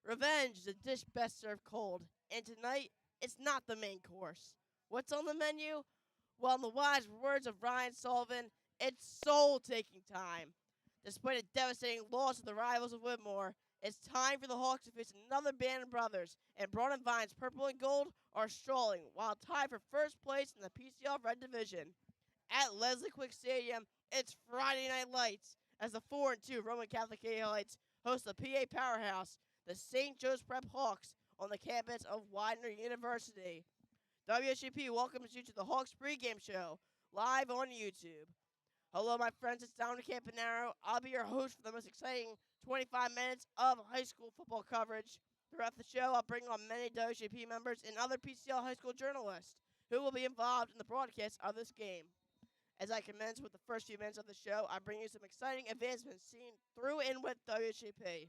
Revenge is a dish best served cold, and tonight it's not the main course. What's on the menu? Well, in the wise words of Ryan Sullivan, it's soul taking time. Despite a devastating loss to the rivals of Whitmore, it's time for the Hawks to face another band of brothers, and Braun and Vine's purple and gold are strolling while tied for first place in the PCL Red Division. At Leslie Quick Stadium, it's Friday Night Lights as the 4-2 Roman Catholic Cahillites host the PA powerhouse, the St. Joe's Prep Hawks, on the campus of Widener University. WSJP welcomes you to the Hawks pregame show, live on YouTube. Hello, my friends. It's Dominic Campanaro. I'll be your host for the most exciting 25 minutes of high school football coverage. Throughout the show, I'll bring on many WSJP members and other PCL high school journalists who will be involved in the broadcast of this game. As I commence with the first few minutes of the show, I bring you some exciting advancements seen through and with WSJP.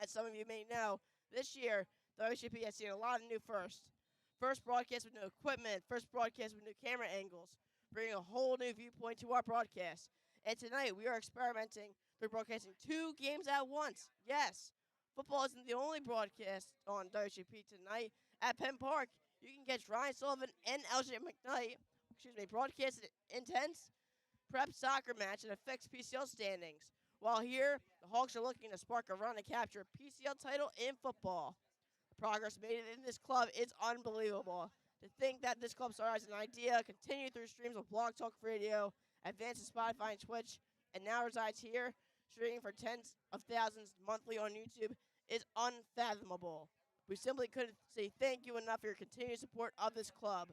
As some of you may know, this year, WSJP has seen a lot of new firsts. First broadcast with new equipment, first broadcast with new camera angles, bringing a whole new viewpoint to our broadcast. And tonight, we are experimenting through broadcasting 2 games at once. Yes, football isn't the only broadcast on WSJP tonight. At Penn Park, you can catch Ryan Sullivan and LJ McKnight, broadcast an intense prep soccer match that affects PCL standings. While here, the Hawks are looking to spark a run to capture a PCL title in football. The progress made in this club is unbelievable. To think that this club started as an idea, continued through streams of Blog Talk Radio, advanced to Spotify and Twitch, and now resides here, streaming for tens of thousands monthly on YouTube, is unfathomable. We simply couldn't say thank you enough for your continued support of this club.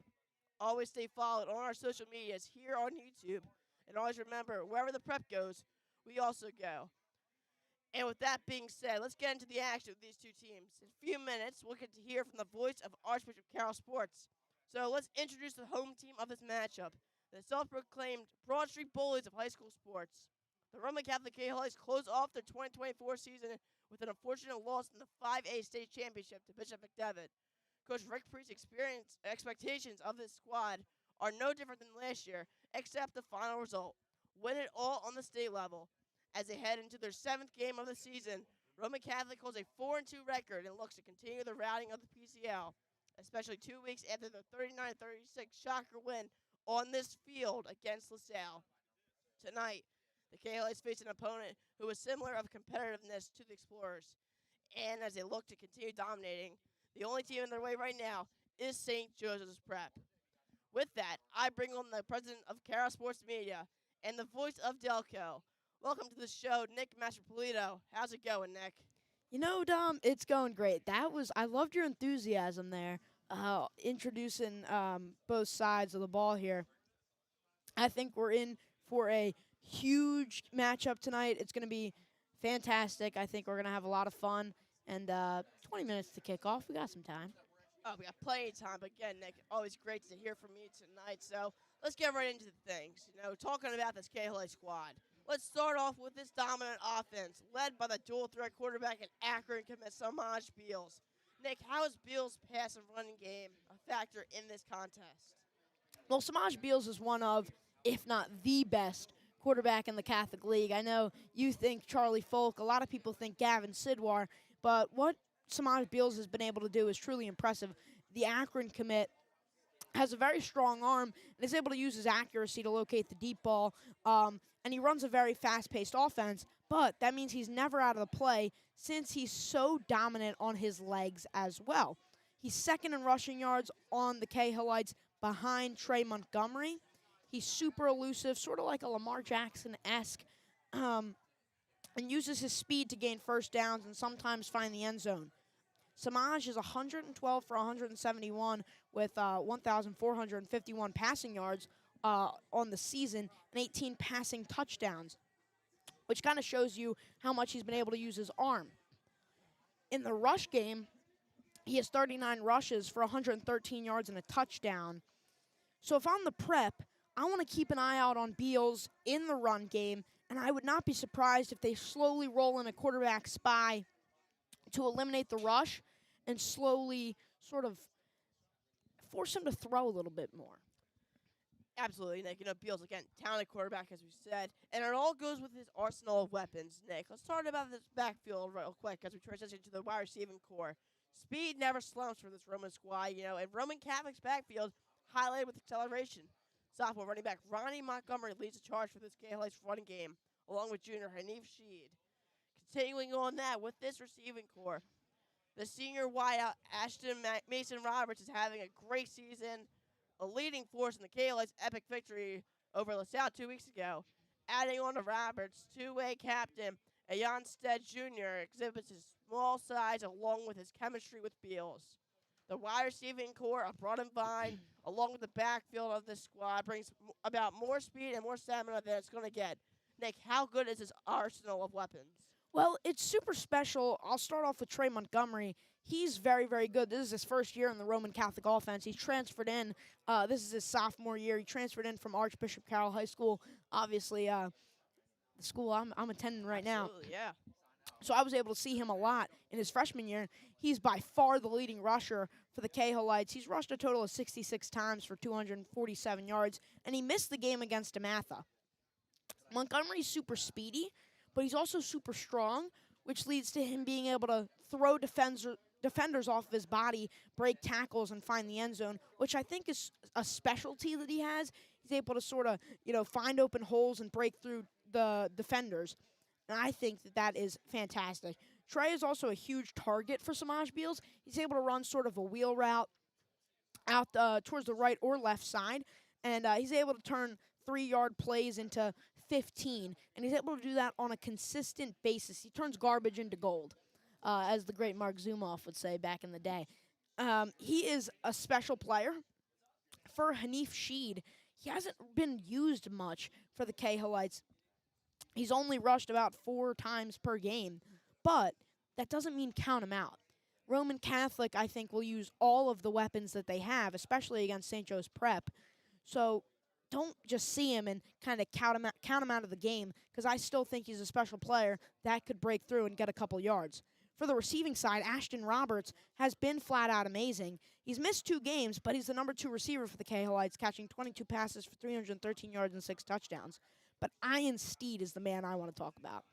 Always stay followed on our social medias here on YouTube. And always remember, wherever the prep goes, we also go. And with that being said, let's get into the action of these two teams. In a few minutes, we'll get to hear from the voice of Archbishop Carroll Sports. So let's introduce the home team of this matchup, the self-proclaimed Broad Street Bullies of high school sports. The Roman Catholic Cahillites close off their 2024 season with an unfortunate loss in the 5A state championship to Bishop McDevitt. Coach Rick Priest's expectations of this squad are no different than last year, except the final result. Win it all on the state level. As they head into their 7th game of the season, Roman Catholic holds a 4-2 record and looks to continue the routing of the PCL, especially 2 weeks after the 39-36 shocker win on this field against LaSalle. Tonight, the Cahillites face an opponent who is similar of competitiveness to the Explorers. And as they look to continue dominating, the only team in their way right now is St. Joseph's Prep. With that, I bring on the president of Carroll Sports Media and the voice of Delco. Welcome to the show, Nick Mastropolito. How's it going, Nick? You know, Dom, it's going great. I loved your enthusiasm there, introducing both sides of the ball here. I think we're in for a huge matchup tonight. It's going to be fantastic. I think we're going to have a lot of fun. And 20 minutes to kick off. We got some time. Oh, we got plenty of time. But again, Nick, always great to hear from you tonight. So let's get right into the things. Talking about this Cahillites squad. Let's start off with this dominant offense, led by the dual-threat quarterback and Akron commit Samaj Beals. Nick, how is Beals' pass and running game a factor in this contest? Well, Samaj Beals is one of, if not the best, quarterback in the Catholic League. I know you think Charlie Folk. A lot of people think Gavin Sidwar. But what Samaj Beals has been able to do is truly impressive. The Akron commit has a very strong arm and is able to use his accuracy to locate the deep ball. And he runs a very fast-paced offense, but that means he's never out of the play since he's so dominant on his legs as well. He's second in rushing yards on the Cahillites behind Trey Montgomery. He's super elusive, sort of like a Lamar Jackson-esque, and uses his speed to gain first downs and sometimes find the end zone. Samaj is 112 for 171 with 1,451 passing yards on the season and 18 passing touchdowns, which kind of shows you how much he's been able to use his arm. In the rush game, he has 39 rushes for 113 yards and a touchdown. So if I'm the prep, I want to keep an eye out on Beals in the run game, and I would not be surprised if they slowly roll in a quarterback spy to eliminate the rush and slowly sort of force him to throw a little bit more. Absolutely, Nick. Beals, again, talented quarterback, as we said. And it all goes with his arsenal of weapons, Nick. Let's talk about this backfield real quick as we transition to the wide receiving core. Speed never slumps for this Roman squad, and Roman Catholic's backfield highlighted with acceleration. Sophomore running back Ronnie Montgomery leads the charge for this Cahillites running game, along with junior Hanif Sheed. Continuing on that with this receiving core, the senior wideout Ashton Mason Roberts is having a great season, a leading force in the Cahillites' epic victory over LaSalle 2 weeks ago. Adding on to Roberts, two-way captain Ayan Stead Jr. exhibits his small size along with his chemistry with Beals. The wide receiving core of Broad and Vine, along with the backfield of this squad, brings about more speed and more stamina than it's going to get. Nick, how good is this arsenal of weapons? Well, it's super special. I'll start off with Trey Montgomery. He's very, very good. This is his first year in the Roman Catholic offense. He's transferred in. This is his sophomore year. He transferred in from Archbishop Carroll High School, obviously the school I'm attending right now. Absolutely, yeah. So I was able to see him a lot in his freshman year. He's by far the leading rusher for the Cahillites. He's rushed a total of 66 times for 247 yards, and he missed the game against DeMatha. Montgomery's super speedy, but he's also super strong, which leads to him being able to throw defenders off of his body, break tackles, and find the end zone, which I think is a specialty that he has. He's able to sort of, find open holes and break through the defenders. And I think that is fantastic. Trey is also a huge target for Samaj Beals. He's able to run sort of a wheel route out towards the right or left side, and he's able to turn 3-yard plays into 15, and he's able to do that on a consistent basis. He turns garbage into gold, as the great Mark Zumoff would say back in the day. He is a special player. For Hanif Sheed, he hasn't been used much for the Cahillites. He's only rushed about 4 times per game, but that doesn't mean count him out. Roman Catholic, I think, will use all of the weapons that they have, especially against St. Joe's Prep. So don't just see him and kind of count him out of the game, because I still think he's a special player that could break through and get a couple yards. For the receiving side, Ashton Roberts has been flat out amazing. He's missed 2 games, but he's the number 2 receiver for the Cahillites, catching 22 passes for 313 yards and 6 touchdowns. But Ian Steed is the man I want to talk about.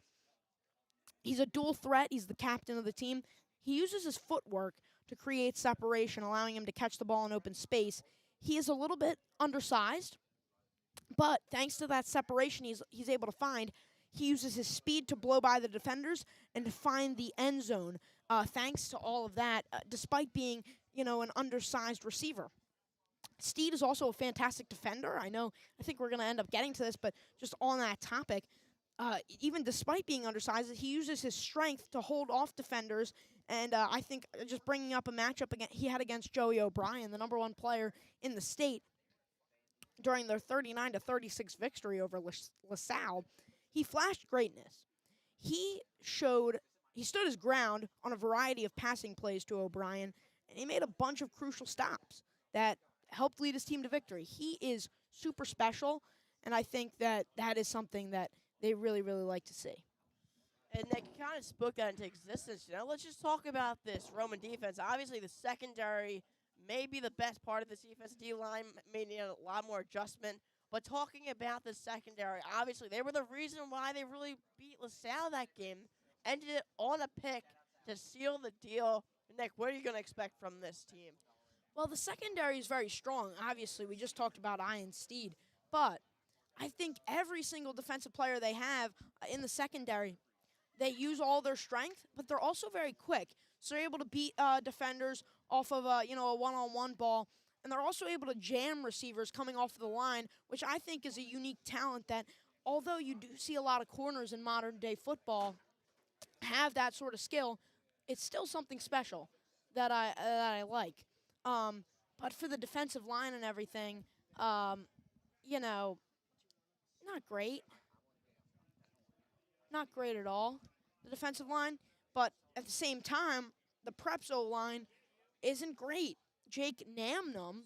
He's a dual threat. He's the captain of the team. He uses his footwork to create separation, allowing him to catch the ball in open space. He is a little bit undersized, but thanks to that separation he's able to find, he uses his speed to blow by the defenders and to find the end zone. Thanks to all of that, despite being, an undersized receiver. Steed is also a fantastic defender. I think we're going to end up getting to this, but just on that topic, even despite being undersized, he uses his strength to hold off defenders. And I think just bringing up a matchup he had against Joey O'Brien, the number 1 player in the state, during their 39-36 victory over LaSalle, he flashed greatness. He stood his ground on a variety of passing plays to O'Brien, and he made a bunch of crucial stops that helped lead his team to victory. He is super special, and I think that is something that they really, really like to see. And Nick, you kind of spoke that into existence. Let's just talk about this Roman defense. Obviously, the secondary may be the best part of this defense. D-line may need a lot more adjustment. But talking about the secondary, obviously, they were the reason why they really beat LaSalle that game. Ended it on a pick to seal the deal. Nick, what are you going to expect from this team? Well, the secondary is very strong. Obviously, we just talked about Ian Steed. But I think every single defensive player they have in the secondary, they use all their strength, but they're also very quick. So they're able to beat defenders off of a one-on-one ball, and they're also able to jam receivers coming off of the line, which I think is a unique talent that, although you do see a lot of corners in modern-day football have that sort of skill, it's still something special that I like. But for the defensive line and everything, not great. Not great at all, the defensive line. But at the same time, the Preps O-line isn't great. Jake Namnum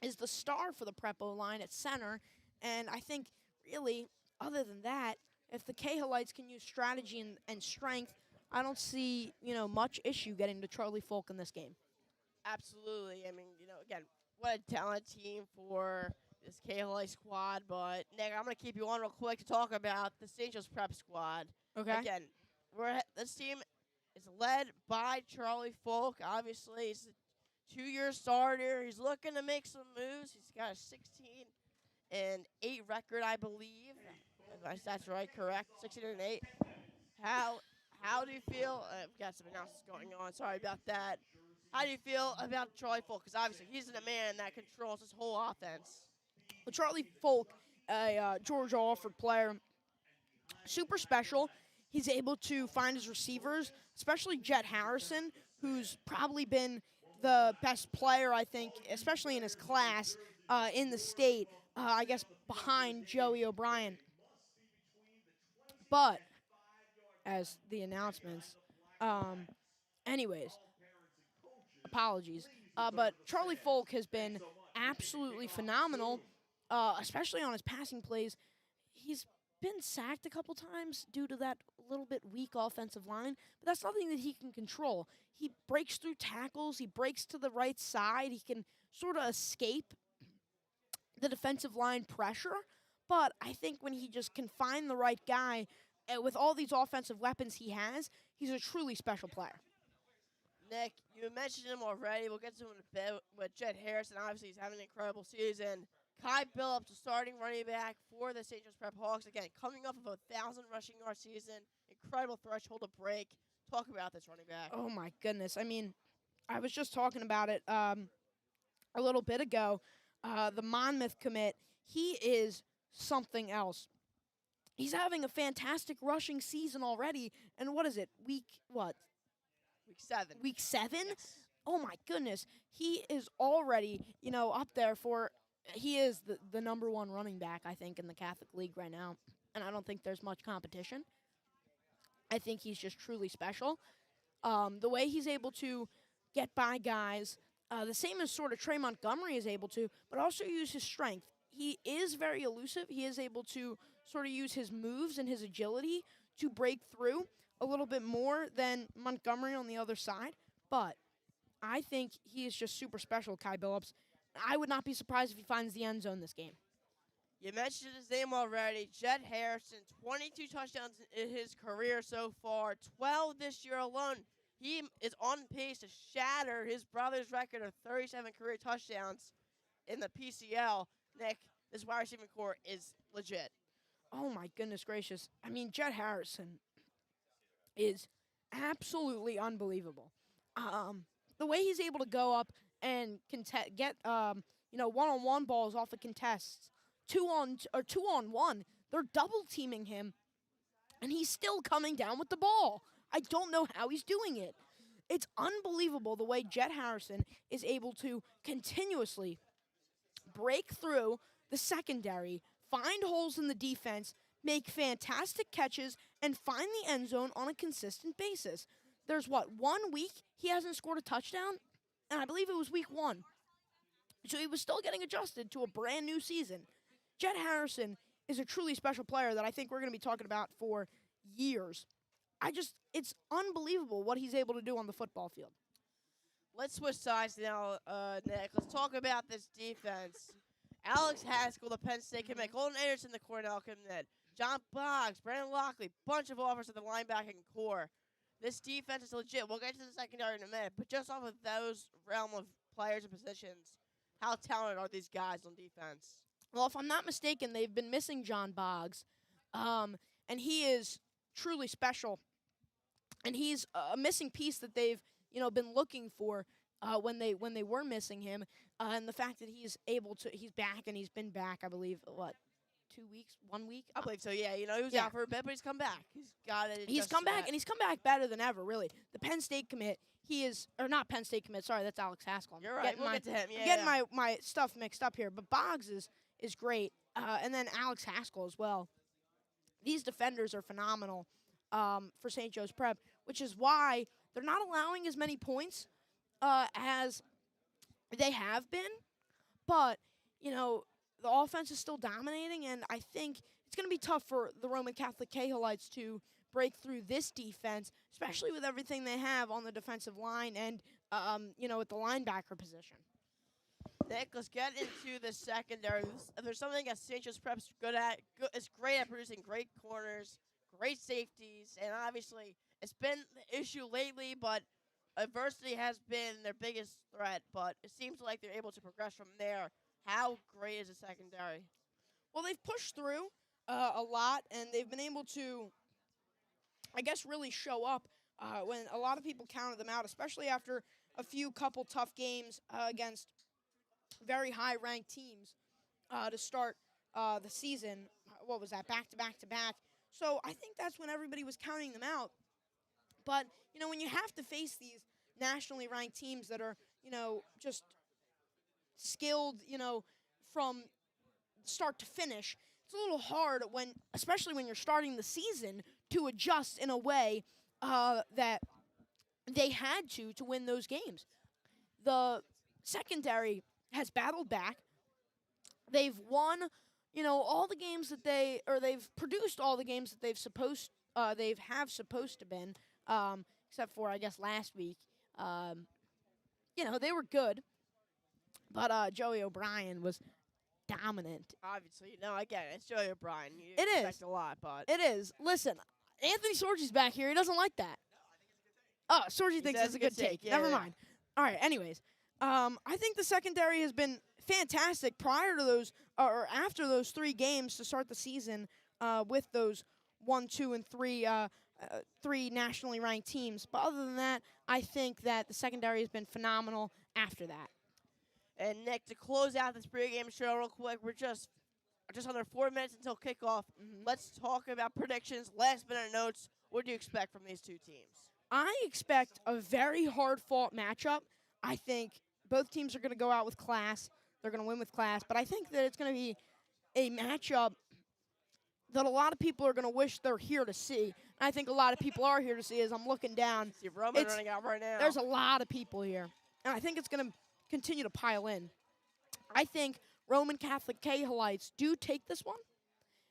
is the star for the Prep O-line at center. And I think, really, other than that, if the Cahillites can use strategy and strength, I don't see, much issue getting to Charlie Folk in this game. Absolutely. I mean, again, what a talent team for this this Cahillites squad, but Nick, I'm going to keep you on real quick to talk about the St. Joe's Prep squad. Okay. Again, this team is led by Charlie Folk. Obviously, he's a 2-year starter. He's looking to make some moves. He's got a 16-8 record, I believe. If that's right, correct. 16-8. How do you feel? I've got some announcements going on. Sorry about that. How do you feel about Charlie Folk? Because obviously he's the man that controls this whole offense. Well, Charlie Folk, a Georgia Alford player, super special. He's able to find his receivers, especially Jet Harrison, who's probably been the best player, I think, especially in his class in the state, I guess behind Joey O'Brien. But, as the announcements, anyways, apologies. But Charlie Folk has been absolutely phenomenal, especially on his passing plays. He's been sacked a couple times due to that little bit weak offensive line, but that's nothing that he can control. He breaks through tackles, he breaks to the right side, he can sort of escape the defensive line pressure, but I think when he just can find the right guy, with all these offensive weapons he has, he's a truly special player. Nick, you mentioned him already. We'll get to him in a bit with Jet Harrison. Obviously, he's having an incredible season. Kai Billups, the starting running back for the St. Joe's Prep Hawks. Again, coming off of a 1,000 rushing yard season. Incredible threshold to break. Talk about this running back. Oh, my goodness. I mean, I was just talking about it a little bit ago. The Monmouth commit, he is something else. He's having a fantastic rushing season already. And what is it? Week 7. Week 7? Yes. Oh, my goodness. He is already, up there for – he is the number one running back, I think, in the Catholic League right now. And I don't think there's much competition. I think he's just truly special. The way he's able to get by guys, the same as sort of Trey Montgomery is able to, but also use his strength. He is very elusive. He is able to sort of use his moves and his agility to break through a little bit more than Montgomery on the other side. But I think he is just super special, Kai Billups. I would not be surprised if he finds the end zone this game. You mentioned his name already. Jet Harrison, 22 touchdowns in his career so far, 12 this year alone. He is on pace to shatter his brother's record of 37 career touchdowns in the PCL. Nick, this wide receiving core is legit. Oh, my goodness gracious. I mean, Jet Harrison is absolutely unbelievable. The way he's able to go up and get one-on-one balls off of contests, 2-on-1, they're double teaming him, and he's still coming down with the ball. I don't know how he's doing it. It's unbelievable the way Jet Harrison is able to continuously break through the secondary, find holes in the defense, make fantastic catches, and find the end zone on a consistent basis. There's 1 week he hasn't scored a touchdown, and I believe it was week 1. So he was still getting adjusted to a brand new season. Jet Harrison is a truly special player that I think we're going to be talking about for years. It's unbelievable what he's able to do on the football field. Let's switch sides now, Nick. Let's talk about this defense. Alex Haskell, the Penn State commit. Colton Anderson, the Cornell commit. John Boggs, Brandon Lockley, bunch of offers at the linebacking core. This defense is legit. We'll get to the secondary in a minute, but just off of those realm of players and positions, how talented are these guys on defense? Well, if I'm not mistaken, they've been missing John Boggs, and he is truly special. And he's a missing piece that they've been looking for when they were missing him, and the fact that he's back and he's been back, I believe, 2 weeks, 1 week? I believe so, yeah. He was out for a bit, but he's come back. He's come back, and he's come back better than ever, really. The Penn State commit, not Penn State commit, sorry, that's Alex Haskell. You're right, we'll get to him. I'm getting my stuff mixed up here, but Boggs is great, and then Alex Haskell as well. These defenders are phenomenal for St. Joe's Prep, which is why they're not allowing as many points as they have been, but, the offense is still dominating, and I think it's going to be tough for the Roman Catholic Cahillites to break through this defense, especially with everything they have on the defensive line and, at the linebacker position. Nick, let's get into the secondary. There's something that St. Joe's Prep's good at. It's great at producing great corners, great safeties, and obviously it's been the issue lately, but adversity has been their biggest threat. But it seems like they're able to progress from there. How great is the secondary? Well, they've pushed through a lot, and they've been able to, I guess, really show up when a lot of people counted them out, especially after a few couple tough games against very high-ranked teams to start the season. What was that? Back to back to back. So I think that's when everybody was counting them out. But when you have to face these nationally ranked teams that are just skilled, from start to finish, it's a little hard especially when you're starting the season, to adjust in a way that they had to win those games. The secondary has battled back. They've won, all the games they've produced all the games that they've supposed to been, except for I guess last week. They were good, but Joey O'Brien was dominant. Obviously, no, I get it. It's Joey O'Brien. You It expect is. a lot, but It is. Listen, Anthony Sorgi's back here. He doesn't like that. Oh, Sorgi thinks says it's a good take. Yeah, Never yeah. mind. All right. Anyways, I think the secondary has been fantastic prior to those or after those 3 games to start the season with those 1, 2, and 3 3 nationally ranked teams. But other than that, I think that the secondary has been phenomenal after that. And Nick, to close out this pregame show real quick, we're just under 4 minutes until kickoff. Let's talk about predictions, last minute notes. What do you expect from these two teams? I expect a very hard-fought matchup. I think both teams are going to go out with class. They're going to win with class. But I think that it's going to be a matchup that a lot of people are going to wish they're here to see. And I think a lot of people are here to see as I'm looking down. See Roman running out right now. There's a lot of people here. And I think it's going to continue to pile in. I think Roman Catholic Cahillites do take this one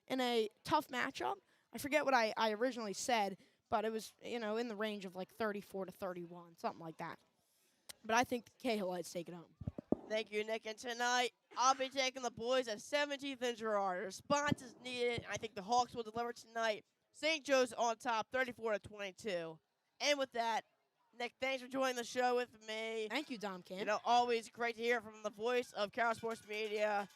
in a tough matchup. I forget what I originally said, but it was, in the range of like 34 to 31, something like that. But I think the Cahillites take it home. Thank you, Nick. And tonight, I'll be taking the boys at 17th and Girard. Response is needed. I think the Hawks will deliver tonight. St. Joe's on top, 34 to 22. And with that, Nick, thanks for joining the show with me. Thank you, Dom Camp. Always great to hear from the voice of Carroll Sports Media.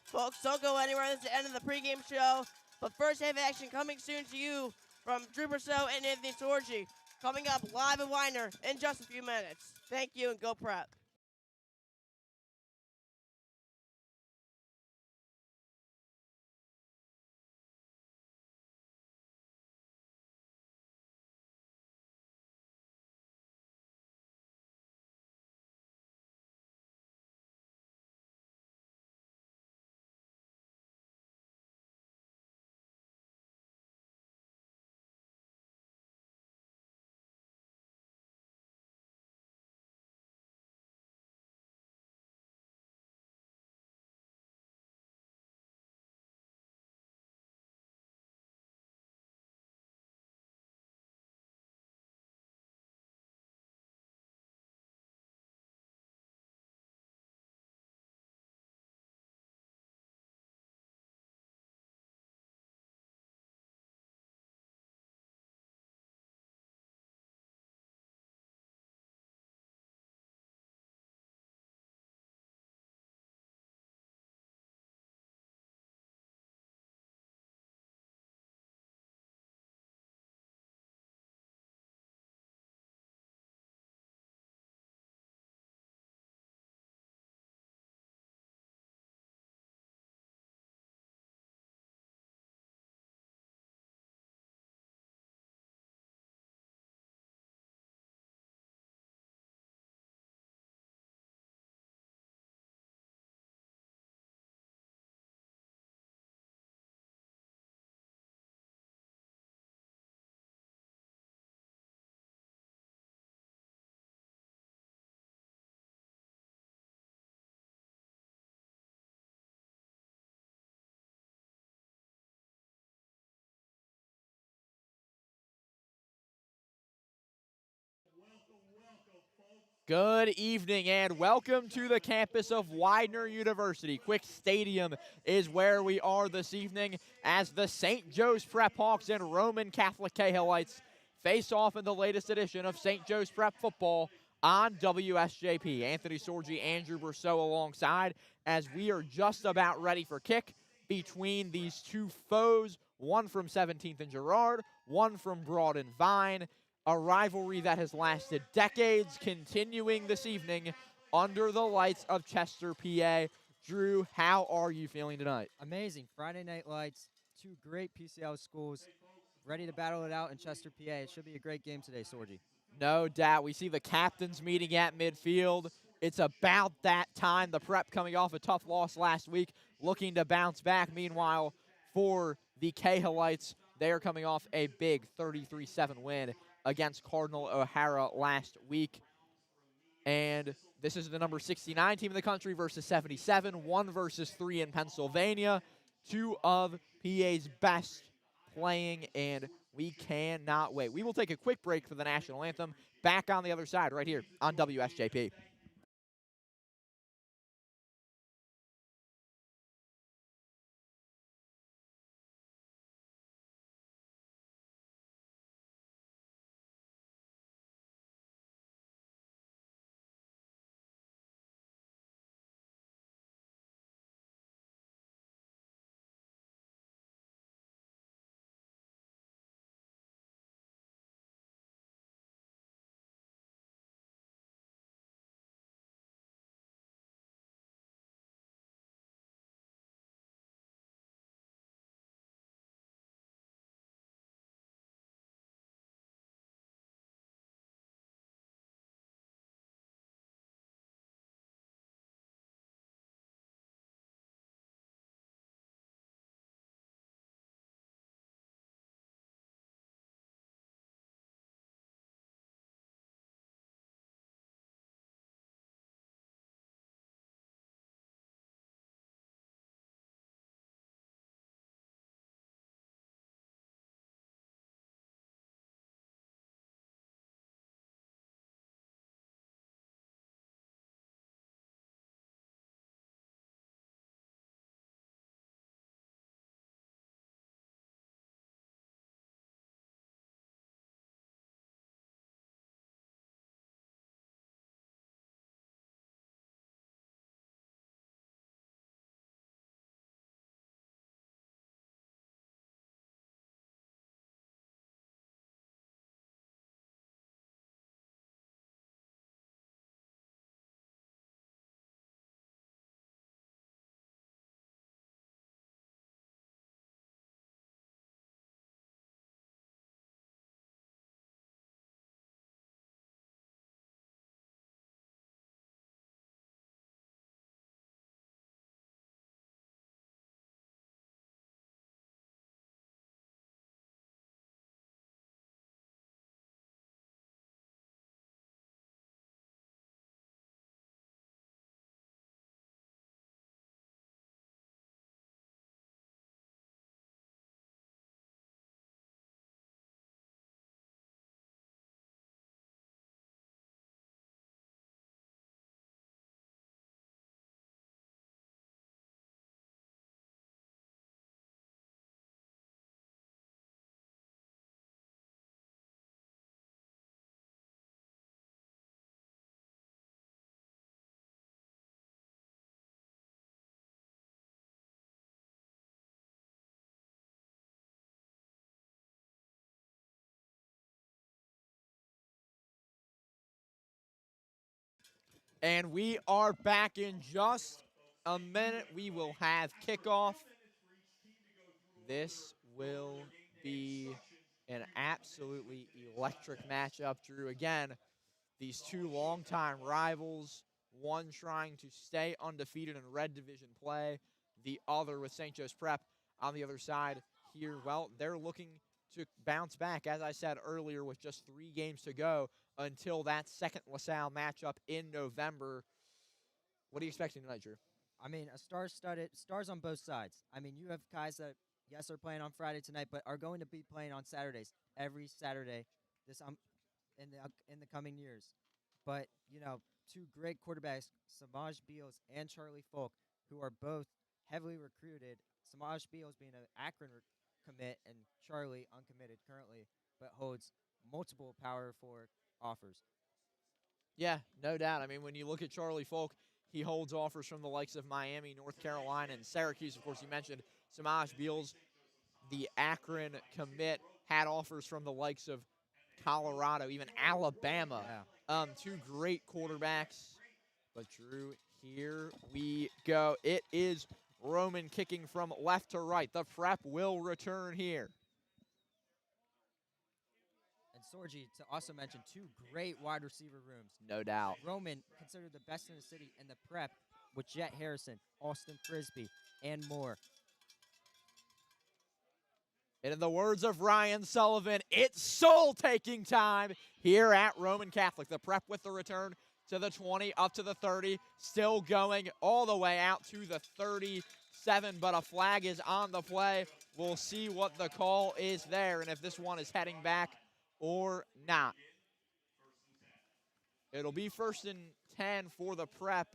Folks, don't go anywhere. This is the end of the pregame show. But first half action coming soon to you from Drew Brosseau and Anthony Sorgi. Coming up live in Widener in just a few minutes. Thank you and go Prep. Good evening and welcome to the campus of Widener University. Quick Stadium is where we are this evening as the St. Joe's Prep Hawks and Roman Catholic Cahillites face off in the latest edition of St. Joe's Prep Football on WSJP. Anthony Sorgi, Drew Brosseau alongside as we are just about ready for kick between these two foes, one from 17th and Girard, one from Broad and Vine. A rivalry that has lasted decades, continuing this evening under the lights of Chester, PA. Drew, how are you feeling tonight? Amazing. Friday Night Lights, two great PCL schools ready to battle it out in Chester, PA. It should be a great game today, Sorgi. No doubt. We see the captains meeting at midfield. It's about that time. The Prep coming off a tough loss last week, looking to bounce back. Meanwhile, for the Cahillites, they are coming off a big 33-7 win against Cardinal O'Hara last week. And this is the number 69 team in the country versus 77, 1 versus 3 in Pennsylvania. Two of PA's best playing, and we cannot wait. We will take a quick break for the national anthem. Back on the other side right here on WSJP. And we are back in just a minute. We will have kickoff. This will be an absolutely electric matchup, Drew. Again, these two longtime rivals, one trying to stay undefeated in Red Division play, the other with St. Joe's Prep on the other side here. Well, they're looking to bounce back, as I said earlier, with just 3 games to go until that second LaSalle matchup in November. What are you expecting tonight, Drew? I mean, a star-studded stars on both sides. I mean, you have guys that yes are playing on Friday tonight, but are going to be playing on Saturdays every Saturday this in the coming years. But, two great quarterbacks, Samaj Beals and Charlie Folk, who are both heavily recruited. Samaj Beals being an Akron commit and Charlie uncommitted currently, but holds multiple Power 4 offers. Yeah, no doubt. I mean, when you look at Charlie Folk, he holds offers from the likes of Miami, North Carolina, and Syracuse. Of course, you mentioned Samaj Beals, the Akron commit, had offers from the likes of Colorado, even Alabama. Yeah. Two great quarterbacks. But Drew, here we go. It is Roman kicking from left to right. The prep will return here. And Sorgi, to also mention, two great wide receiver rooms. No doubt. Roman, considered the best in the city, and the prep with Jet Harrison, Austin Frisbee, and more. And in the words of Ryan Sullivan, it's soul-taking time here at Roman Catholic. The prep with the return to the 20, up to the 30, still going all the way out to the 37, but a flag is on the play. We'll see what the call is there and if this one is heading back or not. It'll be 1st and 10 for the prep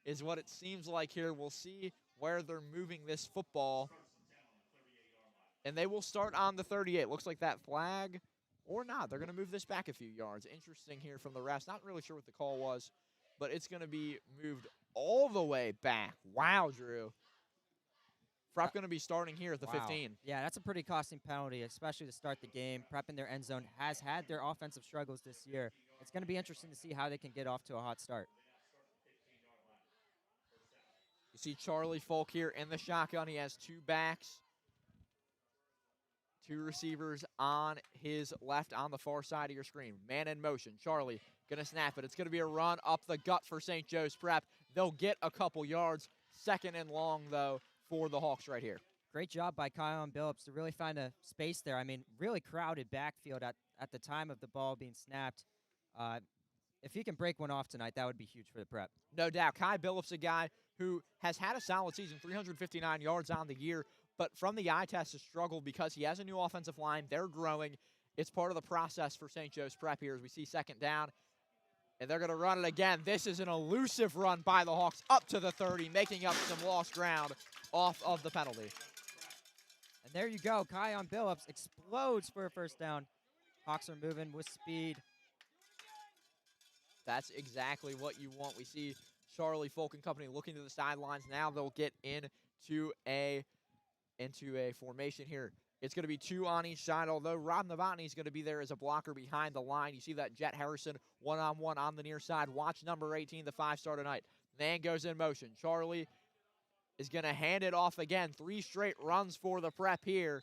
is what it seems like here. We'll see where they're moving this football. And they will start on the 38. Looks like that flag or not. They're going to move this back a few yards. Interesting here from the refs. Not really sure what the call was, but it's going to be moved all the way back. Wow, Drew. Prep going to be starting here at the 15. Yeah, that's a pretty costly penalty, especially to start the game. Prep in their end zone has had their offensive struggles this year. It's going to be interesting to see how they can get off to a hot start. You see Charlie Folk here in the shotgun. He has two backs. Two receivers on his left on the far side of your screen. Man in motion. Charlie going to snap it. It's going to be a run up the gut for St. Joe's Prep. They'll get a couple yards. 2nd and long, though, for the Hawks right here. Great job by Kyle Billups to really find a space there. I mean, really crowded backfield at the time of the ball being snapped. If he can break one off tonight, that would be huge for the prep. No doubt. Kai Billups, a guy who has had a solid season, 359 yards on the year, but from the eye test has struggled because he has a new offensive line. They're growing. It's part of the process for St. Joe's Prep here as we see 2nd down. And they're going to run it again. This is an elusive run by the Hawks up to the 30, making up some lost ground off of the penalty. And there you go. Kion Billups explodes for a 1st down. Hawks are moving with speed. That's exactly what you want. We see Charlie Folk and company looking to the sidelines. Now they'll get into a formation here. It's going to be 2 on each side, although Rob Novotny is going to be there as a blocker behind the line. You see that Jet Harrison one-on-one on the near side. Watch number 18, the 5-star tonight. Man goes in motion. Charlie is going to hand it off again. 3 straight runs for the prep here.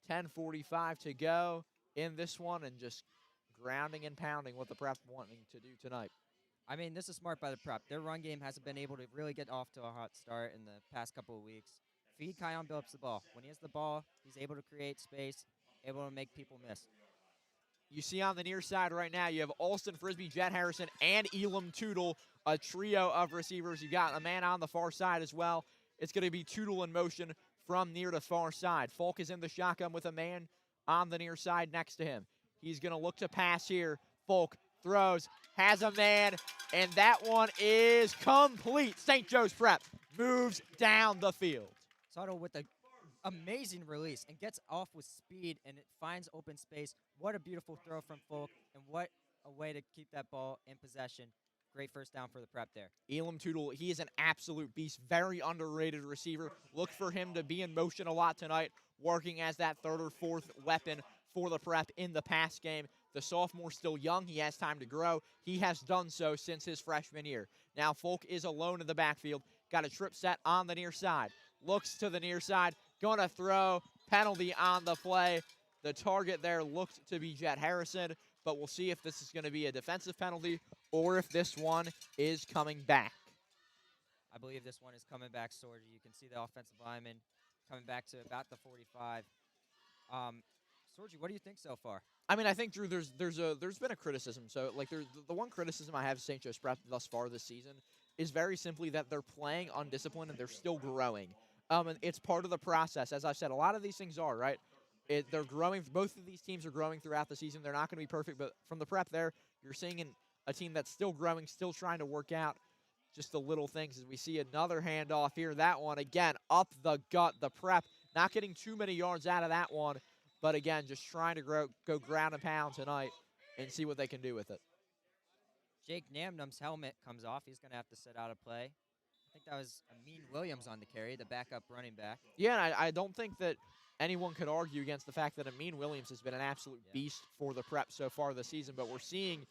10:45 to go in this one, and just grounding and pounding what the prep wanting to do tonight. I mean, this is smart by the prep. Their run game hasn't been able to really get off to a hot start in the past couple of weeks. Feed Kion Billups the ball. When he has the ball, he's able to create space, able to make people miss. You see on the near side right now, you have Alston Frisbee, Jet Harrison, and Elam Tootle, a trio of receivers. You got a man on the far side as well. It's going to be Tootle in motion from near to far side. Folk is in the shotgun with a man on the near side next to him. He's going to look to pass here. Folk throws, has a man, and that one is complete. St. Joe's Prep moves down the field. Tuttle with an amazing release and gets off with speed, and it finds open space. What a beautiful throw from Folk, and what a way to keep that ball in possession. Great 1st down for the prep there. Elam Tootle, he is an absolute beast, very underrated receiver. Look for him to be in motion a lot tonight, working as that 3rd or 4th weapon for the prep in the pass game. The sophomore still young. He has time to grow. He has done so since his freshman year. Now Folk is alone in the backfield. Got a trip set on the near side. Looks to the near side. Going to throw. Penalty on the play. The target there looked to be Jet Harrison, but we'll see if this is going to be a defensive penalty or if this one is coming back. I believe this one is coming back, Sorgi. You can see the offensive lineman coming back to about the 45. Sorgi, what do you think so far? I mean, I think, Drew, there's been a criticism. So, like, the one criticism I have of St. Joe's Prep thus far this season is very simply that they're playing undisciplined and they're still growing. And it's part of the process. As I've said, a lot of these things are, right? They're growing. Both of these teams are growing throughout the season. They're not going to be perfect, but from the prep there, you're seeing a team that's still growing, still trying to work out just the little things. As we see another handoff here. That one, again, up the gut. The Prep not getting too many yards out of that one, but again, just trying to go ground and pound tonight and see what they can do with it. Jake Namnum's helmet comes off. He's going to have to sit out of play. I think that was Amin Williams on the carry, the backup running back. Yeah, and I don't think that anyone could argue against the fact that Amin Williams has been an absolute beast for the Prep so far this season, but we're seeing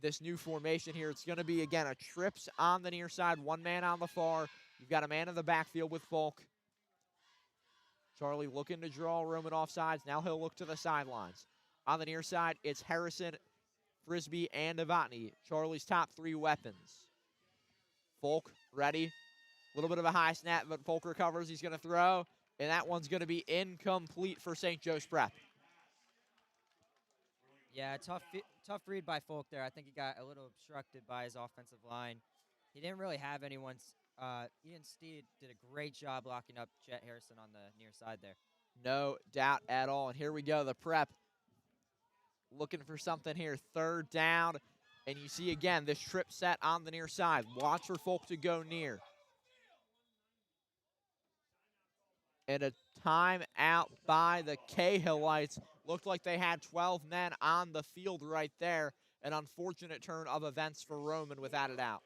this new formation here. It's going to be, again, a trips on the near side, one man on the far. You've got a man in the backfield with Folk. Charlie looking to draw Roman offsides. Now he'll look to the sidelines. On the near side, it's Harrison, Frisbee, and Novotny. Charlie's top three weapons. Folk ready. A little bit of a high snap, but Folk recovers. He's going to throw, and that one's going to be incomplete for St. Joe's Prep. Yeah, tough read by Folk there. I think he got a little obstructed by his offensive line. He didn't really have anyone. Ian Steed did a great job locking up Jet Harrison on the near side there. No doubt at all. And here we go, the Prep looking for something here. Third down, and you see again this trip set on the near side. Watch for Folk to go near. And a timeout by the Cahillites. Looked like they had 12 men on the field right there. An unfortunate turn of events for Roman, without a doubt.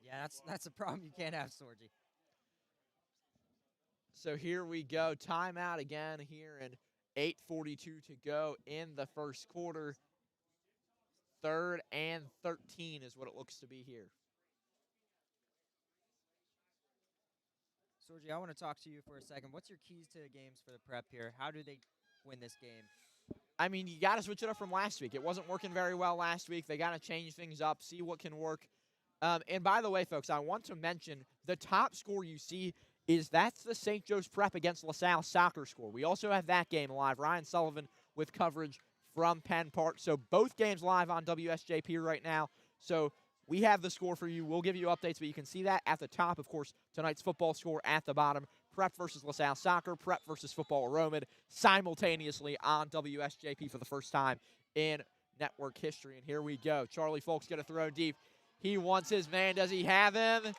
Yeah, that's a problem you can't have, Sorgi. So here we go. Timeout again here, and 8:42 to go in the first quarter. 3rd and 13 is what it looks to be here. Sorgi, I want to talk to you for a second. What's your keys to the games for the Prep here? How do they win this game? I mean, you got to switch it up from last week. It wasn't working very well last week. They got to change things up, see what can work. And by the way, folks, I want to mention the top score you see that's the St. Joe's Prep against LaSalle soccer score. We also have that game live. Ryan Sullivan with coverage from Penn Park. So both games live on WSJP right now. So we have the score for you. We'll give you updates, but you can see that at the top. Of course, tonight's football score at the bottom. Prep versus LaSalle soccer, Prep versus football Roman, simultaneously on WSJP for the first time in network history. And here we go. Charlie Folk's going to throw deep. He wants his man. Does he have him?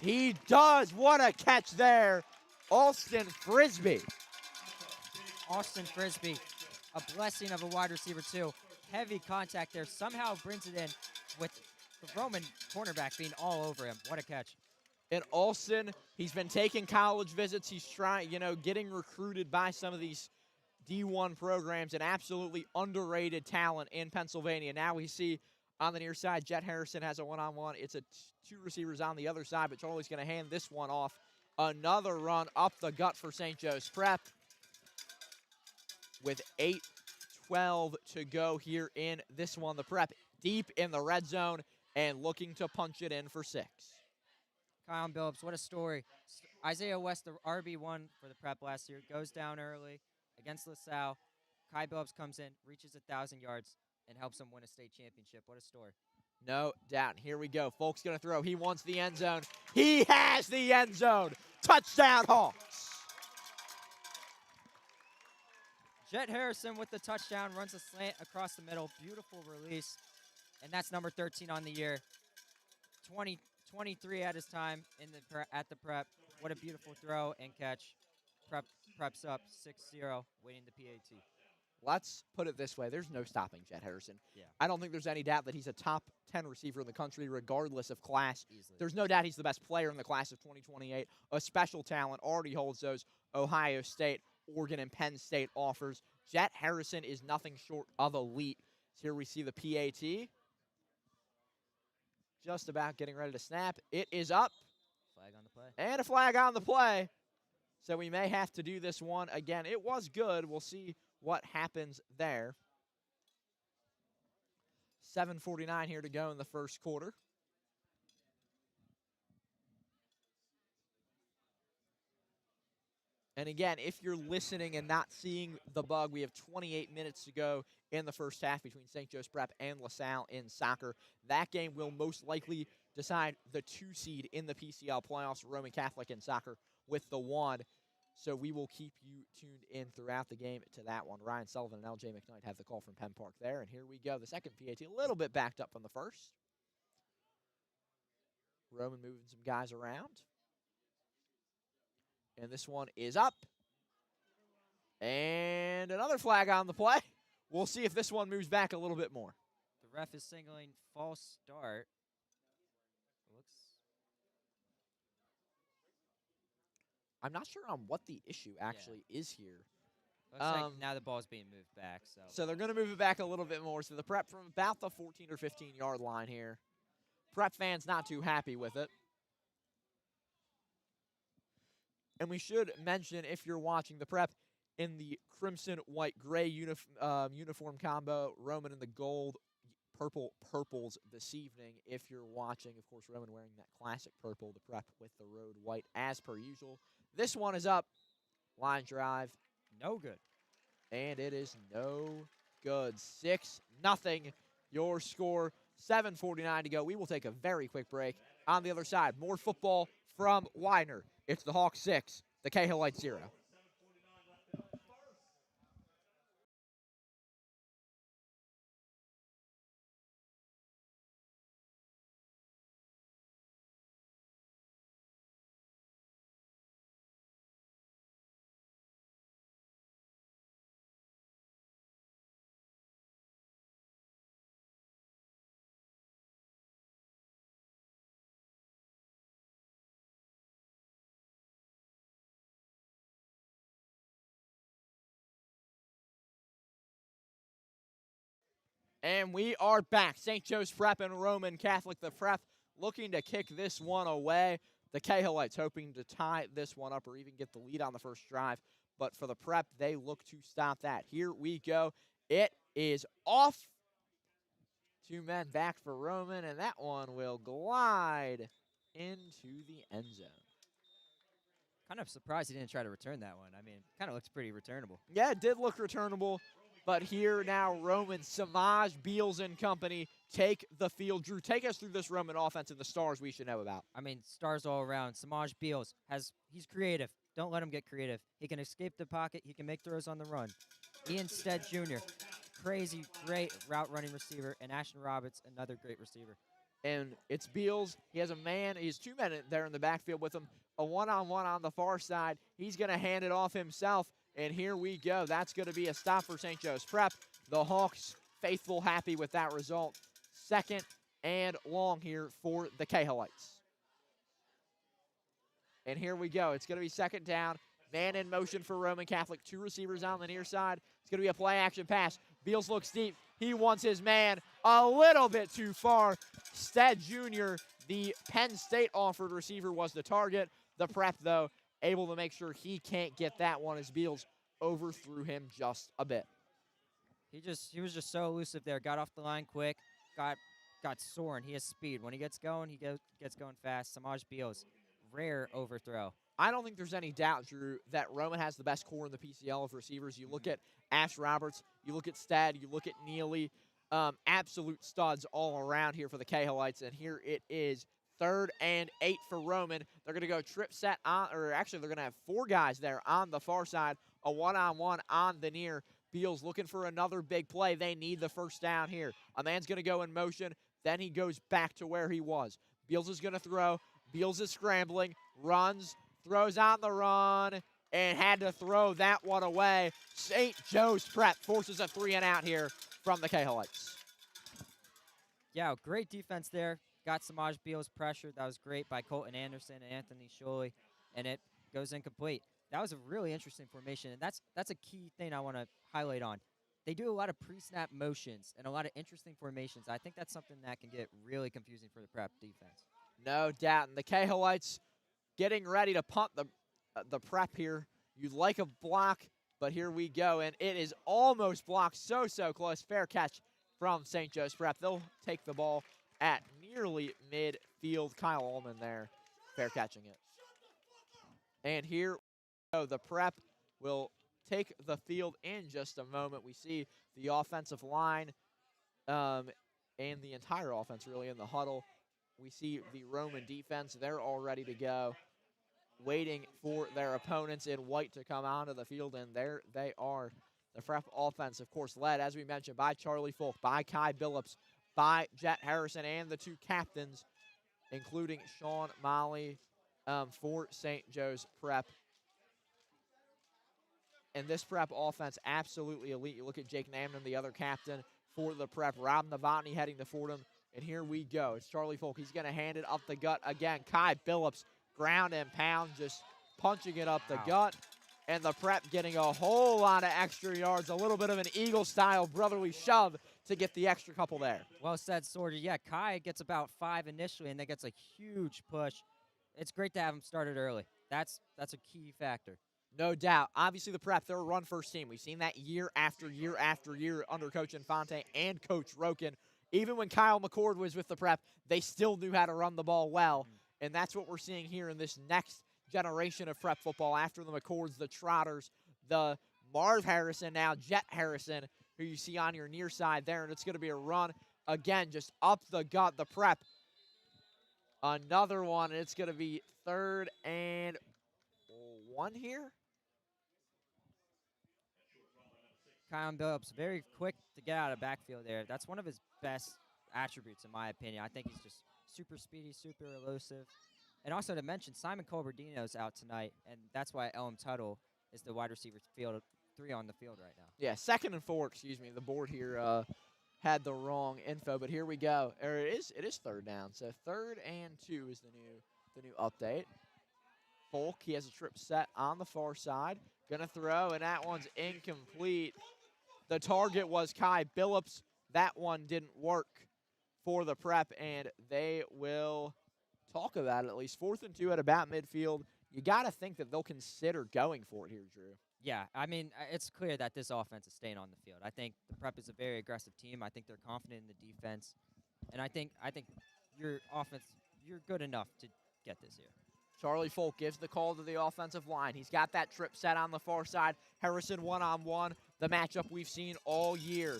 He does. What a catch there. Austin Frisbee. Austin Frisbee, a blessing of a wide receiver too. Heavy contact there. Somehow brings it in with the Roman cornerback being all over him. What a catch. And Austin, he's been taking college visits. He's trying, getting recruited by some of these D1 programs, and absolutely underrated talent in Pennsylvania. Now we see on the near side, Jet Harrison has a one-on-one. It's two receivers on the other side, but Charlie's going to hand this one off. Another run up the gut for St. Joe's Prep with 8:12 to go here in this one. The Prep deep in the red zone and looking to punch it in for 6. Kyle Billups, what a story. Isaiah West, the RB1 for the Prep last year, goes down early against LaSalle. Kai Billups comes in, reaches 1,000 yards, and helps them win a state championship. What a story. No doubt. Here we go. Folk's going to throw. He wants the end zone. He has the end zone. Touchdown, Hawks. Jet Harrison with the touchdown, runs a slant across the middle. Beautiful release. And that's number 13 on the year. 23 at his time at the Prep. What a beautiful throw and catch. Prep's up 6-0, winning the PAT. Let's put it this way. There's no stopping Jet Harrison. Yeah. I don't think there's any doubt that he's a top 10 receiver in the country, regardless of class. Easily. There's no doubt he's the best player in the class of 2028. A special talent, already holds those Ohio State, Oregon, and Penn State offers. Jet Harrison is nothing short of elite. So here we see the PAT. Just about getting ready to snap. It is up. Flag on the play. And a flag on the play. So we may have to do this one again. It was good. We'll see what happens there. 7:49 here to go in the first quarter. And again, if you're listening and not seeing the bug, we have 28 minutes to go in the first half between St. Joe's Prep and LaSalle in soccer. That game will most likely decide the 2 seed in the PCL playoffs, Roman Catholic in soccer with the 1. So we will keep you tuned in throughout the game to that one. Ryan Sullivan and LJ McKnight have the call from Penn Park there. And here we go. The second PAT, a little bit backed up from the first. Roman moving some guys around. And this one is up. And another flag on the play. We'll see if this one moves back a little bit more. The ref is signaling false start. I'm not sure on what the issue actually is here. Looks like now the ball's being moved back. So they're going to move it back a little bit more. So the Prep from about the 14 or 15-yard line here. Prep fans not too happy with it. And we should mention, if you're watching the Prep in the crimson, white, gray uniform combo, Roman in the gold, purples this evening. If you're watching, of course, Roman wearing that classic purple, the Prep with the road white as per usual. This one is up. Line drive. No good. And it is no good. 6-0 your score. 7:49 to go. We will take a very quick break. On the other side, more football from Widener. It's the Hawks 6, the Cahillites 0. And we are back. St. Joe's Prep and Roman Catholic. The Prep looking to kick this one away. The Cahillites hoping to tie this one up or even get the lead on the first drive. But for the Prep, they look to stop that. Here we go. It is off. 2 men back for Roman, and that one will glide into the end zone. Kind of surprised he didn't try to return that one. I mean, kind of looks pretty returnable. Yeah, it did look returnable. But here now, Roman, Samaj, Beals, and company take the field. Drew, take us through this Roman offense and the stars we should know about. I mean, stars all around. Samaj Beals he's creative. Don't let him get creative. He can escape the pocket. He can make throws on the run. Ian Stead Jr., crazy, great route running receiver. And Ashton Roberts, another great receiver. And it's Beals. He has a man. He has 2 men there in the backfield with him. A one-on-one on the far side. He's going to hand it off himself. And here we go. That's going to be a stop for St. Joe's Prep. The Hawks faithful, happy with that result. 2nd and long here for the Cahillites. And here we go. It's going to be 2nd down. Man in motion for Roman Catholic. 2 receivers on the near side. It's going to be a play-action pass. Beals looks deep. He wants his man a little bit too far. Stead Jr., the Penn State offered receiver, was the target. The Prep, though, able to make sure he can't get that one as Beals overthrew him just a bit. He was just so elusive there. Got off the line quick. Got soaring. He has speed. When he gets going, he gets going fast. Samaj Beals, rare overthrow. I don't think there's any doubt, Drew, that Roman has the best core in the PCL of receivers. You look at Ash Roberts, you look at Stead, you look at Neely. Absolute studs all around here for the Cahillites. And here it is. 3rd and 8 for Roman. They're going to go trip set on, or actually they're going to have 4 guys there on the far side, a one-on-one on the near. Beals looking for another big play. They need the first down here. A man's going to go in motion. Then he goes back to where he was. Beals is going to throw. Beals is scrambling, runs, throws on the run, and had to throw that one away. St. Joe's Prep forces a 3-and-out here from the Cahillites. Yeah, great defense there. Got Samaj Beals pressured. That was great by Colton Anderson and Anthony Sholey, and it goes incomplete. That was a really interesting formation, and that's a key thing I want to highlight on. They do a lot of pre-snap motions and a lot of interesting formations. I think that's something that can get really confusing for the Prep defense. No doubt. And the Cahillites getting ready to punt the Prep here. You'd like a block, but here we go, and it is almost blocked. So close. Fair catch from St. Joe's Prep. They'll take the ball at nearly midfield. Kyle Ullman there, fair catching it. And here we go. The Prep will take the field in just a moment. We see the offensive line and the entire offense really in the huddle. We see the Roman defense. They're all ready to go. waiting for their opponents in white to come onto the field, and there they are. The Prep offense, of course, led, as we mentioned, by Charlie Folk, by Kai Billups, by Jet Harrison, and the two captains, including Sean Molly for St. Joe's Prep. And this Prep offense, absolutely elite. You look at Jake Namden, the other captain for the Prep. Rob Novotny heading to Fordham. And here we go. It's Charlie Folk. He's going to hand it up the gut again. Kai Billups, ground and pound, just punching it up the gut. And the Prep getting a whole lot of extra yards. A little bit of an Eagle-style brotherly shove to get the extra couple there. Well said, Sorgi. Yeah, Kai gets about 5 initially, and then gets a huge push. It's great to have him started early. That's a key factor. No doubt. Obviously, the Prep, they're a run-first team. We've seen that year after year after year under Coach Infante and Coach Roken. Even when Kyle McCord was with the Prep, they still knew how to run the ball well. And that's what we're seeing here in this next generation of Prep football after the McCords, the Trotters, the Marv Harrison now, Jet Harrison, who you see on your near side there. And it's going to be a run, again, just up the gut, the Prep. Another one, and it's going to be 3rd and 1 here. Kyle Billups, very quick to get out of backfield there. That's one of his best attributes, in my opinion. I think he's just super speedy, super elusive. And also to mention, Simon Colberdino's out tonight, and that's why Elm Tuttle is the wide receiver field 3 on the field right now. Yeah, 2nd and 4, excuse me. The board here had the wrong info, but here we go. It is 3rd down. So 3rd and 2 is the new update. Folk, he has a trip set on the far side. Gonna throw, and that one's incomplete. The target was Kai Billups. That one didn't work for the Prep, and they will talk about it at least. 4th and 2 at about midfield. You got to think that they'll consider going for it here, Drew. Yeah, I mean, it's clear that this offense is staying on the field. I think the Prep is a very aggressive team. I think they're confident in the defense. And I think your offense, you're good enough to get this here. Charlie Folk gives the call to the offensive line. He's got that trip set on the far side. Harrison one-on-one, the matchup we've seen all year.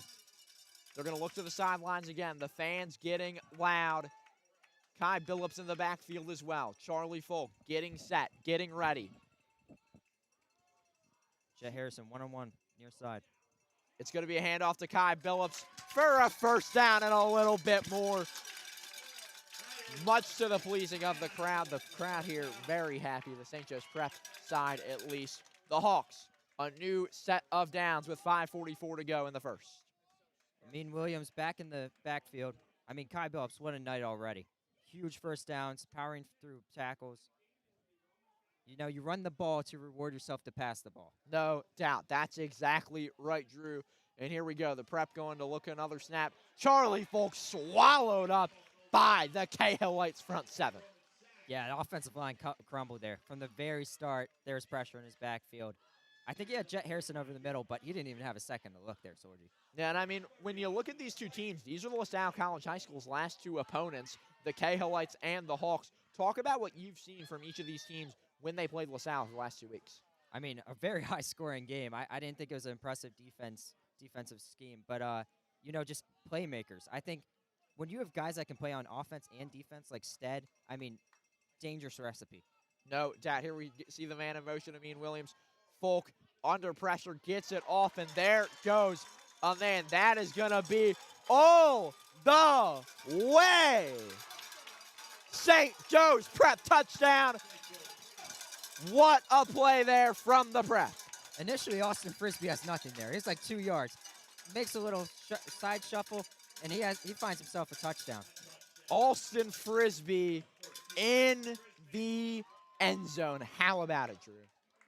They're going to look to the sidelines again. The fans getting loud. Kai Billups in the backfield as well. Charlie Folk getting set, getting ready. Jet Harrison one-on-one near side. It's going to be a handoff to Kai Billups for a 1st down and a little bit more. Much to the pleasing of the crowd. The crowd here very happy. The St. Joe's Prep side at least. The Hawks, a new set of downs with 5:44 to go in the 1st. Amin Williams back in the backfield. I mean, Kai Billups, what a night already. Huge 1st downs, powering through tackles. You know, you run the ball to reward yourself to pass the ball. No doubt. That's exactly right, Drew. And here we go. The Prep going to look another snap. Charlie Folk swallowed up by the Cahillites front 7. Yeah, the offensive line crumbled there. From the very start, there's pressure in his backfield. I think he had Jet Harrison over the middle, but he didn't even have a second to look there, Sorgi. Yeah, and I mean, when you look at these two teams, these are the LaSalle College High School's last 2 opponents, the Cahillites and the Hawks. Talk about what you've seen from each of these teams when they played LaSalle the last 2 weeks. I mean, a very high-scoring game. I didn't think it was an impressive defensive scheme, but, you know, just playmakers. I think when you have guys that can play on offense and defense like Stead, I mean, dangerous recipe. No doubt. Here we see the man in motion, Amin Williams. Folk under pressure, gets it off, and there goes a man. That is going to be all the way. St. Joe's Prep touchdown. What a play there from the Prep. Initially, Austin Frisbee has nothing there. He's like 2 yards. Makes a little side shuffle, and he finds himself a touchdown. Austin Frisbee in the end zone. How about it, Drew?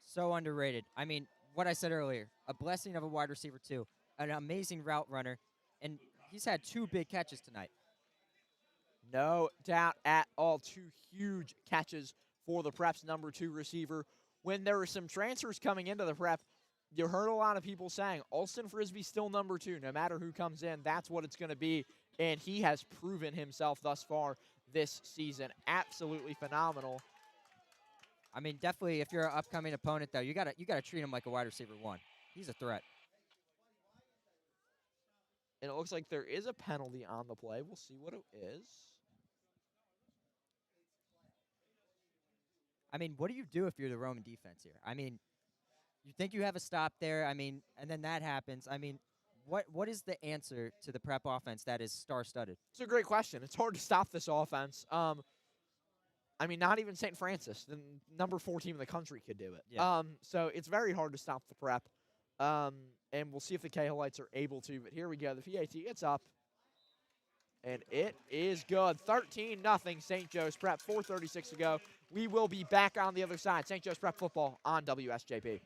So underrated. I mean, what I said earlier, a blessing of a wide receiver too, an amazing route runner, and he's had 2 big catches tonight. No doubt at all. 2 huge catches for the Prep's number 2 receiver. When there were some transfers coming into the Prep, you heard a lot of people saying, Austin Frisbee still number 2. No matter who comes in, that's what it's going to be. And he has proven himself thus far this season. Absolutely phenomenal. I mean, definitely, if you're an upcoming opponent, though, you gotta treat him like a wide receiver 1. He's a threat. And it looks like there is a penalty on the play. We'll see what it is. I mean, what do you do if you're the Roman defense here? I mean, you think you have a stop there. I mean, and then that happens. I mean, what is the answer to the Prep offense that is star-studded? It's a great question. It's hard to stop this offense. I mean, not even St. Francis, the number 4 team in the country, could do it. Yeah. So it's very hard to stop the Prep. And we'll see if the Cahillites are able to. But here we go. The PAT, it's up. And it is good. 13-0 St. Joe's Prep. 4:36 to go. We will be back on the other side. St. Joe's Prep football on WSJP.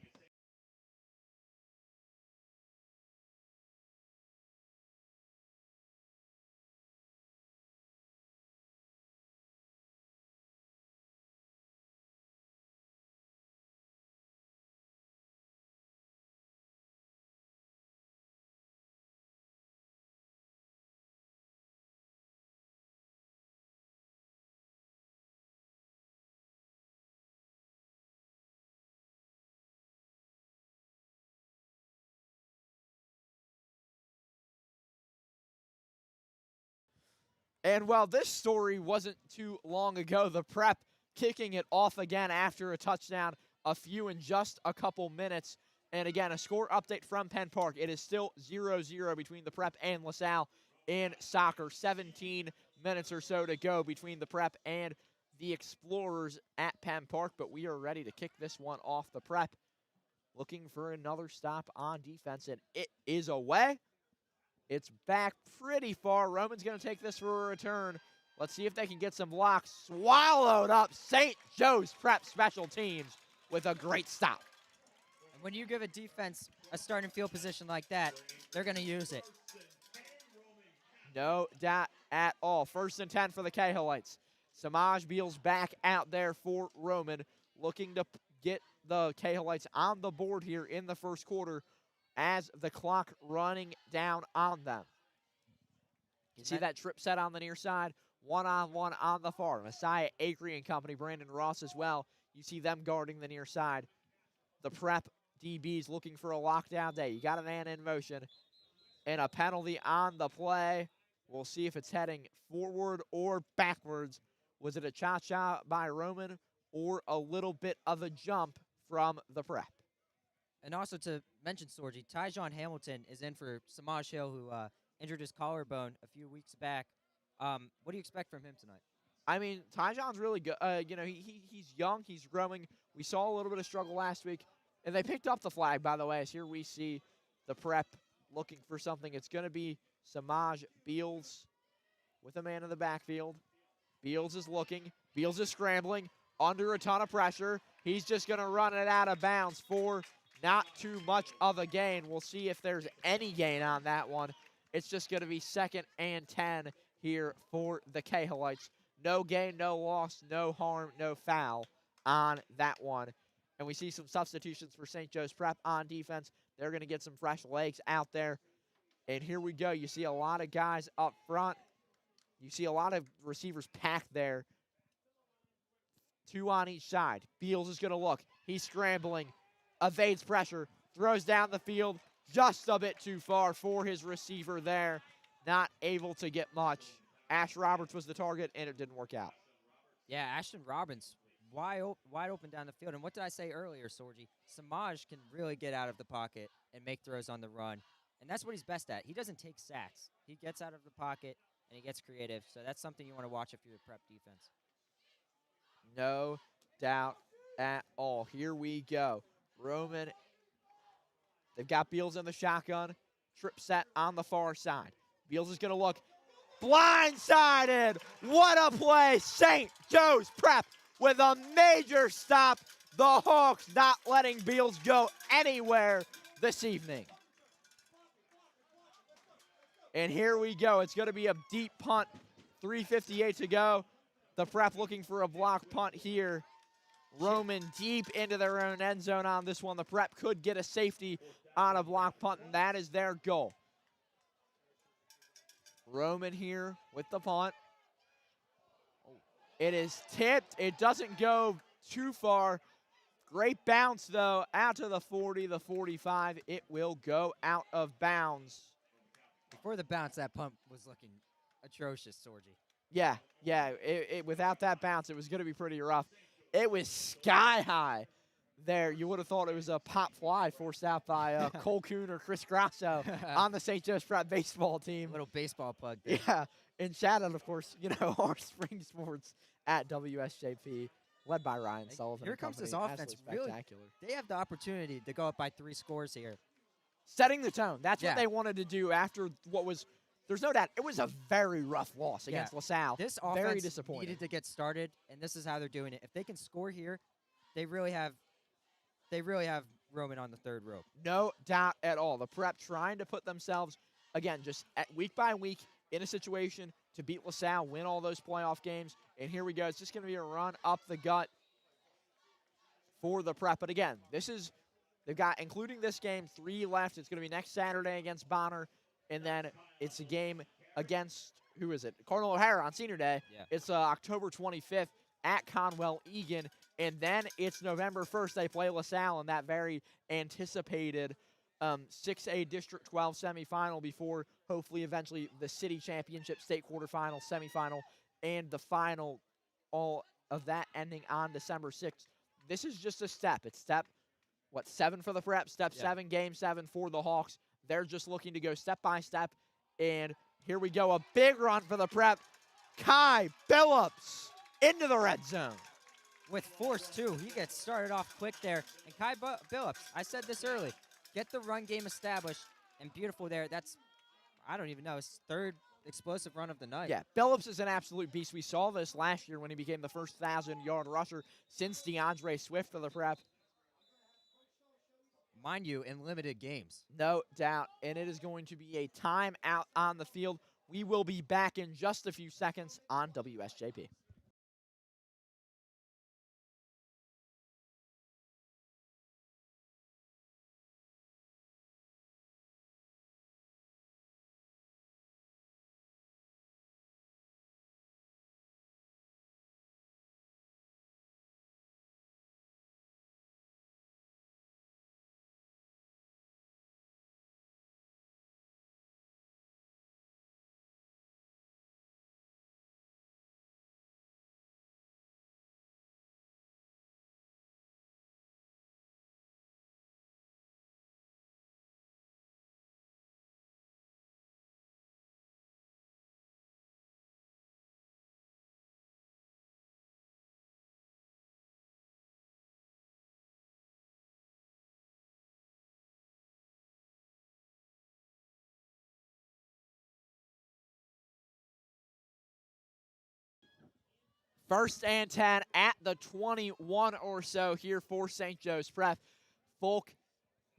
And while this story wasn't too long ago, the Prep kicking it off again after a touchdown, a few in just a couple minutes. And again, a score update from Penn Park. It is still 0-0 between the Prep and LaSalle in soccer. 17 minutes or so to go between the Prep and the Explorers at Penn Park. But we are ready to kick this one off. The Prep looking for another stop on defense, and it is away. It's back pretty far. Roman's going to take this for a return. Let's see if they can get some blocks. Swallowed up St. Joe's Prep special teams with a great stop. And when you give a defense a starting field position like that, they're going to use it. No doubt at all. 1st and 10 for the Cahillites. Samaj Beals back out there for Roman, looking to get the Cahillites on the board here in the first quarter as the clock running down on them. You see that trip set on the near side, one-on-one on the far. Messiah Acree and company, Brandon Ross as well. You see them guarding the near side. The Prep DBs looking for a lockdown day. You got a man in motion and a penalty on the play. We'll see if it's heading forward or backwards. Was it a cha-cha by Roman or a little bit of a jump from the Prep? And also to mention, Sorgi, Tyjon Hamilton is in for Samaj Hill, who injured his collarbone a few weeks back. What do you expect from him tonight? I mean, Tyjon's really good. He's young. He's growing. We saw a little bit of struggle last week. And they picked up the flag, by the way, as here we see the Prep looking for something. It's going to be Samaj Beals with a man in the backfield. Beals is looking. Beals is scrambling under a ton of pressure. He's just going to run it out of bounds for not too much of a gain. We'll see if there's any gain on that one. It's just going to be 2nd and 10 here for the Cahillites. No gain, no loss, no harm, no foul on that one. And we see some substitutions for St. Joe's Prep on defense. They're going to get some fresh legs out there. And here we go. You see a lot of guys up front. You see a lot of receivers packed there. 2 on each side. Beals is going to look. He's scrambling. Evades pressure. Throws down the field. Just a bit too far for his receiver there. Not able to get much. Ash Roberts was the target, and it didn't work out. Yeah, Ashton Robbins wide open down the field. And what did I say earlier, Sorgi? Samaj can really get out of the pocket and make throws on the run. And that's what he's best at. He doesn't take sacks. He gets out of the pocket, and he gets creative. So that's something you want to watch if you're a Prep defense. No doubt at all. Here we go. Roman, they've got Beals in the shotgun. Trip set on the far side. Beals is going to look. Blindsided. What a play. St. Joe's Prep with a major stop. The Hawks not letting Beals go anywhere this evening. And here we go. It's going to be a deep punt. 3:58 to go. The Prep looking for a block punt here. Roman deep into their own end zone on this one. The Prep could get a safety on a block punt, and that is their goal. Roman here with the punt. It is tipped. It doesn't go too far. Great bounce, though, out to the 40, the 45. It will go out of bounds. Before the bounce, that punt was looking atrocious, Sorgi. Yeah. Without that bounce, it was going to be pretty rough. It was sky high there. You would have thought it was a pop fly forced out by Cole Kuhn or Chris Grasso on the St. Joe's Prep baseball team. Little baseball plug there. Yeah, and shout out, of course, our spring sports at WSJP, led by Ryan Sullivan. Here and comes this company. offense. Absolutely Really, spectacular. they have the opportunity to go up by 3 scores here. Setting the tone. That's Yeah. what they wanted to do after what was, there's no doubt, it was a very rough loss against LaSalle. This very offense disappointing. needed to get started, and this is how they're doing it. If they can score here, they really have Roman on the third rope. No doubt at all. The Prep trying to put themselves, again, just week by week in a situation to beat LaSalle, win all those playoff games. And here we go. It's just going to be a run up the gut for the Prep. But again, they've got, including this game, 3 left. It's going to be next Saturday against Bonner. And then it's a game against, who is it? Cardinal O'Hara on Senior Day. Yeah. It's October 25th at Conwell Egan. And then it's November 1st. They play LaSalle in that very anticipated 6A District 12 semifinal before hopefully eventually the city championship state quarterfinal, semifinal, and the final, all of that ending on December 6th. This is just a step. It's step, 7 for the Prep, step 7, game 7 for the Hawks. They're just looking to go step by step. And here we go, a big run for the Prep. Kai Billups into the red zone. With force, too. He gets started off quick there. And Kai Billups, I said this early, get the run game established. And beautiful there. That's, I don't even know, his 3rd explosive run of the night. Yeah, Billups is an absolute beast. We saw this last year when he became the first 1,000-yard rusher since DeAndre Swift for the Prep. Mind you, in limited games. No doubt. And it is going to be a timeout on the field. We will be back in just a few seconds on WSJP. First and 10 at the 21 or so here for St. Joe's Prep. Folk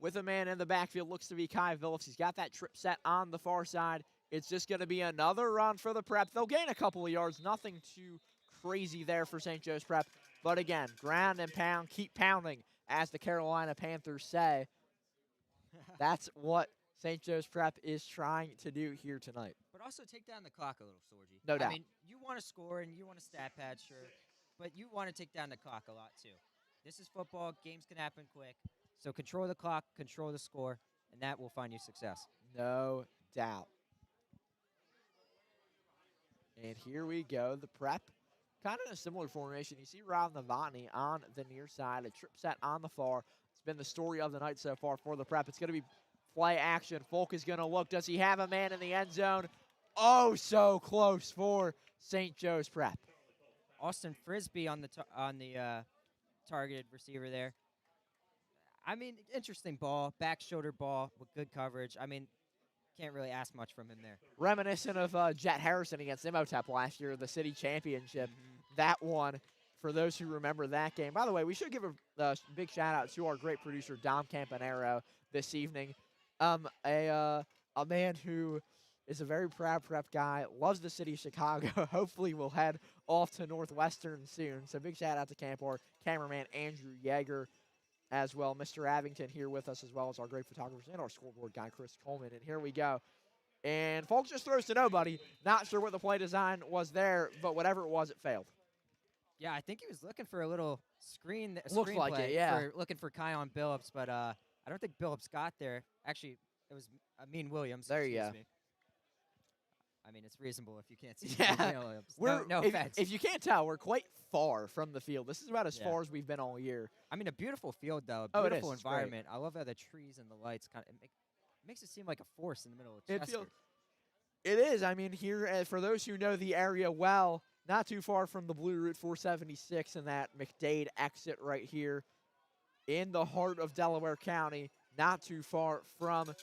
with a man in the backfield looks to be Kai Billups. He's got that trip set on the far side. It's just going to be another run for the Prep. They'll gain a couple of yards. Nothing too crazy there for St. Joe's Prep. But again, ground and pound, keep pounding, as the Carolina Panthers say. That's what St. Joe's Prep is trying to do here tonight. But also take down the clock a little, Sorgi. No doubt. I mean, you want to score and you want to stat pad, sure. But you want to take down the clock a lot, too. This is football. Games can happen quick. So control the clock, control the score, and that will find you success. No doubt. And here we go. The Prep, kind of in a similar formation. You see Rob Novotny on the near side, a trip set on the far. It's been the story of the night so far for the Prep. It's going to be play action. Folk is going to look. Does he have a man in the end zone? Oh, so close for St. Joe's Prep. Austin Frisbee on the targeted receiver there. I mean, interesting ball, back shoulder ball with good coverage. I mean, can't really ask much from him there. Reminiscent of Jet Harrison against Imhotep last year, the city championship. That one, for those who remember that game. By the way, we should give a big shout-out to our great producer, Dom Campanero, this evening. A man who is a very proud Prep guy, loves the city of Chicago. Hopefully will head off to Northwestern soon. So big shout-out to Campor, cameraman Andrew Yeager, as well. Mr. Abington here with us, as well as our great photographers and our scoreboard guy, Chris Coleman. And here we go. And Folk just throws to nobody. Not sure what the play design was there, but whatever it was, it failed. Yeah, I think he was looking for a little screen Looks like play it, yeah. looking for Kion Billups, but I don't think Billups got there. Actually, it was Amin Williams. There you go. excuse me. I mean, it's reasonable if you can't see. Yeah. the Cahillites. No offense. If you can't tell, we're quite far from the field. This is about as Yeah. far as we've been all year. I mean, a beautiful field, though. Oh, A it beautiful is. It's great. environment. I love how the trees and the lights makes it seem like a forest in the middle of It Chester. feels. It is. I mean, here, for those who know the area well, not too far from the Blue Route 476 and that McDade exit right here in the heart of Delaware County, not too far from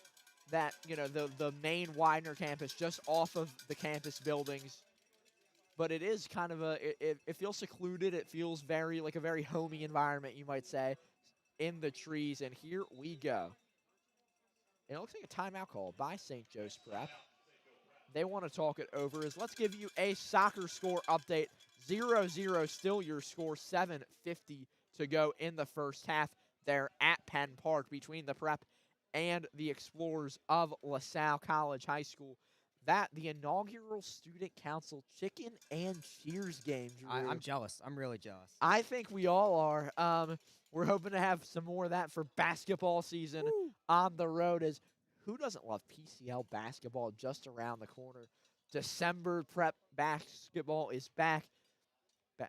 that, the main Widener campus, just off of the campus buildings. But it is kind of it feels secluded. It feels like a very homey environment, you might say, in the trees. And here we go. And it looks like a timeout call by St. Joe's Prep. They want to talk it over. Let's give you a soccer score update. 0-0 still your score. 7:50 to go in the first half there at Penn Park between the Prep and the Explorers of LaSalle College High School. The inaugural Student Council Chicken and Cheers game, Drew. I'm jealous. I'm really jealous. I think we all are. We're hoping to have some more of that for basketball season on the road. As who doesn't love PCL basketball just around the corner? December Prep basketball is back.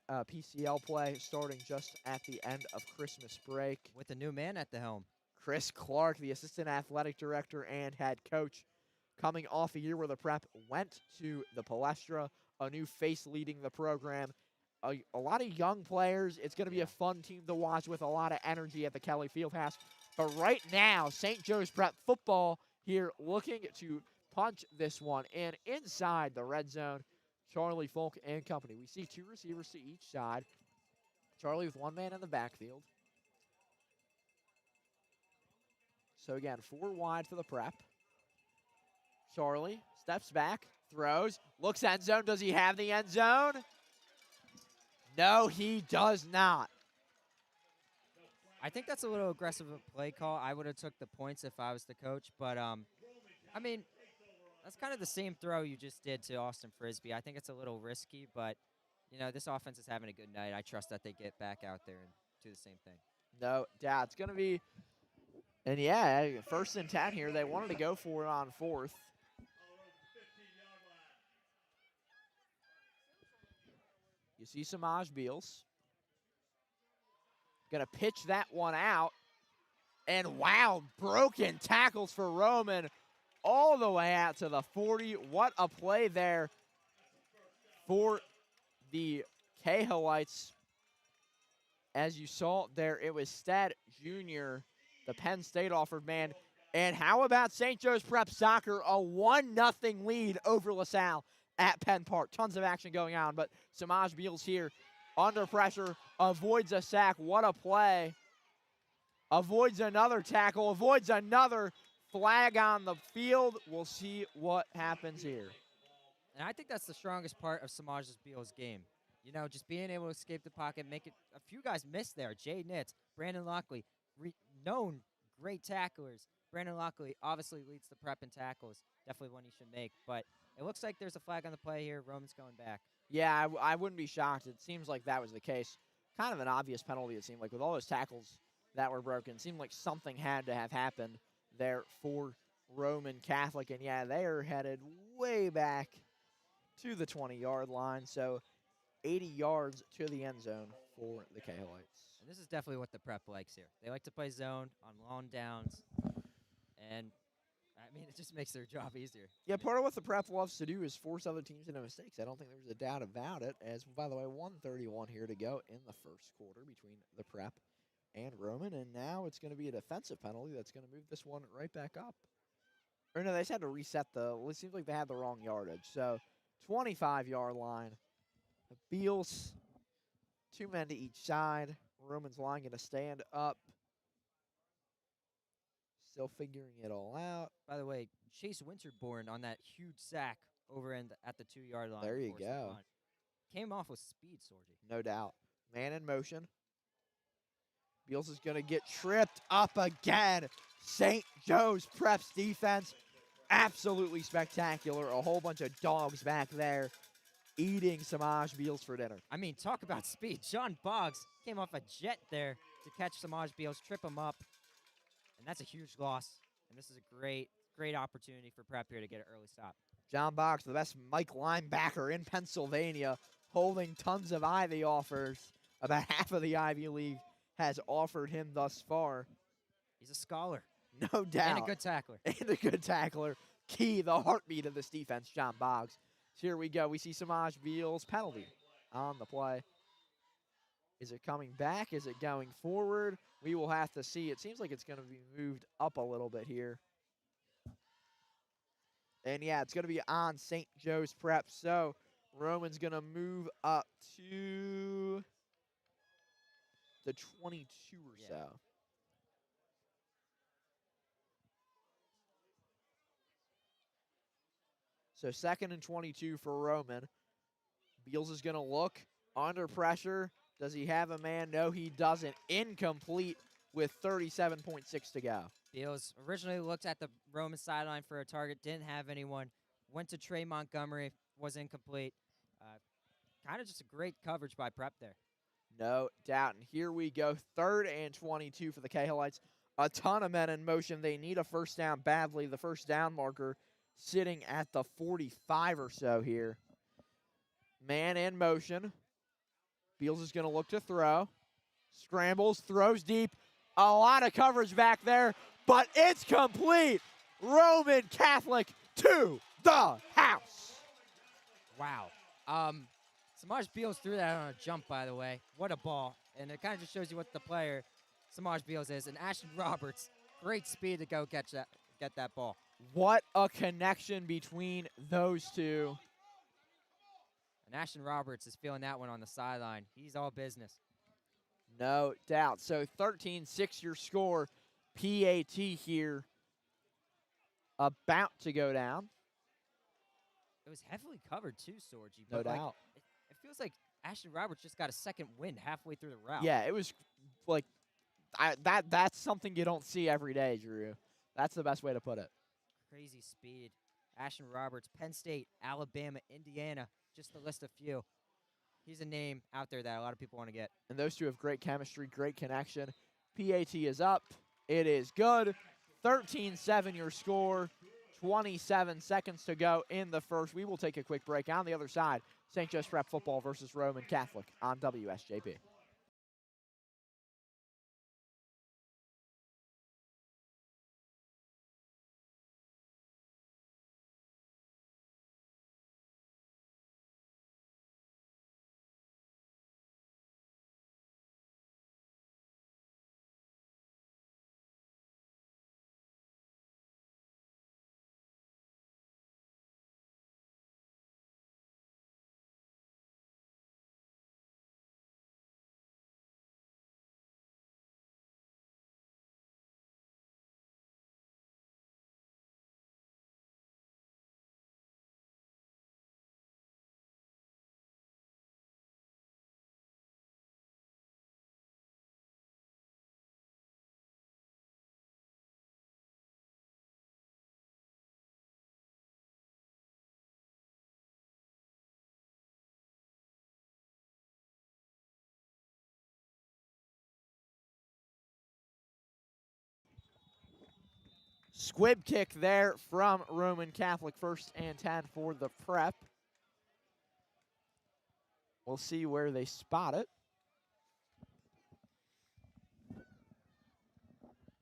PCL play starting just at the end of Christmas break. With a new man at the helm. Chris Clark, the assistant athletic director and head coach, coming off a year where the Prep went to the Palestra, a new face leading the program. A lot of young players. It's going to be a fun team to watch with a lot of energy at the Kelly Fieldhouse. But right now, St. Joe's Prep football here looking to punch this one in inside the red zone. Charlie Folk and company. We see two receivers to each side. Charlie with one man in the backfield. So again, 4 wide for the Prep. Charlie steps back, throws, looks end zone. Does he have the end zone? No, he does not. I think that's a little aggressive a play call. I would have took the points if I was the coach, but I mean, that's kind of the same throw you just did to Austin Frisbee. I think it's a little risky, but this offense is having a good night. I trust that they get back out there and do the same thing. No doubt. It's going to be, and yeah, 1st and 10 here. They wanted to go for it on 4th. You see Samaj Beals. Going to pitch that one out. And wow, broken tackles for Roman all the way out to the 40. What a play there for the Cahillites. As you saw there, it was Stead Jr., the Penn State offered man. And how about St. Joe's Prep Soccer, a 1-0 lead over LaSalle at Penn Park. Tons of action going on, but Samaj Beals here under pressure, avoids a sack. What a play. Avoids another tackle, avoids another flag on the field. We'll see what happens here. And I think that's the strongest part of Samaj Beals' game. Just being able to escape the pocket, make it. A few guys missed there. Jay Nitz, Brandon Lockley, known great tacklers. Brandon Lockley obviously leads the Prep in tackles. Definitely one he should make. But it looks like there's a flag on the play here. Roman's going back. Yeah, I wouldn't be shocked. It seems like that was the case. Kind of an obvious penalty, it seemed like, with all those tackles that were broken. It seemed like something had to have happened there for Roman Catholic. And, yeah, they are headed way back to the 20-yard line. So 80 yards to the end zone for the Cahillites. And this is definitely what the Prep likes here. They like to play zone on long downs. And, I mean, it just makes their job easier. Yeah, part of what the Prep loves to do is force other teams into mistakes. I don't think there's a doubt about it. As, by the way, 1:31 here to go in the first quarter between the Prep and Roman. And now it's going to be a defensive penalty that's going to move this one right back up. Or no, they just had to reset it seems like they had the wrong yardage. So 25-yard line. Beals, 2 men to each side. Roman's line going to stand up. Still figuring it all out. By the way, Chase Winterborn on that huge sack over at the 2-yard line. There you go. Came off with speed, Sorgi. No doubt. Man in motion. Beals is going to get tripped up again. St. Joe's Prep's defense, absolutely spectacular. A whole bunch of dogs back there eating Samaj Beals for dinner. I mean, talk about speed. Sean Boggs came off a jet there to catch Samaj Beals, trip him up. And that's a huge loss. And this is a great opportunity for Prep here to get an early stop. John Box, the best Mike linebacker in Pennsylvania, holding tons of Ivy offers. About half of the Ivy League has offered him thus far. He's a scholar. No doubt. And a good tackler. And a good tackler. Key, the heartbeat of this defense, John Boggs. So here we go. We see Samaj Beals penalty on the play. Is it coming back? Is it going forward? We will have to see. It seems like it's going to be moved up a little bit here. And yeah, it's going to be on St. Joe's Prep. So Roman's going to move up to the 22 or so. So 2nd and 22 for Roman. Beals is going to look under pressure. Does he have a man? No, he doesn't. Incomplete with 37.6 to go. Beals originally looked at the Roman sideline for a target, didn't have anyone. Went to Trey Montgomery, was incomplete. Kind of just a great coverage by Prep there. No doubt. And here we go. 3rd and 22 for the Cahillites. A ton of men in motion. They need a first down badly. The first down marker sitting at the 45 or so here. Man in motion. Beals is going to look to throw. Scrambles, throws deep. A lot of coverage back there, but it's complete. Roman Catholic to the house. Wow. Samaj Beals threw that on a jump, by the way. What a ball. And it kind of just shows you what the player Samaj Beals is. And Ashton Roberts, great speed to go get that ball. What a connection between those two. And Ashton Roberts is feeling that one on the sideline. He's all business. No doubt. So 13-6 your score. PAT here about to go down. It was heavily covered too, Sorgi. No But doubt. It feels like Ashton Roberts just got a second wind halfway through the route. Yeah, it was like that's something you don't see every day, Drew. That's the best way to put it. Crazy speed. Ashton Roberts, Penn State, Alabama, Indiana, just to list a few. He's a name out there that a lot of people want to get. And those two have great chemistry, great connection. PAT is up. It is good. 13-7 your score. 27 seconds to go in the first. We will take a quick break. On the other side, St. Joe's Prep football versus Roman Catholic on WSJP. Squib kick there from Roman Catholic. 1st and 10 for the Prep. We'll see where they spot it.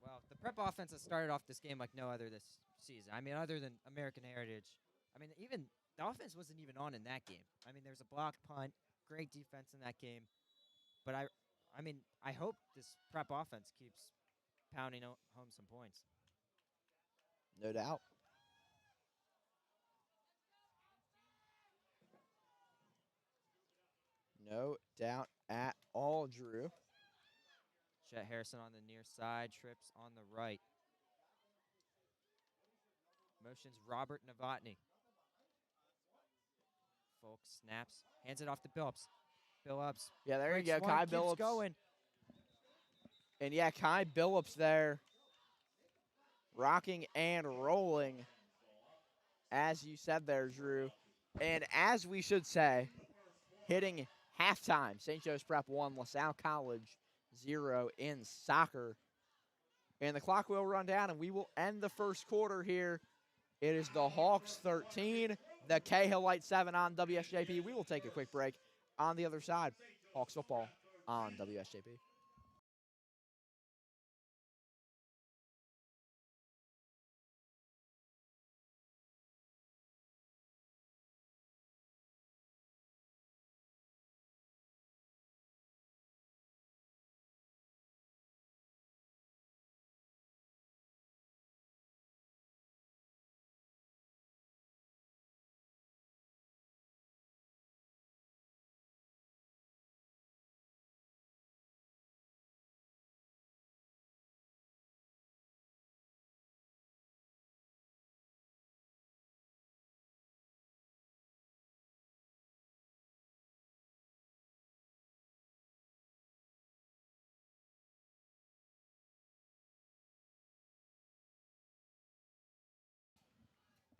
Well, the Prep offense has started off this game like no other this season. I mean, other than American Heritage. I mean, even the offense wasn't even on in that game. I mean, there's a block punt, great defense in that game. But I mean, I hope this Prep offense keeps pounding home some points. No doubt. No doubt at all, Drew. Chet Harrison on the near side, trips on the right. Motions Robert Novotny. Folk snaps, hands it off to Billups. Billups. Yeah, there you breaks go, one, Kai keeps Billups. going. And yeah, Kai Billups there, rocking and rolling, as you said there, Drew. And as we should say, hitting halftime. St. Joe's Prep 1, LaSalle College 0 in soccer. And the clock will run down, and we will end the first quarter here It is the Hawks 13, the Cahillites 7 on WSJP. We will take a quick break. On the other side, Hawks football on WSJP.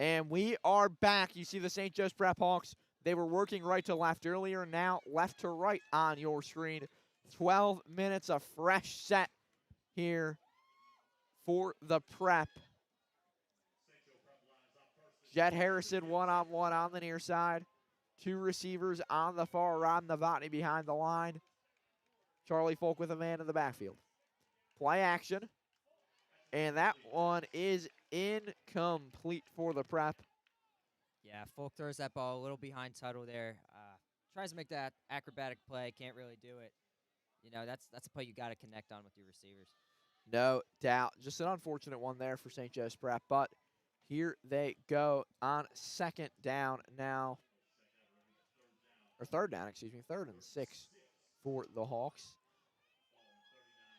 And we are back. You see the St. Joe's Prep Hawks. They were working right to left earlier, now left to right on your screen. 12 minutes of fresh set here for the Prep. Jet Harrison one-on-one on the near side. Two receivers on the far. Rob Novotny behind the line. Charlie Folk with a man in the backfield. Play action. And that one is incomplete for the Prep. Yeah, Folk throws that ball a little behind Tuttle there. Tries to make that acrobatic play, can't really do it. You know, that's a play you got to connect on with your receivers. No doubt. Just an unfortunate one there for St. Joe's Prep, but here they go on second down now. Or third down, excuse me. 3rd and 6 for the Hawks.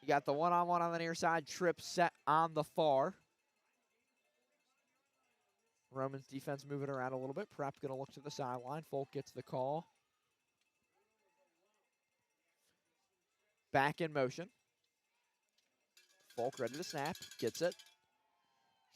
You got the one-on-one on the near side. Trip set on the far. Roman's defense moving around a little bit. Prep going to look to the sideline. Folk gets the call. Back in motion. Folk ready to snap. Gets it.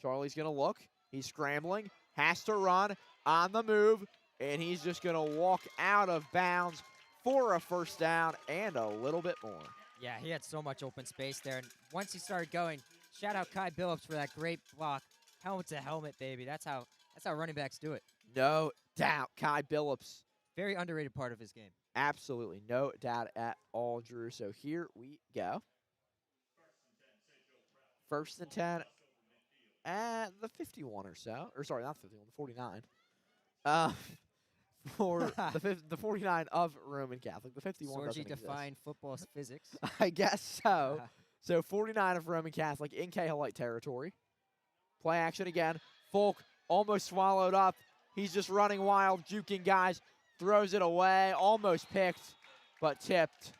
Charlie's going to look. He's scrambling. Has to run. On the move. And he's just going to walk out of bounds for a first down and a little bit more. Yeah, he had so much open space there. And once he started going, shout out Kai Billups for that great block. Helmet to helmet, baby. That's how running backs do it. No doubt. Kai Billups. Very underrated part of his game. Absolutely. No doubt at all, Drew. So here we go. 1st and 10 at the 51 or so. Or sorry, not 51, the 49. For the 49 of Roman Catholic. The 51 Sorgi doesn't exist. defined football's physics. I guess so. So 49 of Roman Catholic in Cahillite territory. Play action again. Folk almost swallowed up. He's just running wild, juking guys. Throws it away. Almost picked, but tipped.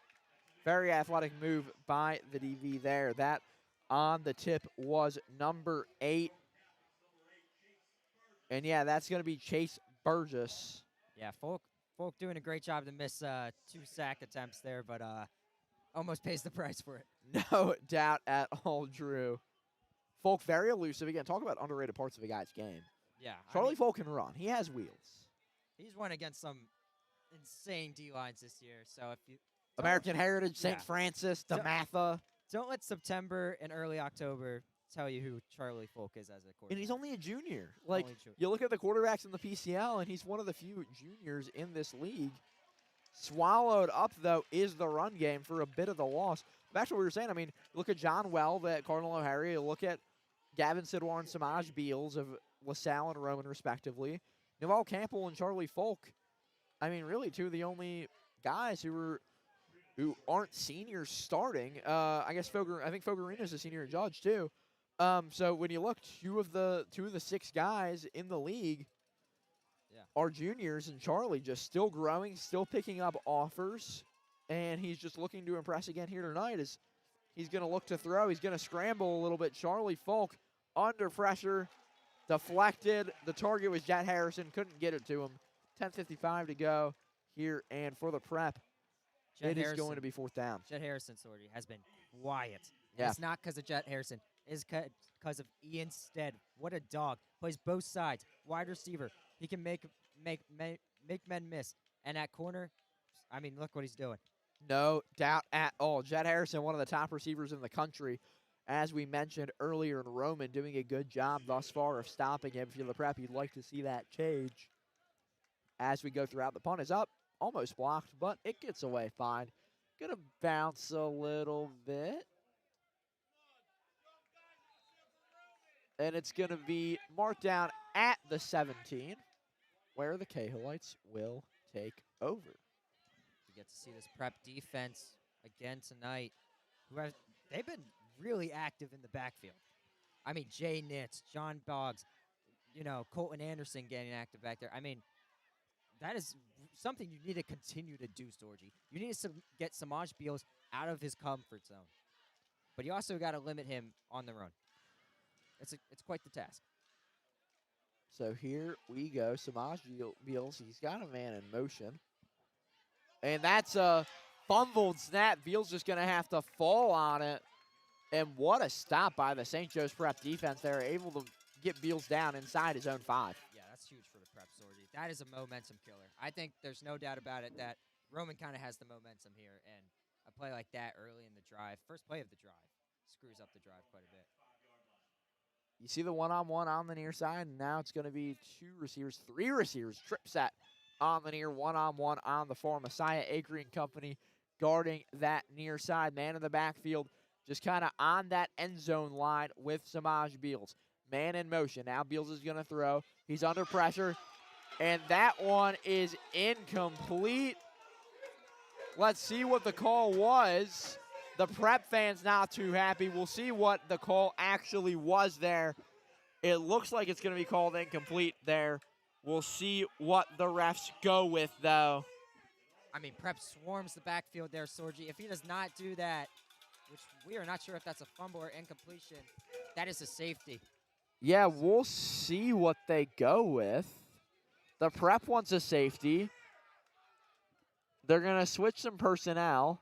Very athletic move by the DV there. That on the tip was number 8. And yeah, that's going to be Chase Burgess. Yeah, Folk doing a great job to miss 2 sack attempts there, but almost pays the price for it. No doubt at all, Drew. Folk very elusive. Again, talk about underrated parts of a guy's game. Yeah. Charlie Folk can run. He has wheels. He's won against some insane D-lines this year, so if you... American Heritage, St. Yeah. Francis, DeMatha. Don't let September and early October tell you who Charlie Folk is as a quarterback. And he's only a junior. Like, Only junior. you look at the quarterbacks in the PCL, and he's one of the few juniors in this league. Swallowed up, though, is the run game for a bit of the loss. Back to what we were saying, I mean, look at John Weld at Cardinal O'Hare. You look at Gavin Sidwar and Samaj Beals of LaSalle and Roman, respectively. Naval Campbell and Charlie Folk. I mean, really, two of the only guys who aren't seniors starting. I think Fogarina's a senior judge, too. So when you look, two of the 6 guys in the league are juniors, and Charlie just still growing, still picking up offers, and he's just looking to impress again here tonight as he's going to look to throw. He's going to scramble a little bit. Charlie Folk under pressure, deflected. The target was Jet Harrison, couldn't get it to him. 10:55 to go here, and for the Prep, it is going to be 4th down. Jet Harrison, Sorgi, has been quiet. Yeah. It's not because of Jet Harrison. It's because of Ian Stead. What a dog. Plays both sides. Wide receiver. He can make men miss. And at corner, I mean, look what he's doing. No doubt at all. Jet Harrison, one of the top receivers in the country. As we mentioned earlier, in Roman doing a good job thus far of stopping him. If you're the Prep, you'd like to see that change. As we go throughout, the punt is up, almost blocked, but it gets away fine. Gonna bounce a little bit. And it's gonna be marked down at the 17, where the Cahillites will take over. You get to see this Prep defense again tonight. They've been really active in the backfield. I mean, Jay Nitz, John Boggs, Colton Anderson getting active back there. I mean, that is something you need to continue to do, Sorgi. You need to get Samaj Beals out of his comfort zone. But you also got to limit him on the run. It's quite the task. So here we go. Samaj Beals, he's got a man in motion. And that's a fumbled snap. Beals just going to have to fall on it. And what a stop by the St. Joe's Prep defense. They're able to get Beals down inside his own 5. Yeah, that's huge for the Prep, Sorgi. That is a momentum killer. I think there's no doubt about it that Roman kind of has the momentum here. And a play like that early in the drive, first play of the drive, screws up the drive quite a bit. You see the one-on-one on the near side, and now it's going to be 2 receivers, 3 receivers, trip set on the near, one-on-one on the far. Messiah Acre and company guarding that near side. Man in the backfield, just kind of on that end zone line with Samaj Beals. Man in motion. Now Beals is going to throw. He's under pressure, and that one is incomplete. Let's see what the call was. The Prep fans not too happy. We'll see what the call actually was there. It looks like it's going to be called incomplete there. We'll see what the refs go with, though. I mean, Prep swarms the backfield there, Sorgi. If he does not do that, which we are not sure if that's a fumble or incompletion, that is a safety. Yeah, we'll see what they go with. The Prep wants a safety. They're going to switch some personnel.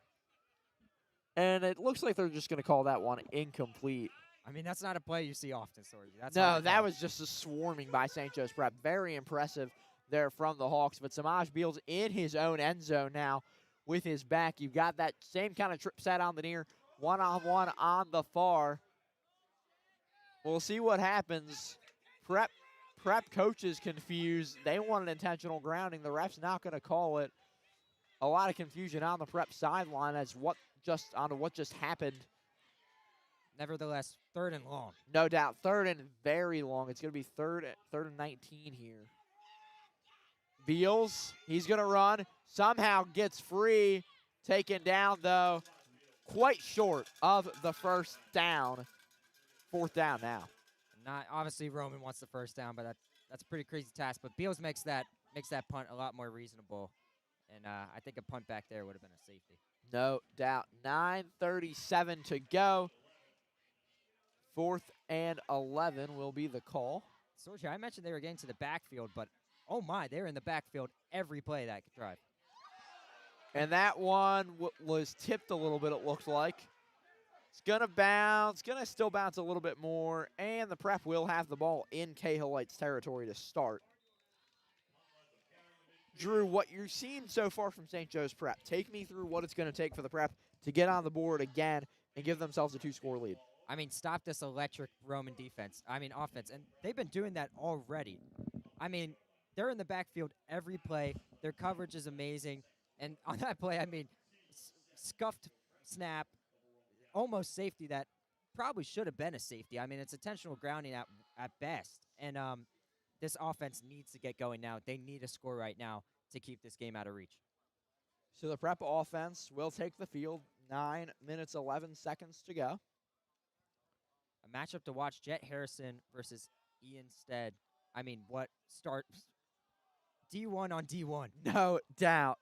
And it looks like they're just going to call that one incomplete. I mean, that's not a play you see often, Sorgi. No, that was just a swarming by St. Joe's Prep. Very impressive there from the Hawks. But Samaj Beals in his own end zone now with his back. You've got that same kind of trip set on the near, one-on-one on the far. We'll see what happens. Prep coaches confused. They want an intentional grounding. The ref's not going to call it. A lot of confusion on the Prep sideline as what just happened. Nevertheless, 3rd and long. No doubt, 3rd and very long. It's going to be 3rd and 19 here. Beals, he's going to run. Somehow gets free. Taken down, though, quite short of the first down. 4th down now. Not obviously Roman wants the first down, but that's a pretty crazy task. But Beals makes that punt a lot more reasonable. And I think a punt back there would have been a safety. No doubt. 9:37 to go. 4th and 11 will be the call. Sorgi, I mentioned they were getting to the backfield, but oh my, they're in the backfield every play that drive. And that one was tipped a little bit, it looks like. It's going to bounce, going to still bounce a little bit more, and the Prep will have the ball in Cahillites territory to start. Drew, what you're seeing so far from St. Joe's Prep, take me through what it's going to take for the Prep to get on the board again and give themselves a 2-score lead. I mean, stop this electric Roman offense, and they've been doing that already. I mean, they're in the backfield every play. Their coverage is amazing, and on that play, I mean, scuffed snap, almost safety that probably should have been a safety. I mean, it's intentional grounding at best, and this offense needs to get going now. They need a score right now to keep this game out of reach. So the Prep offense will take the field. 9 minutes, 11 seconds to go. A matchup to watch, Jet Harrison versus Ian Stead. I mean, what start? D1 on D1. No doubt.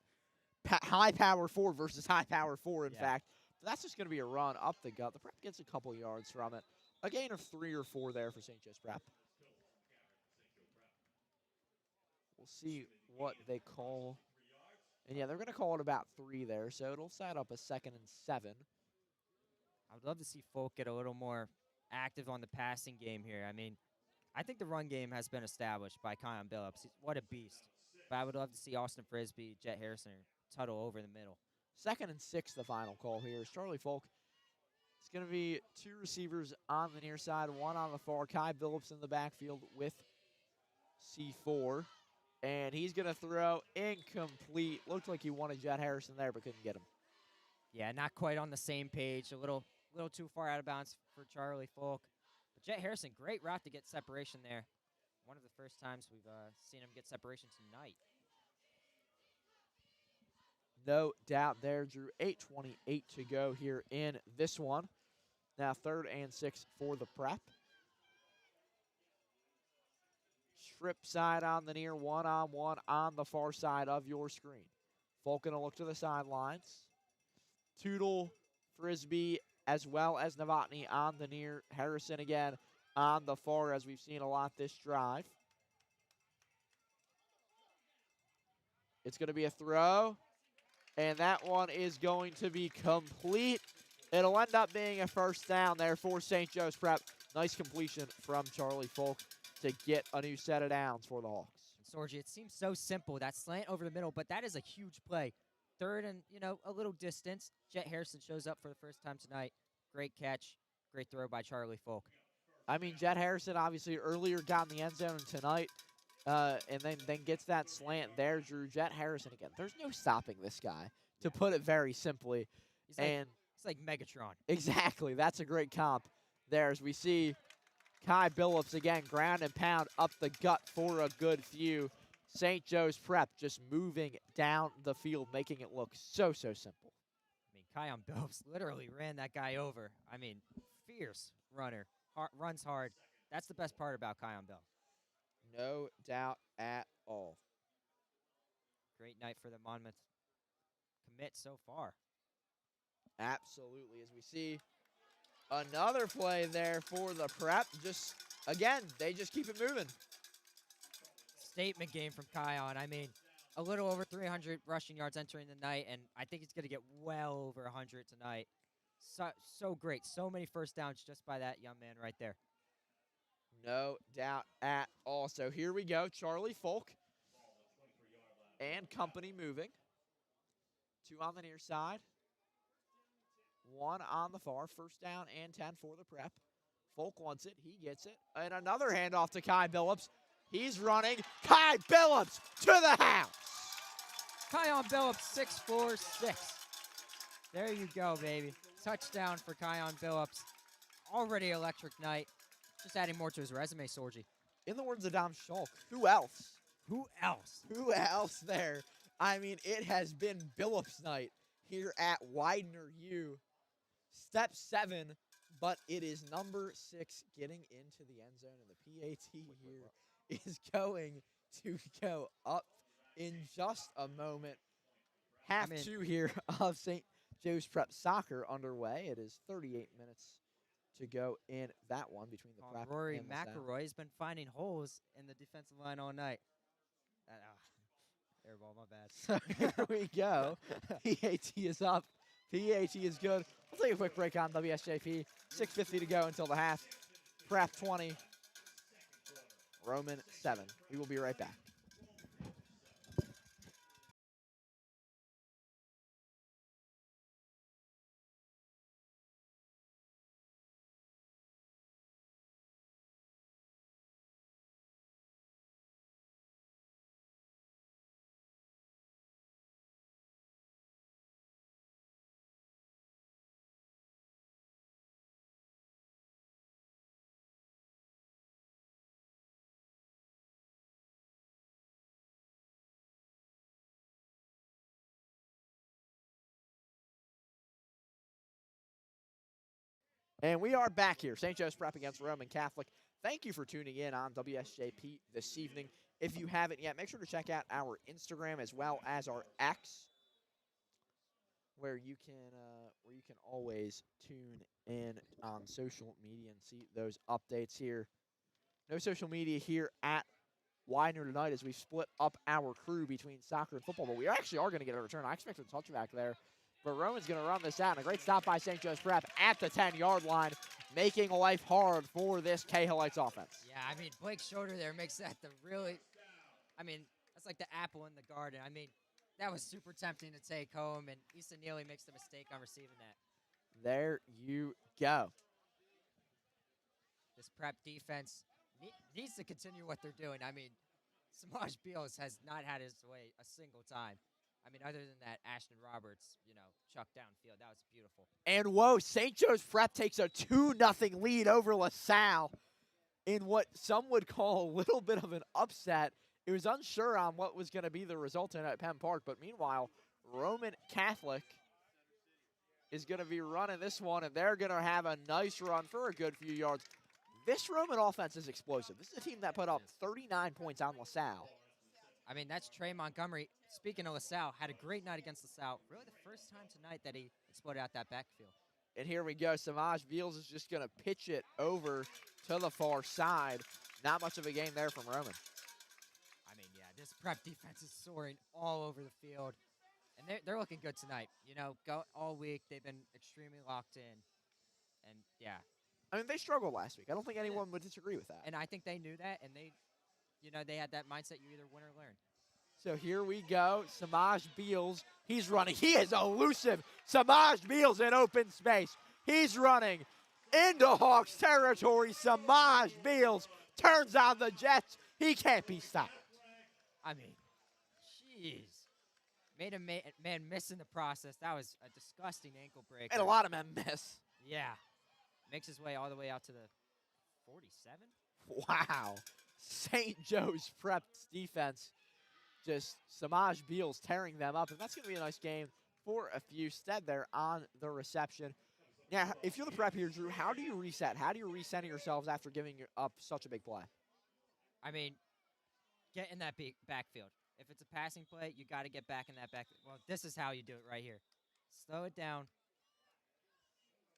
High power 4 versus high power 4, in fact. That's just going to be a run up the gut. The Prep gets a couple yards from it. A gain of 3 or 4 there for St. Joe's Prep. We'll see what they call. And, yeah, they're going to call it about 3 there, so it'll set up a 2nd and 7. I would love to see Folk get a little more active on the passing game here. I mean, I think the run game has been established by Kion Billups. What a beast. But I would love to see Austin Frisbee, Jet Harrison tuttle over the middle. 2nd and 6, the final call here. Is Charlie Folk going to be 2 receivers on the near side, 1 on the far. Kai Billups in the backfield with C4. And he's going to throw incomplete. Looked like he wanted Jet Harrison there, but couldn't get him. Yeah, not quite on the same page. A little too far out of bounds for Charlie Folk. But Jet Harrison, great route to get separation there. One of the first times we've seen him get separation tonight. No doubt there, Drew. 8:28 to go here in this one. Now 3rd and 6 for the prep. Strip side on the near, 1-on-1 on the far side of your screen. Folk going to look to the sidelines. Tootle, Frisbee, as well as Novotny on the near. Harrison again on the far, as we've seen a lot this drive. It's going to be a throw, and that one is going to be complete. It'll end up being a first down there for St. Joe's Prep. Nice completion from Charlie Folk to get a new set of downs for the Hawks. Sorgi, it seems so simple, that slant over the middle, but that is a huge play. 3rd and, a little distance. Jet Harrison shows up for the first time tonight. Great catch. Great throw by Charlie Folk. I mean, Jet Harrison obviously earlier got in the end zone tonight, and then gets that slant there, Drew. Jet Harrison again. There's no stopping this guy, to put it very simply. He's like Megatron. Exactly. That's a great comp there, as we see Kai Billups again, ground and pound up the gut for a good few. St. Joe's Prep just moving down the field, making it look so simple. I mean, Kion Billups literally ran that guy over. I mean, fierce runner. Runs hard. That's the best part about Kion Billups. No doubt at all. Great night for the Monmouth commit so far. Absolutely. As we see another play there for the Prep. Just, again, they just keep it moving. Statement game from Kion. I mean, a little over 300 rushing yards entering the night, and I think he's going to get well over 100 tonight. So great. So many first downs just by that young man right there. No doubt at all. So here we go. Charlie Folk and company moving. 2 on the near side. 1 on the far. First down and 10 for the Prep. Folk wants it. He gets it. And another handoff to Kai Billups. He's running. Kai Billups to the house. Kion Billups, 6'4", 6. There you go, baby. Touchdown for Kion Billups. Already electric night. Just adding more to his resume, Sorgi. In the words of Dom Schulk, who else? Who else? Who else there? I mean, it has been Billups night here at Widener U. Step 7, but it is number 6 getting into the end zone, and the PAT here is going to go up in just a moment. Half 2 here of St. Joe's Prep soccer underway. It is 38 minutes to go in that one between the Prep Rory and the McElroy has been finding holes in the defensive line all night. Airball, my bad. So here we go. PAT is up. PAT is good. We'll take a quick break on WSJP. 6:50 to go until the half. Prep 20. Roman 7. We will be right back. And we are back here. St. Joe's Prep against Roman Catholic. Thank you for tuning in on WSJP this evening. If you haven't yet, make sure to check out our Instagram as well as our X, where you can always tune in on social media and see those updates here. No social media here at Widener tonight as we split up our crew between soccer and football, but we actually are going to get a return. I expect a touchback there. But Roman's going to run this out. And a great stop by St. Joe's Prep at the 10-yard line, making life hard for this Cahillites offense. Yeah, I mean, Blake Schroeder there makes that that's like the apple in the garden. I mean, that was super tempting to take home, and Issa Neely makes the mistake on receiving that. There you go. This prep defense needs to continue what they're doing. I mean, Samaj Beals has not had his way a single time. I mean, other than that Ashton Roberts, chuck downfield. That was beautiful. And whoa, St. Joe's Prep takes a 2-0 lead over LaSalle in what some would call a little bit of an upset. It was unsure on what was going to be the result in at Penn Park, but meanwhile, Roman Catholic is going to be running this one, and they're going to have a nice run for a good few yards. This Roman offense is explosive. This is a team that put up 39 points on LaSalle. I mean, that's Trey Montgomery. Speaking of LaSalle, had a great night against LaSalle. Really the first time tonight that he exploded out that backfield. And here we go. Samaj Beals is just going to pitch it over to the far side. Not much of a gain there from Roman. I mean, yeah, this prep defense is soaring all over the field. And they're looking good tonight. Go all week. They've been extremely locked in. And, yeah. I mean, they struggled last week. I don't think anyone would disagree with that. And I think they knew that, and they had that mindset, you either win or learn. So here we go. Samaj Beals, he's running. He is elusive. Samaj Beals in open space. He's running into Hawks territory. Samaj Beals turns on the Jets. He can't be stopped. I mean, jeez. Made a man miss in the process. That was a disgusting ankle break. And a lot of men miss. Yeah. Makes his way all the way out to the 47. Wow. St. Joe's Prep's defense, just Samaj Beals tearing them up. And that's going to be a nice game for a few. Stead there on the reception. Now, if you're the Prep here, Drew, how do you reset? How do you recenter yourselves after giving up such a big play? I mean, get in that big backfield. If it's a passing play, you got to get back in that back. Well, this is how you do it right here. Slow it down.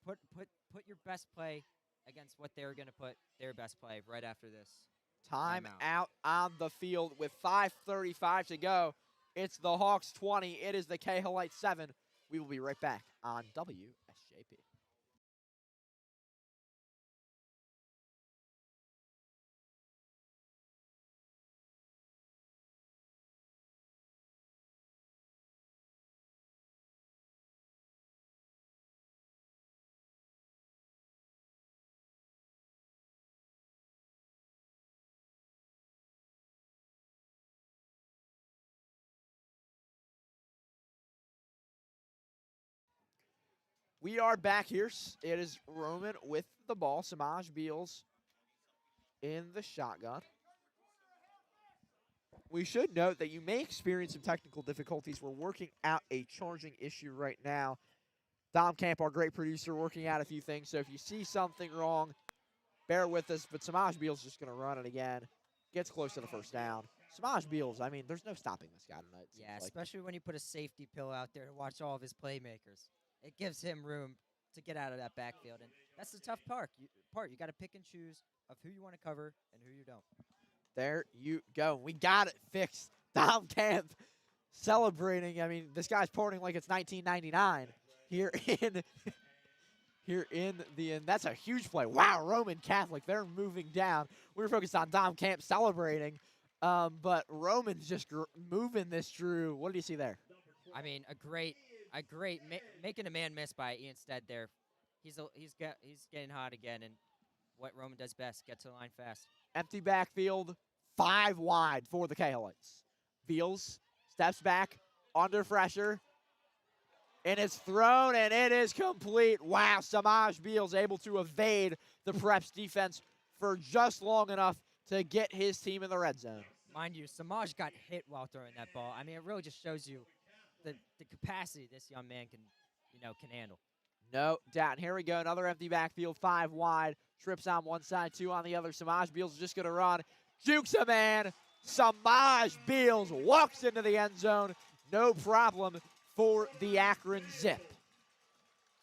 Put your best play against what they were going to put their best play right after this. Time out on the field with 5:35 to go. It's the Hawks 20. It is the Cahillites 7. We will be right back on WSJP. We are back here. It is Roman with the ball. Samaj Beals in the shotgun. We should note that you may experience some technical difficulties. We're working out a charging issue right now. Dom Camp, our great producer, working out a few things. So if you see something wrong, bear with us. But Samaj Beals is just going to run it again. Gets close to the first down. Samaj Beals, I mean, there's no stopping this guy tonight. Yeah, especially when you put a safety pill out there to watch all of his playmakers. It gives him room to get out of that backfield, and that's the tough part. You got to pick and choose of who you want to cover and who you don't. There you go. We got it fixed. Dom Camp celebrating. I mean, this guy's partying like it's 1999 here in the end. That's a huge play. Wow, Roman Catholic. They're moving down. We were focused on Dom Camp celebrating, but Roman's just moving this, Drew. What did you see there? I mean, a great making a man miss by Ian Stead there. He's getting hot again, and what Roman does best, get to the line fast. Empty backfield, 5 wide for the Cahillites. Beals steps back, under pressure, and it's thrown, and it is complete. Wow, Samaj Beals able to evade the Preps defense for just long enough to get his team in the red zone. Mind you, Samaj got hit while throwing that ball. I mean, it really just shows you the capacity this young man can handle. No doubt. Here we go. Another empty backfield, 5 wide. Trips on one side, 2 on the other. Samaj Beals is just going to run. Jukes a man. Samaj Beals walks into the end zone. No problem for the Akron Zip.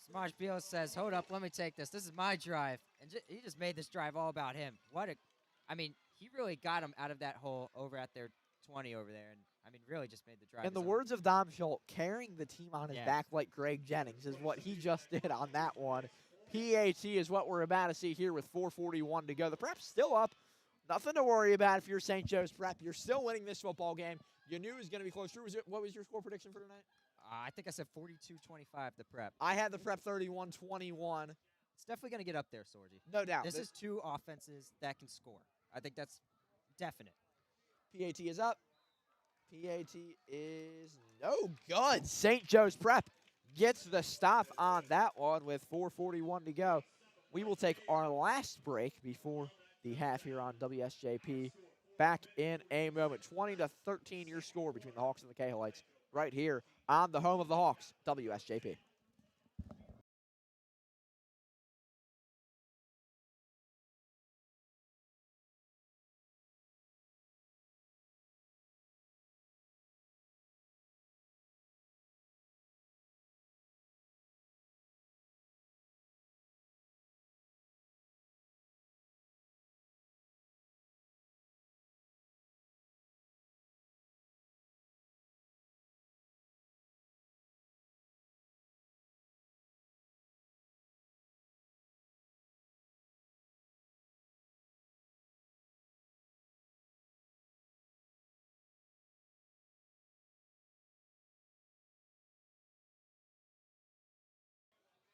Samaj Beals says, hold up, let me take this. This is my drive. And he just made this drive all about him. I mean, he really got him out of that hole over at their 20 over there. And I mean, really just made the drive. In the words of Dom Schultz, carrying the team on his back like Greg Jennings is what he just did on that one. PAT is what we're about to see here with 4:41 to go. The Prep's still up. Nothing to worry about if you're St. Joe's Prep. You're still winning this football game. You knew it was going to be close. Drew, what was your score prediction for tonight? I think I said 42-25, the Prep. I had the Prep 31-21. it's definitely going to get up there, Sorgi. No doubt. This is two offenses that can score. I think that's definite. PAT is up. PAT is no good. St. Joe's Prep gets the stop on that one with 4:41 to go. We will take our last break before the half here on WSJP. Back in a moment. 20-13 your score between the Hawks and the Cahillites right here on the home of the Hawks, WSJP.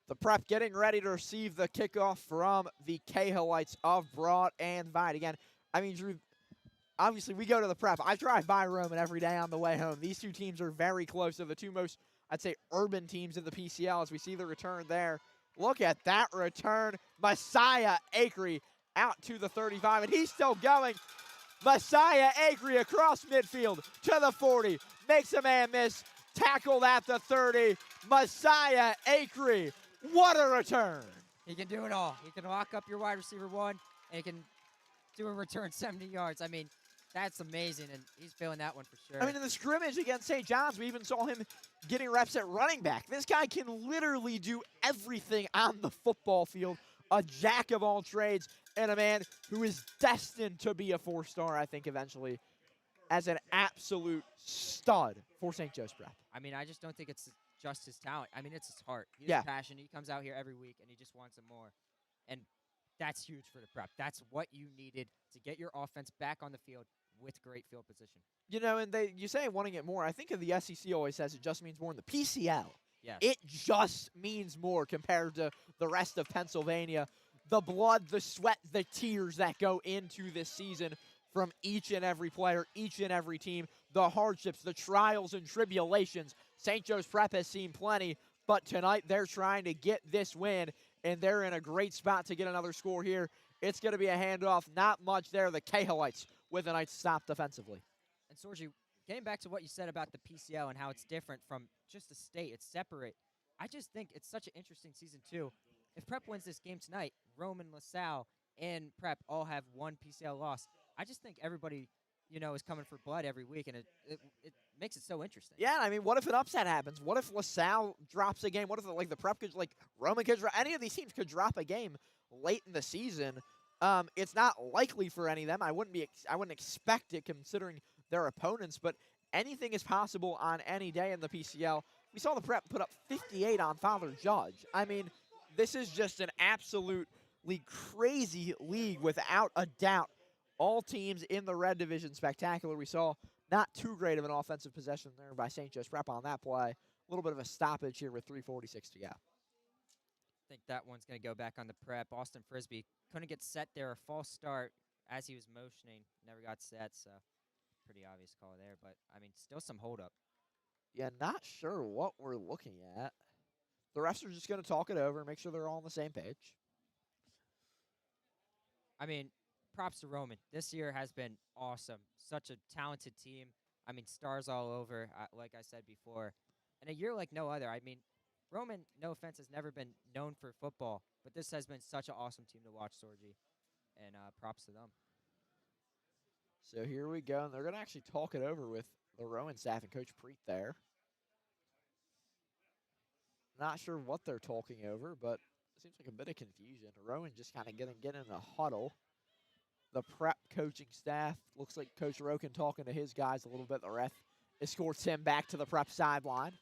The Prep getting ready to receive the kickoff from the Cahillites of Broad and Vine. Again, I mean, Drew, obviously we go to the Prep. I drive by Roman every day on the way home. These two teams are very close. They're the two most, I'd say, urban teams in the PCL as we see the return there. Look at that return. Messiah Acree out to the 35, and he's still going. Messiah Acree across midfield to the 40. Makes a man miss. Tackled at the 30. Messiah Acree. What a return. He can do it all. He can lock up your wide receiver one, and he can do a return 70 yards. I mean, that's amazing, and he's feeling that one for sure. I mean, in the scrimmage against St. John's, we even saw him getting reps at running back. This guy can literally do everything on the football field. A jack of all trades, and a man who is destined to be a 4-star, I think, eventually, as an absolute stud for St. Joe's Prep. I mean, I just don't think it's just his talent. I mean, it's his heart. He Yeah. has passion. He comes out here every week, and he just wants it more. And that's huge for the Prep. That's what you needed to get your offense back on the field with great field position. You know, and you say wanting it more. I think of the SEC always says it just means more in the PCL. Yeah. It just means more compared to the rest of Pennsylvania. The blood, the sweat, the tears that go into this season from each and every player, each and every team, the hardships, the trials and tribulations. St. Joe's Prep has seen plenty, but tonight they're trying to get this win, and they're in a great spot to get another score here. It's going to be a handoff, not much there. The Cahillites with a nice stop defensively. And Sorgi, getting back to what you said about the PCL and how it's different from just the state, it's separate. I just think it's such an interesting season, too. If Prep wins this game tonight, Roman, LaSalle, and Prep all have one PCL loss. I just think everybody, is coming for blood every week, and it makes it so interesting. Yeah, I mean, what if an upset happens? What if LaSalle drops a game? What if, the Prep could, Roman could any of these teams could drop a game late in the season? It's not likely for any of them. I wouldn't expect it considering their opponents, but anything is possible on any day in the PCL. We saw the Prep put up 58 on Father Judge. I mean, this is just an absolutely crazy league without a doubt. All teams in the red division spectacular. We saw not too great of an offensive possession there by St. Joe's Prep on that play. A little bit of a stoppage here with 3:46 to go. I think that one's going to go back on the Prep. Austin Frisbee couldn't get set there. A false start as he was motioning. Never got set, so pretty obvious call there. But, I mean, still some holdup. Yeah, not sure what we're looking at. The refs are just going to talk it over and make sure they're all on the same page. I mean, props to Roman. This year has been awesome. Such a talented team. I mean, stars all over, like I said before. And a year like no other. I mean, Roman, no offense, has never been known for football, but this has been such an awesome team to watch, Sorgi, and props to them. So here we go, and they're going to actually talk it over with the Rowan staff and Coach Preet there. Not sure what they're talking over, but it seems like a bit of confusion. Rowan just kind of get in a huddle. The Prep coaching staff, looks like Coach Roken talking to his guys a little bit. The ref escorts him back to the Prep sideline.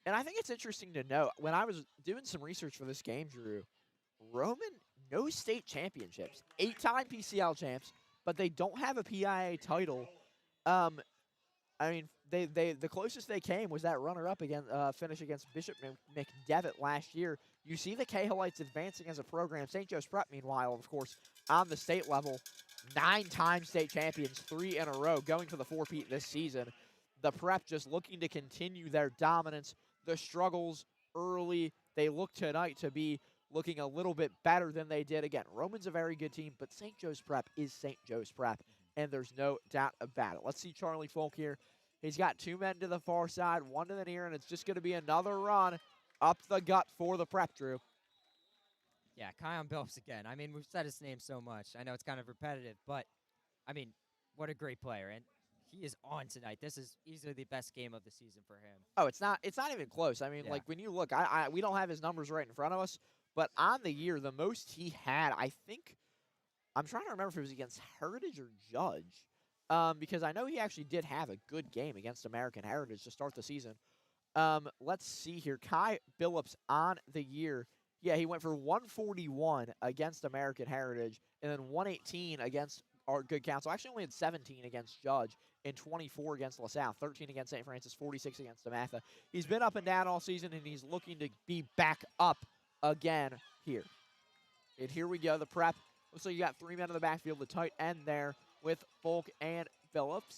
And I think it's interesting to note, when I was doing some research for this game, Drew, Roman, no state championships. 8-time PCL champs, but they don't have a PIA title. I mean, the closest they came was that runner-up again, finish against Bishop McDevitt last year. You see the Cahillites advancing as a program. St. Joe's Prep, meanwhile, of course, on the state level, 9-time state champions, 3 in a row, going for the four-peat this season. The Prep just looking to continue their dominance. The struggles early, they look tonight to be looking a little bit better than they did. Again, Roman's a very good team, but St. Joe's Prep is St. Joe's Prep, and there's no doubt about it. Let's see Charlie Folk here. He's got 2 men to the far side, 1 to the near, and it's just going to be another run up the gut for the Prep, Drew. Yeah, Kion Billups again. I mean, we've said his name so much. I know it's kind of repetitive, but, I mean, what a great player. And he is on tonight. This is easily the best game of the season for him. Oh, it's not even close. I mean, Yeah. like, when you look, we don't have his numbers right in front of us, but on the year, the most he had, I think, I'm trying to remember if it was against Heritage or Judge, because I know he actually did have a good game against American Heritage to start the season. Let's see here. Kai Billups on the year. Yeah, he went for 141 against American Heritage and then 118 against our good counsel. Actually only had 17 against Judge and 24 against LaSalle, 13 against St. Francis, 46 against DeMatha. He's been up and down all season, and he's looking to be back up again here. And here we go. The Prep. Looks like you got 3 men in the backfield. The tight end there with Folk and Billups.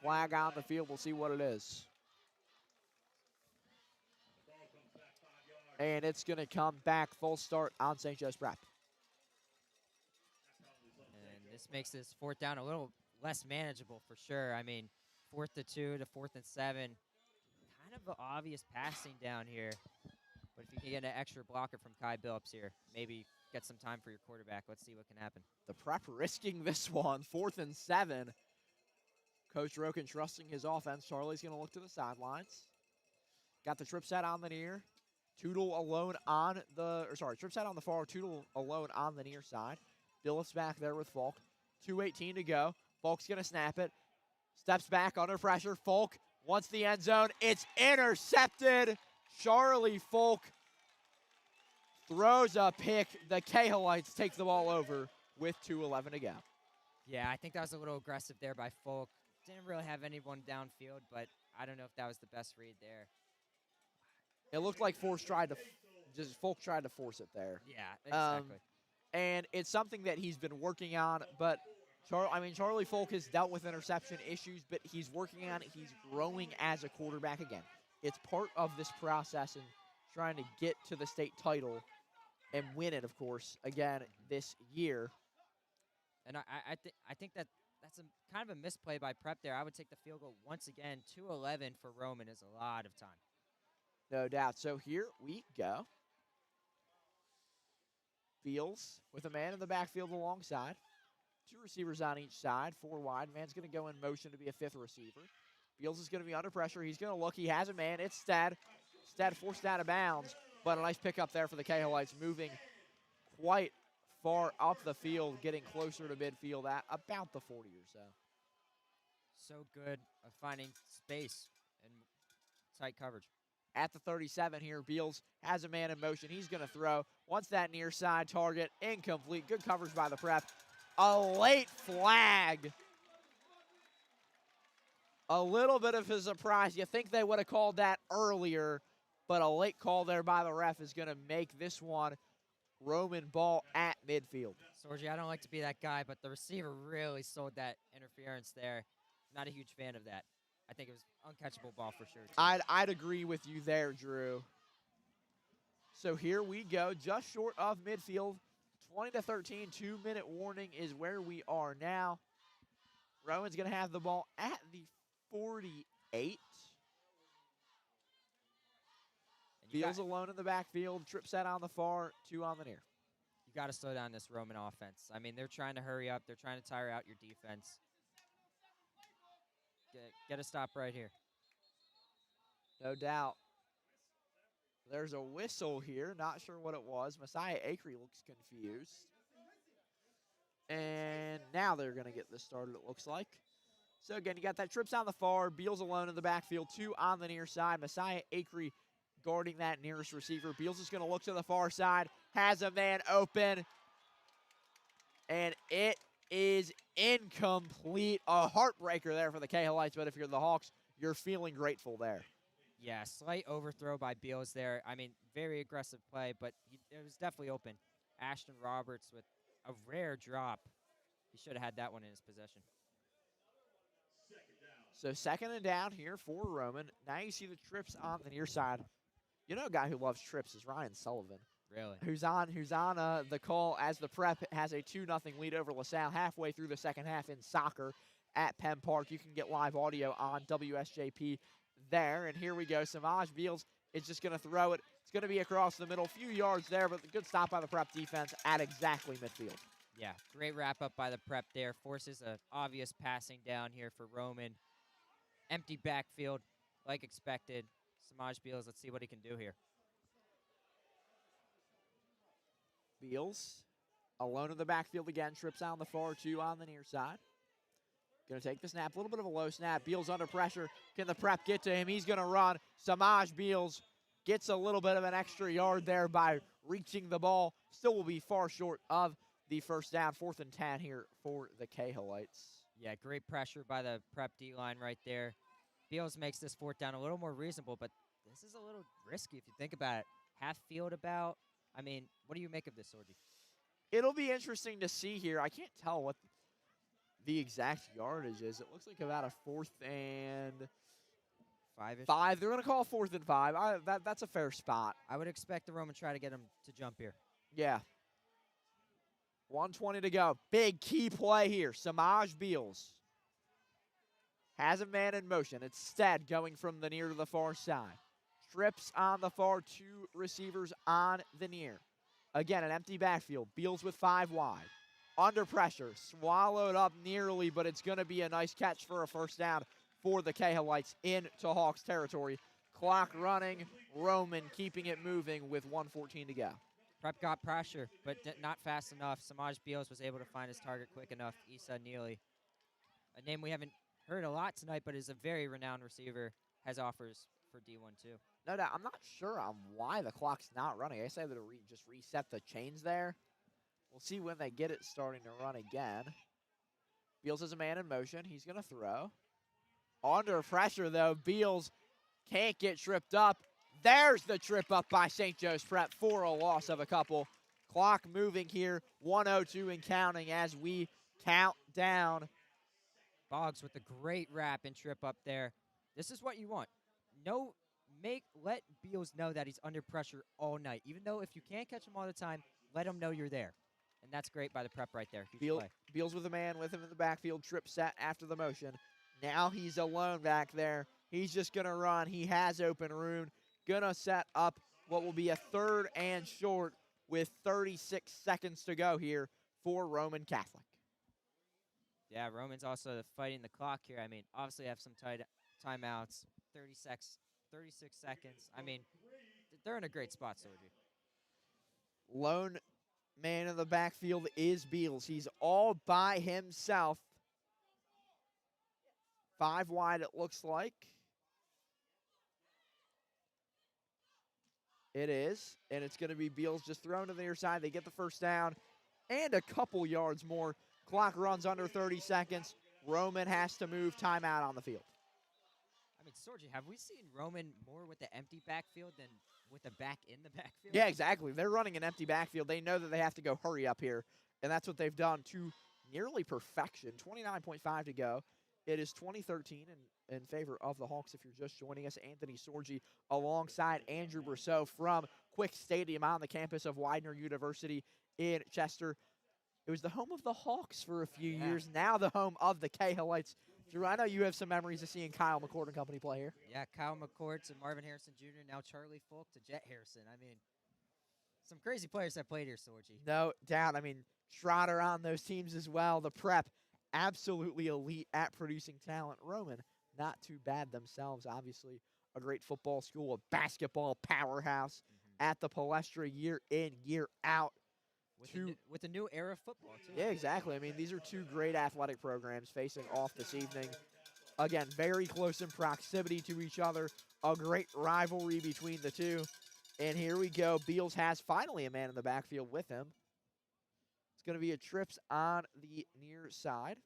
Flag on the field. We'll see what it is. And it's going to come back full start on St. Joe's Prep. And this makes this 4th down a little less manageable for sure. I mean, 4th to 2 to 4th and 7. Kind of an obvious passing down here. But if you can get an extra blocker from Kai Billups here, maybe get some time for your quarterback. Let's see what can happen. The Prep risking this one, 4th and 7. Coach Roken trusting his offense. Charlie's going to look to the sidelines. Got the trip set on the near. Tootle alone on the, trip set on the far, Tootle alone on the near side. Billups back there with Folk. 2:18 to go. Folk's going to snap it. Steps back under pressure. Folk wants the end zone. It's intercepted. Charlie Folk throws a pick. The Cahillites take the ball over with 2:11 to go. Yeah, I think that was a little aggressive there by Folk. Didn't really have anyone downfield, but I don't know if that was the best read there. It looked like Folk tried to force it there. Yeah, exactly. And it's something that he's been working on, but Charlie Folk has dealt with interception issues, but he's working on it. He's growing as a quarterback again. It's part of this process and trying to get to the state title and win it, of course, again this year. And I think that's a kind of a misplay by Prep there. I would take the field goal once again. 2:11 for Roman is a lot of time. No doubt. So here we go. Fields with a man in the backfield alongside. 2 receivers on each side, 4 wide. Man's going to go in motion to be a 5th receiver. Fields is going to be under pressure. He's going to look. He has a man. It's Stead. Stead forced out of bounds, but a nice pickup there for the Cahillites, moving quite far up the field, getting closer to midfield at about the 40 or so. So good at finding space and tight coverage. At the 37 here, Beals has a man in motion. He's going to throw. Wants that near side target. Incomplete. Good coverage by the Prep. A late flag. A little bit of a surprise. You think they would have called that earlier, but a late call there by the ref is going to make this one Roman ball at midfield. Sorgi, I don't like to be that guy, but the receiver really sold that interference there. Not a huge fan of that. I think it was uncatchable ball for sure. I'd agree with you there, Drew. So here we go, just short of midfield. 20-13, 2-minute warning is where we are now. Rowan's going to have the ball at the 48. Fields alone in the backfield. Trip set on the far, 2 on the near. You got to slow down this Roman offense. I mean, they're trying to hurry up. They're trying to tire out your defense. Get a stop right here. No doubt. There's a whistle here. Not sure what it was. Messiah Acree looks confused. And now they're going to get this started, it looks like. So, again, you got that trips on the far. Beals alone in the backfield. 2 on the near side. Messiah Acree guarding that nearest receiver. Beals is going to look to the far side. Has a man open. And it is incomplete. A heartbreaker there for the Cahillites, but if you're the Hawks, you're feeling grateful there. Yeah, slight overthrow by Beals there. I mean, very aggressive play, but it was definitely open. Ashton Roberts with a rare drop. He should have had that one in his possession. So 2nd and down here for Roman. Now you see the trips on the near side. You know a guy who loves trips is Ryan Sullivan. Really? Who's on the call as the Prep has a 2-0 lead over LaSalle halfway through the second half in soccer at Penn Park. You can get live audio on WSJP there. And here we go. Samaj Beals is just going to throw it. It's going to be across the middle, few yards there, but a good stop by the Prep defense at exactly midfield. Yeah, great wrap up by the Prep there. Forces an obvious passing down here for Roman. Empty backfield, like expected. Samaj Beals, let's see what he can do here. Beals alone in the backfield again. Trips on the far 2 on the near side. Going to take the snap. A little bit of a low snap. Beals under pressure. Can the Prep get to him? He's going to run. Samaj Beals gets a little bit of an extra yard there by reaching the ball. Still will be far short of the first down. 4th and 10 here for the Cahillites. Yeah, great pressure by the Prep D-line right there. Beals makes this 4th down a little more reasonable, but this is a little risky if you think about it. Half field about. I mean, what do you make of this, Sorgi? It'll be interesting to see here. I can't tell what the exact yardage is. It looks like about a 4th and 5-ish? 5. They're going to call 4th and 5. That's a fair spot. I would expect the Roman try to get him to jump here. Yeah. 1:20 to go. Big key play here. Samaj Beals has a man in motion. It's Stead going from the near to the far side. Trips on the far, 2 receivers on the near. Again, an empty backfield. Beals with 5 wide. Under pressure. Swallowed up nearly, but it's going to be a nice catch for a first down for the Cahillites into Hawks territory. Clock running. Roman keeping it moving with 1:14 to go. Prep got pressure, but not fast enough. Samaj Beals was able to find his target quick enough. Issa Neely, a name we haven't heard a lot tonight, but is a very renowned receiver, has offers for D1 too. No doubt. I'm not sure on why the clock's not running. I guess I have to just reset the chains there. We'll see when they get it starting to run again. Beals has a man in motion. He's going to throw. Under pressure, though. Beals can't get tripped up. There's the trip up by St. Joe's Prep for a loss of a couple. Clock moving here. 1:02 and counting as we count down. Boggs with a great wrap and trip up there. This is what you want. Let Beals know that he's under pressure all night. Even though if you can't catch him all the time, let him know you're there. And that's great by the Prep right there. Beals with a man with him in the backfield. Trip set after the motion. Now he's alone back there. He's just going to run. He has open room. Going to set up what will be a 3rd and short with 36 seconds to go here for Roman Catholic. Yeah, Roman's also fighting the clock here. I mean, obviously have some timeouts. 36 seconds. I mean, they're in a great spot, Sorgi. Lone man in the backfield is Beals. He's all by himself. 5 wide, it looks like. It is, and it's going to be Beals just thrown to the near side. They get the first down and a couple yards more. Clock runs under 30 seconds. Roman has to move. Timeout on the field. I mean, Sorgi, have we seen Roman more with the empty backfield than with the back in the backfield? Yeah, exactly. They're running an empty backfield. They know that they have to go hurry up here, and that's what they've done to nearly perfection. 29.5 to go. It is 2013 in favor of the Hawks if you're just joining us. Anthony Sorgi alongside Drew Brosseau from Quick Stadium on the campus of Widener University in Chester. It was the home of the Hawks for a few years, now the home of the Cahillites. Drew, I know you have some memories of seeing Kyle McCord and company play here. Yeah, Kyle McCord to Marvin Harrison Jr., now Charlie Folk to Jet Harrison. I mean, some crazy players that played here, Sorgi. No doubt. I mean, Trotter on those teams as well. The Prep, absolutely elite at producing talent. Roman, not too bad themselves. Obviously, a great football school, a basketball powerhouse at the Palestra year in, year out. With a new era of football, too. Yeah, exactly. I mean, these are 2 great athletic programs facing off this evening. Again, very close in proximity to each other. A great rivalry between the 2. And here we go. Beals has finally a man in the backfield with him. It's going to be a trips on the near side.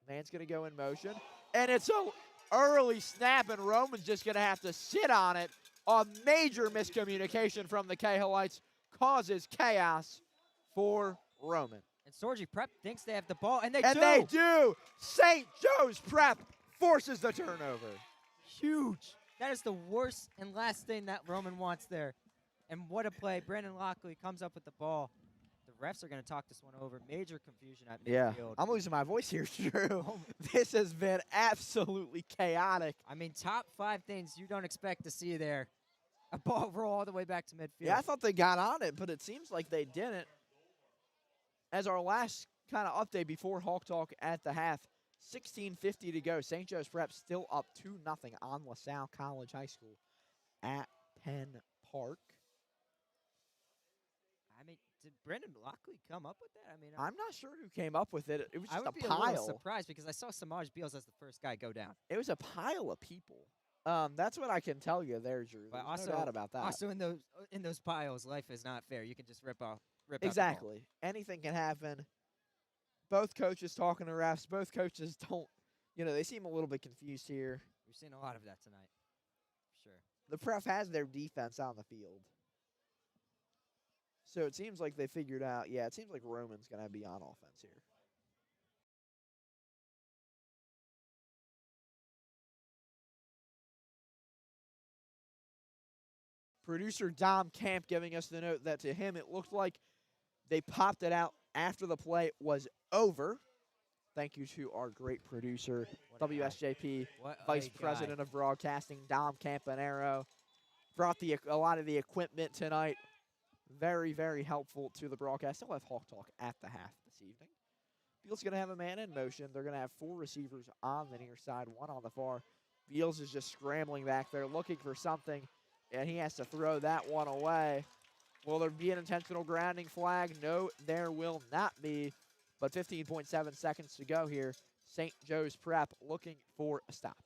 Man's going to go in motion. And it's a early snap, and Roman's just going to have to sit on it. A major miscommunication from the Cahillites causes chaos for Roman. And Sorgi Prep thinks they have the ball, and they And do. they do. St. Joe's Prep forces the turnover. Huge. That is the worst and last thing that Roman wants there. And what a play. Brandon Lockley comes up with the ball. The refs are going to talk this one over. Major confusion at midfield. I'm losing my voice here, Drew. Oh. This has been absolutely chaotic. I mean, top 5 things you don't expect to see there. A ball roll all the way back to midfield. Yeah, I thought they got on it, but it seems like they didn't. As our last kind of update before Hawk Talk at the half, 16:50 to go. St. Joe's Prep still up 2-0 on LaSalle College High School at Penn Park. I mean, did Brandon Lockley come up with that? I mean, I'm not sure who came up with it. It was I just would a be a little pile. surprised because I saw Samaj Beals as the first guy go down. It was a pile of people. That's what I can tell you there, Drew. But There's no doubt about that. Also, in those piles, life is not fair. You can just rip out the ball. Exactly. Anything can happen. Both coaches talking to refs. Both coaches don't, they seem a little bit confused here. We've seen a lot of that tonight. For sure. The Pref has their defense on the field. So it seems like they figured out, it seems like Roman's going to be on offense here. Producer Dom Camp giving us the note that to him it looked like they popped it out after the play was over. Thank you to our great producer, WSJP Vice President of Broadcasting, Dom Campanero. Brought a lot of the equipment tonight. Very, very helpful to the broadcast. Still have Hawk Talk at the half this evening. Beals going to have a man in motion. They're going to have 4 receivers on the near side, 1 on the far. Beals is just scrambling back there, looking for something, and he has to throw that one away. Will there be an intentional grounding flag? No, there will not be. But 15.7 seconds to go here. St. Joe's Prep looking for a stop.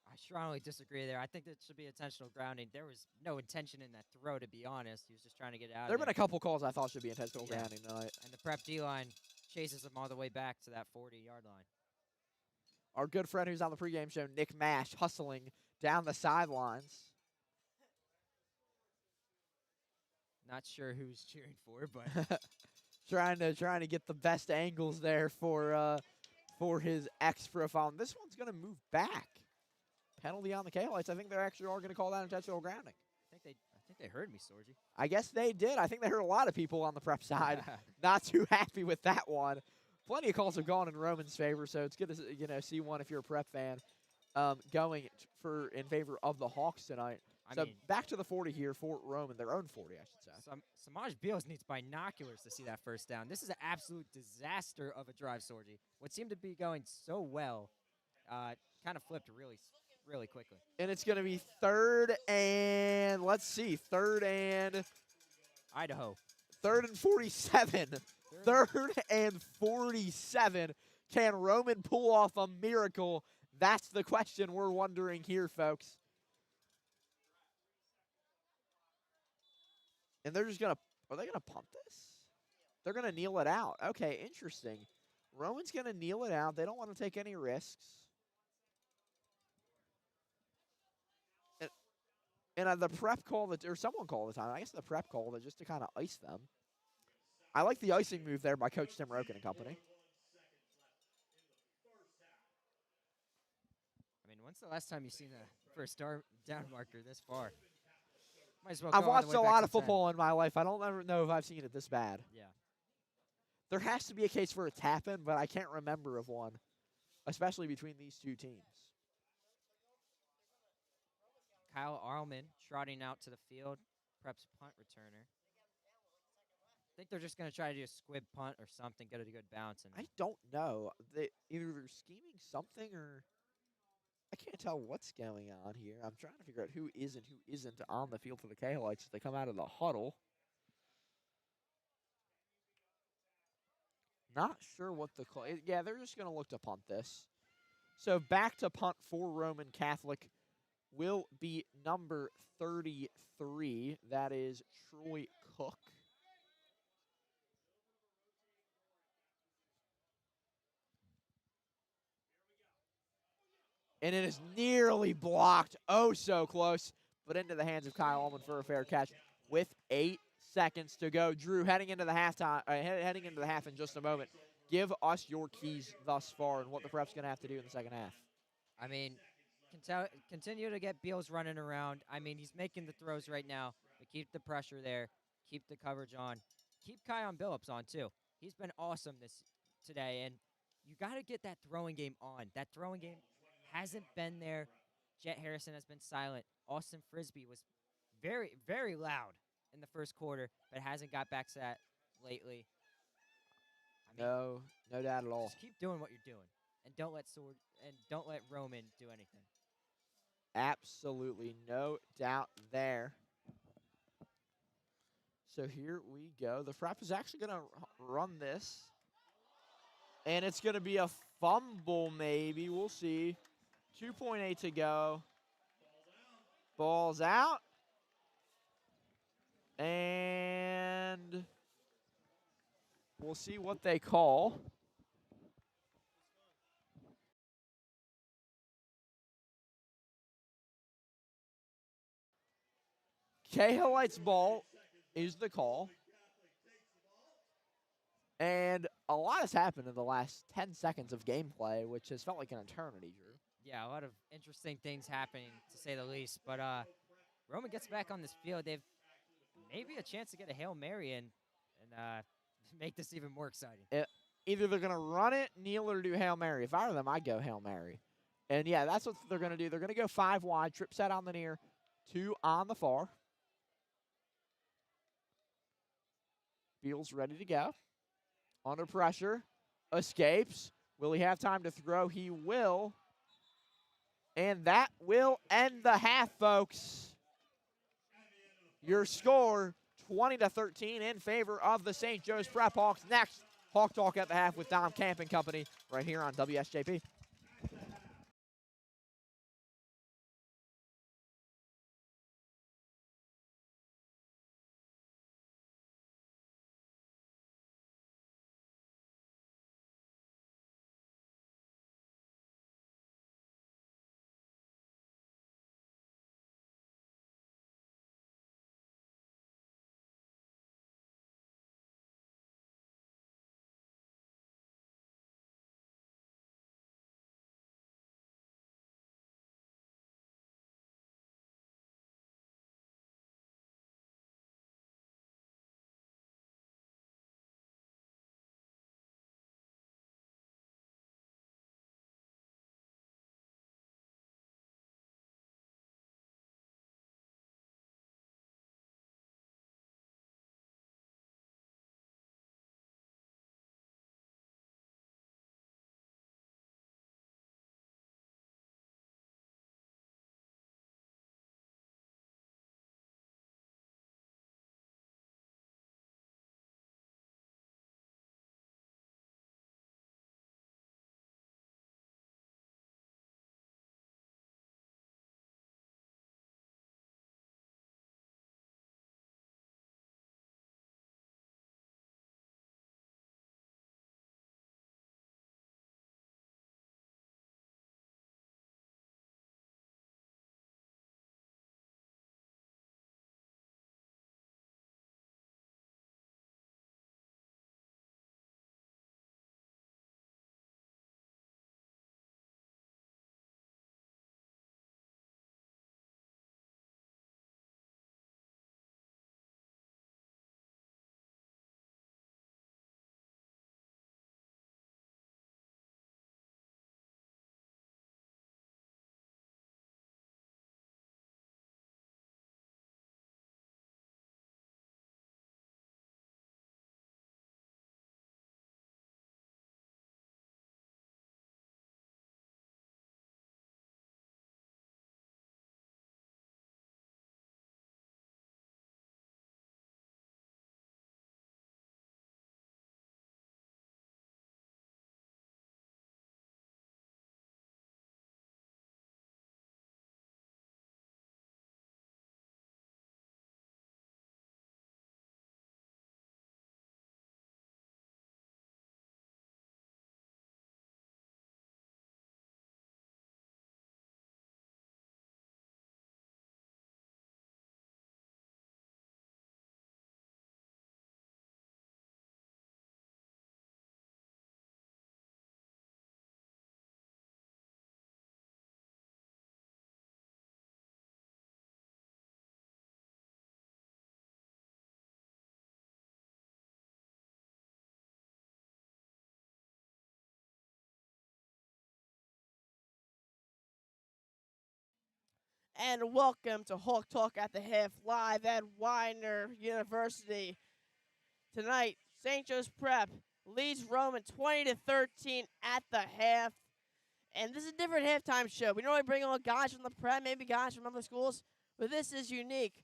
I strongly disagree there. I think that should be intentional grounding. There was no intention in that throw, to be honest. He was just trying to get out. There have been a couple calls I thought should be intentional grounding tonight. And the Prep D-line chases him all the way back to that 40-yard line. Our good friend who's on the pregame show, Nick Mash, hustling down the sidelines. Not sure who's cheering for, but trying to get the best angles there for his X profile. And this one's going to move back. Penalty on the Cahillites. I think they're actually all going to call that intentional grounding. I think they heard me, Sorgi. I guess they did. I think they heard a lot of people on the Prep side not too happy with that one. Plenty of calls have gone in Roman's favor, so it's good to see one if you're a Prep fan going in favor of the Hawks tonight. So back to the 40 here for Roman, their own 40, I should say. Samaj Beals needs binoculars to see that first down. This is an absolute disaster of a drive, Sorgi. What seemed to be going so well kind of flipped really quickly. And it's going to be third and Idaho. Third and 47. Third and 47. Can Roman pull off a miracle? That's the question we're wondering here, folks. And they're just are they going to punt this? They're going to kneel it out. Okay, interesting. Roman's going to kneel it out. They don't want to take any risks. And the Prep call or someone called the time. I guess the Prep called it just to kind of ice them. I like the icing move there by Coach Tim Roken and company. I mean, when's the last time you've seen a first down marker this far? Might as well I've go all the watched way a back lot to of football in my life. I don't ever know if I've seen it this bad. Yeah. There has to be a case for a tap-in, but I can't remember of one, especially between these two teams. Kyle Arlman trotting out to the field, Prep's punt returner. I think they're just going to try to do a squib punt or something, get a good bounce. And I don't know. Either they're scheming something or I can't tell what's going on here. I'm trying to figure out who is and who isn't on the field for the Cahillites as they come out of the huddle. Not sure what the call. Yeah, they're just going to look to punt this. So back to punt for Roman Catholic will be number 33. That is Troy Cook. And it is nearly blocked. Oh, so close. But into the hands of Kyle Ullman for a fair catch with 8 seconds to go. Drew, heading into the halftime, heading into the half in just a moment. Give us your keys thus far and what the prep's going to have to do in the second half. I mean, continue to get Beals running around. I mean, he's making the throws right now, but keep the pressure there. Keep the coverage on. Keep Kion Billups on, too. He's been awesome today, and you got to get that throwing game on. That throwing game hasn't been there. Jet Harrison has been silent. Austin Frisbee was very, very loud in the first quarter, but hasn't got back to that lately. I mean, No doubt at all. just keep doing what you're doing, and don't let Roman do anything. Absolutely no doubt there. So here we go. The Frap is actually going to run this. And it's going to be a fumble maybe. We'll see. 2.8 to go. Ball's out. And we'll see what they call. Cahillites ball is the call. And a lot has happened in the last 10 seconds of gameplay, which has felt like an eternity, Drew. Yeah, a lot of interesting things happening, to say the least. But Roman gets back on this field. They've maybe a chance to get a Hail Mary and make this even more exciting. Either they're going to run it, kneel, or do Hail Mary. If I were them, I'd go Hail Mary. And, yeah, that's what they're going to do. They're going to go 5 wide, trip set on the near, 2 on the far. Beals ready to go. Under pressure. Escapes. Will he have time to throw? He will. And that will end the half, folks. Your score, 20-13 in favor of the St. Joe's Prep Hawks. Next, Hawk Talk at the half with Dom Camp and company right here on WSJP. and welcome to Hawk Talk at the Half live at Widener University. Tonight, St. Joe's Prep leads Roman 20-13 at the half. And this is a different halftime show. We normally bring on guys from the Prep, maybe guys from other schools, but this is unique.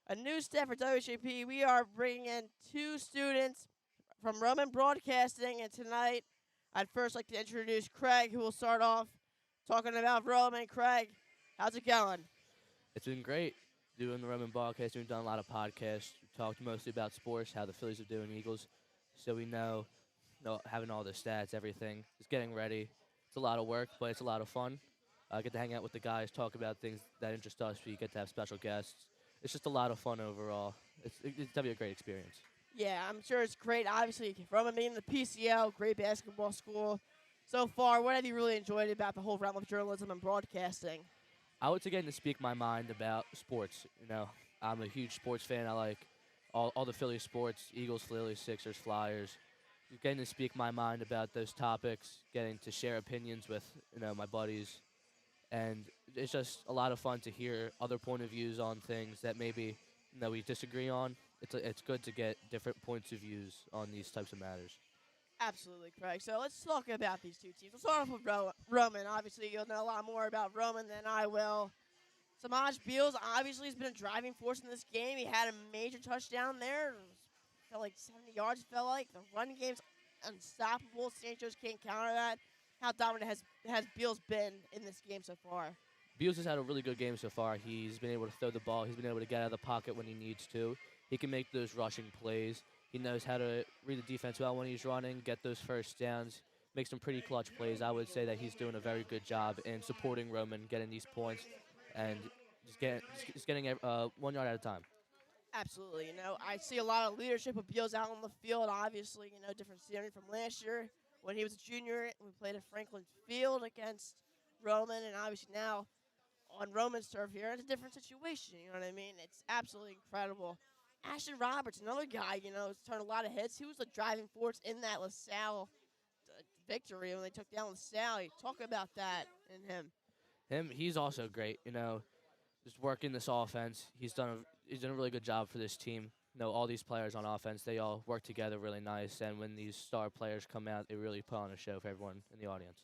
A new staff for WSJP, we are bringing in two students from Roman Broadcasting, and tonight I'd first like to introduce Craig, who will start off talking about Roman. Craig, how's it going? It's been great doing the Roman broadcast. We've done a lot of podcasts. We talked mostly about sports, how the Phillies are doing, Eagles. So we know having all the stats, everything. Just getting ready. It's a lot of work, but it's a lot of fun. I get to hang out with the guys, talk about things that interest us. We get to have special guests. It's just a lot of fun overall. It's going to be a great experience. Yeah, I'm sure it's great. Obviously, Roman being the PCL, great basketball school. So far, what have you really enjoyed about the whole realm of journalism and broadcasting? I was getting to speak my mind about sports. I'm a huge sports fan. I like all the Philly sports, Eagles, Phillies, Sixers, Flyers. Getting to speak my mind about those topics, getting to share opinions with my buddies. And it's just a lot of fun to hear other point of views on things that maybe we disagree on. It's good to get different points of views on these types of matters. Absolutely, Craig. So let's talk about these two teams. We'll start off with Roman. Obviously, you'll know a lot more about Roman than I will. Samaj Beals obviously has been a driving force in this game. He had a major touchdown there. Felt like 70 yards, felt like. The run game's unstoppable. St. Joe's can't counter that. How dominant has Beals been in this game so far? Beals has had a really good game so far. He's been able to throw the ball. He's been able to get out of the pocket when he needs to. He can make those rushing plays. He knows how to read the defense well when he's running, get those first downs, make some pretty clutch plays. I would say that he's doing a very good job in supporting Roman, getting these points, and just getting 1 yard at a time. Absolutely. I see a lot of leadership with Beals out on the field. Obviously, different scenery from last year when he was a junior. We played at Franklin Field against Roman, and obviously now on Roman's turf here, it's a different situation. You know what I mean? It's absolutely incredible. Ashton Roberts, another guy, has turned a lot of hits. He was the driving force in that LaSalle victory when they took down LaSalle. Talk about that and him. He's also great. Just working this offense. He's done a really good job for this team. All these players on offense, they all work together really nice. And when these star players come out, they really put on a show for everyone in the audience.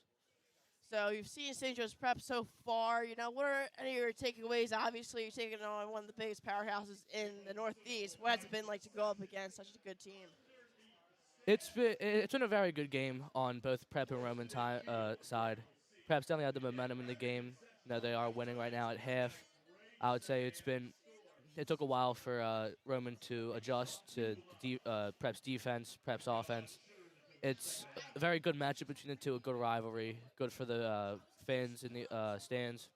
So you've seen St. Joe's Prep so far. What are any of your takeaways? Obviously, you're taking on one of the biggest powerhouses in the Northeast. What has it been like to go up against such a good team? It's been a very good game on both Prep and Roman side. Prep's definitely had the momentum in the game. They are winning right now at half. I would say it took a while for Roman to adjust to Prep's defense, Prep's offense. It's a very good matchup between the two, a good rivalry, good for the fans in the stands.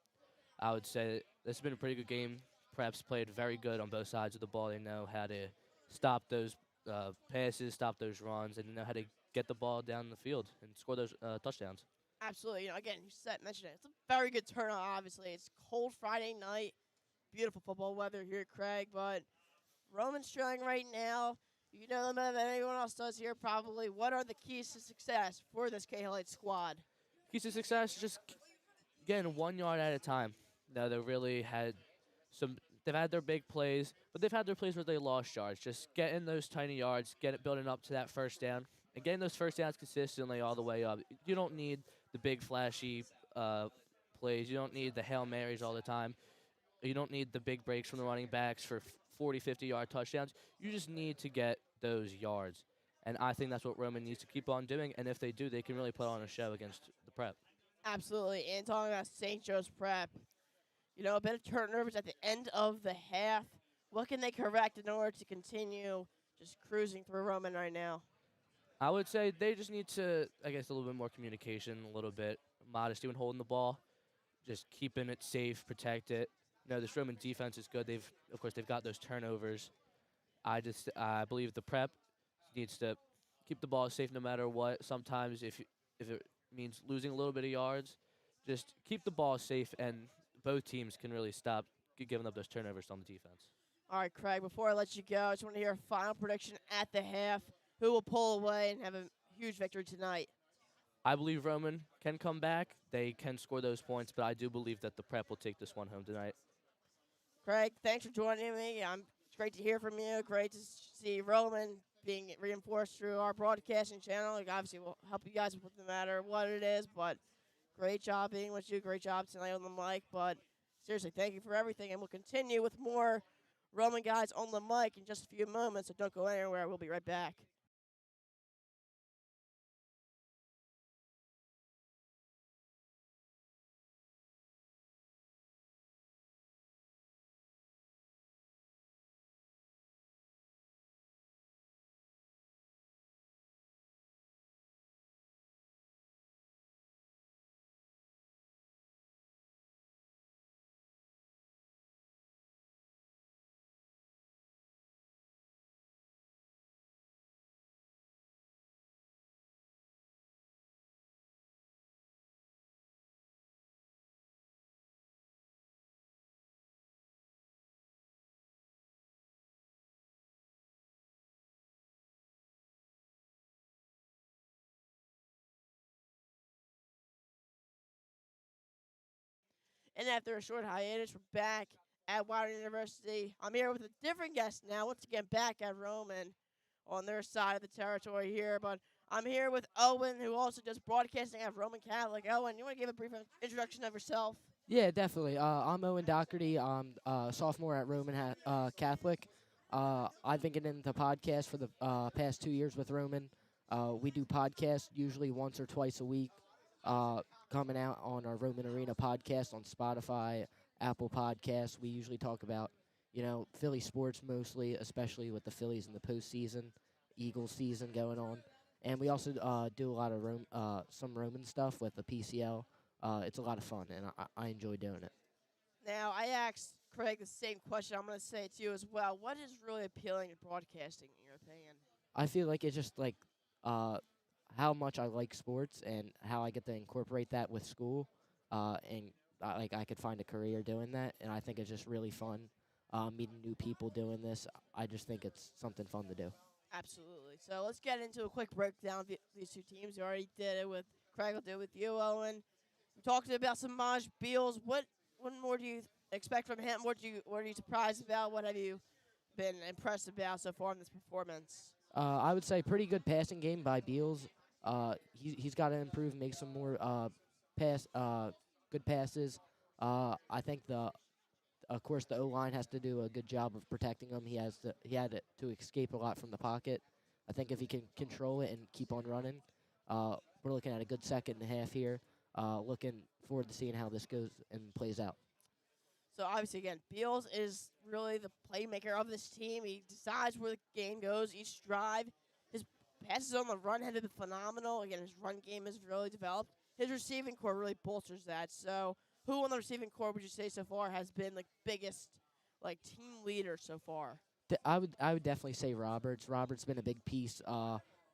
I would say this has been a pretty good game. Prep's played very good on both sides of the ball. They know how to stop those passes, stop those runs, and they know how to get the ball down the field and score those touchdowns. Absolutely. Again, you mentioned it. It's a very good turnout, obviously. It's cold Friday night. Beautiful football weather here, Craig, but Roman's trailing right now. You know them better than anyone else does here, probably. What are the keys to success for this Cahillite squad? Keys to success, just getting 1 yard at a time. They really had they've had their big plays, but they've had their plays where they lost yards. Just getting those tiny yards, building up to that first down, and getting those first downs consistently all the way up. You don't need the big flashy plays. You don't need the Hail Marys all the time. You don't need the big breaks from the running backs for 40, 50-yard touchdowns. You just need to get those yards. And I think that's what Roman needs to keep on doing. And if they do, they can really put on a show against the Prep. Absolutely. And talking about St. Joe's Prep, a bit of turnovers at the end of the half. What can they correct in order to continue just cruising through Roman right now? I would say they just need to, a little bit more communication, a little bit modesty when holding the ball, just keeping it safe, protect it. This Roman defense is good. They've got those turnovers. I believe the Prep needs to keep the ball safe no matter what. Sometimes if it means losing a little bit of yards, just keep the ball safe, and both teams can really stop giving up those turnovers on the defense. All right, Craig, before I let you go, I just want to hear a final prediction at the half. Who will pull away and have a huge victory tonight? I believe Roman can come back. They can score those points, but I do believe that the Prep will take this one home tonight. Craig, thanks for joining me. It's great to hear from you. Great to see Roman being reinforced through our broadcasting channel. Like, obviously, we'll help you guys with no matter what it is, but great job being with you. Great job tonight on the mic. But seriously, thank you for everything. And we'll continue with more Roman guys on the mic in just a few moments. So don't go anywhere. We'll be right back. And after a short hiatus, we're back at Widener University. I'm here with a different guest now. Once again, back at Roman on their side of the territory here. But I'm here with Owen, who also does broadcasting at Roman Catholic. Owen, you want to give a brief introduction of yourself? Yeah, definitely. I'm Owen Doherty. I'm a sophomore at Roman Catholic. I've been getting into podcasts for the past 2 years with Roman. We do podcasts usually once or twice a week, coming out on our Roman Arena podcast on Spotify, Apple Podcasts. We usually talk about, Philly sports mostly, especially with the Phillies in the postseason, Eagles season going on. And we also do a lot of some Roman stuff with the PCL. It's a lot of fun, and I enjoy doing it. Now, I asked Craig the same question. I'm going to say it to you as well. What is really appealing to broadcasting, in your opinion? I feel like it's just like how much I like sports and how I get to incorporate that with school, and I could find a career doing that, and I think it's just really fun meeting new people doing this. I just think it's something fun to do. Absolutely. So let's get into a quick breakdown of these two teams. You already did it with Craig. I'll do it with you, Owen. We talked about Samaj Beals. What more do you expect from him? What are you surprised about? What have you been impressed about so far in this performance? I would say pretty good passing game by Beals. He's got to improve, make some more good passes. I think of course, the O-line has to do a good job of protecting him. He had to escape a lot from the pocket. I think if he can control it and keep on running, we're looking at a good second and a half here. Looking forward to seeing how this goes and plays out. So obviously, again, Beals is really the playmaker of this team. He decides where the game goes each drive. His passes on the run have been phenomenal. Again, his run game is really developed. His receiving core really bolsters that. So who on the receiving core would you say so far has been the biggest team leader so far? I would definitely say Roberts. Roberts been a big piece,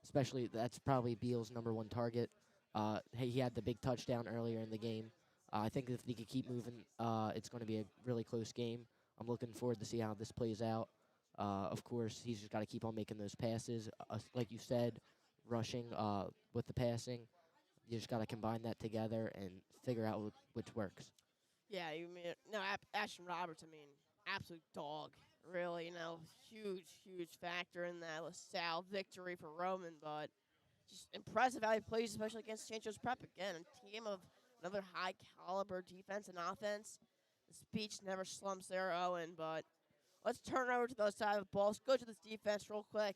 especially that's probably Beal's number one target. He had the big touchdown earlier in the game. I think if he could keep moving, it's going to be a really close game. I'm looking forward to see how this plays out. Of course, he's just got to keep on making those passes. Like you said, rushing with the passing. You just got to combine that together and figure out which works. Yeah, you mean Ashton Roberts. I mean, absolute dog. Really, huge factor in that LaSalle victory for Roman. But just impressive how he plays, especially against St. Joe's Prep again, a team of another high caliber defense and offense. The speech never slumps there, Owen. But let's turn over to the other side of the ball. Let's go to this defense real quick.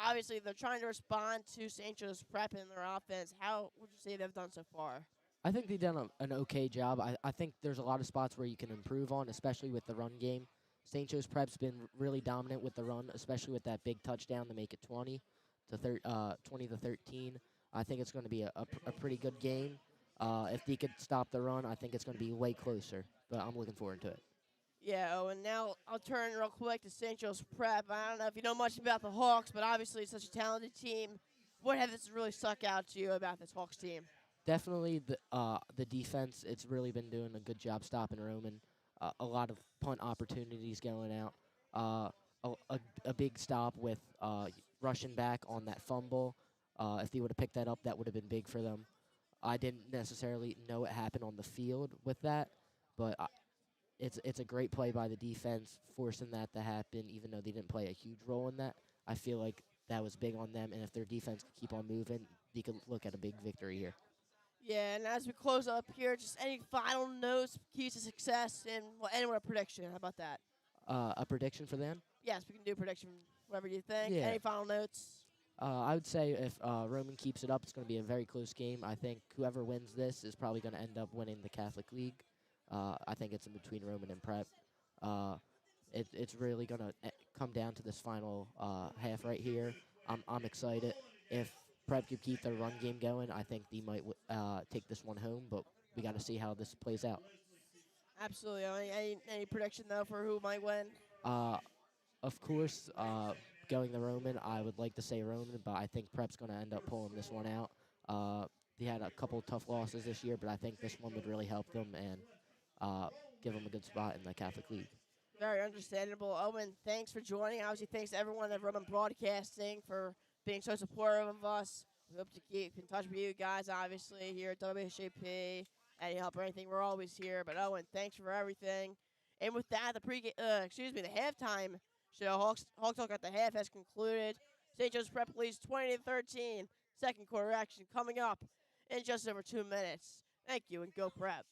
Obviously, they're trying to respond to St. Joe's Prep in their offense. How would you say they've done so far? I think they've done an okay job. I think there's a lot of spots where you can improve on, especially with the run game. St. Joe's Prep's been really dominant with the run, especially with that big touchdown to make it 20 to 13. I think it's going to be a pretty good game. If they could stop the run, I think it's going to be way closer. But I'm looking forward to it. Yeah, and now I'll turn real quick to St. Joe's Prep. I don't know if you know much about the Hawks, but obviously it's such a talented team. What has really stuck out to you about this Hawks team? Definitely the defense. It's really been doing a good job stopping Roman. A lot of punt opportunities going out. A big stop with rushing back on that fumble. If they would have picked that up, that would have been big for them. I didn't necessarily know it happened on the field with that, but it's a great play by the defense, forcing that to happen, even though they didn't play a huge role in that. I feel like that was big on them, and if their defense could keep on moving, they could look at a big victory here. Yeah, and as we close up here, just any final notes, keys to success, and anywhere prediction. How about that? A prediction for them? Yes, we can do prediction, whatever you think. Yeah. Any final notes? I would say if Roman keeps it up, it's going to be a very close game. I think whoever wins this is probably going to end up winning the Catholic League. I think it's in between Roman and Prep. It's really going to come down to this final half right here. I'm excited. If Prep could keep their run game going, I think they might take this one home, but we got to see how this plays out. Absolutely. Any prediction, though, for who might win? Of course, going the Roman, I would like to say Roman, but I think Prep's going to end up pulling this one out. They had a couple tough losses this year, but I think this one would really help them and give them a good spot in the Catholic League. Very understandable. Owen, thanks for joining. Obviously, thanks to everyone at Roman Broadcasting for being so supportive of us. We hope to keep in touch with you guys, obviously, here at WSJP. Any help or anything, we're always here. But Owen, thanks for everything. And with that, the the halftime show, Hawks Talk at the half has concluded. St. Joe's Prep leads 20-13. Second quarter action coming up in just over 2 minutes. Thank you, and go Prep.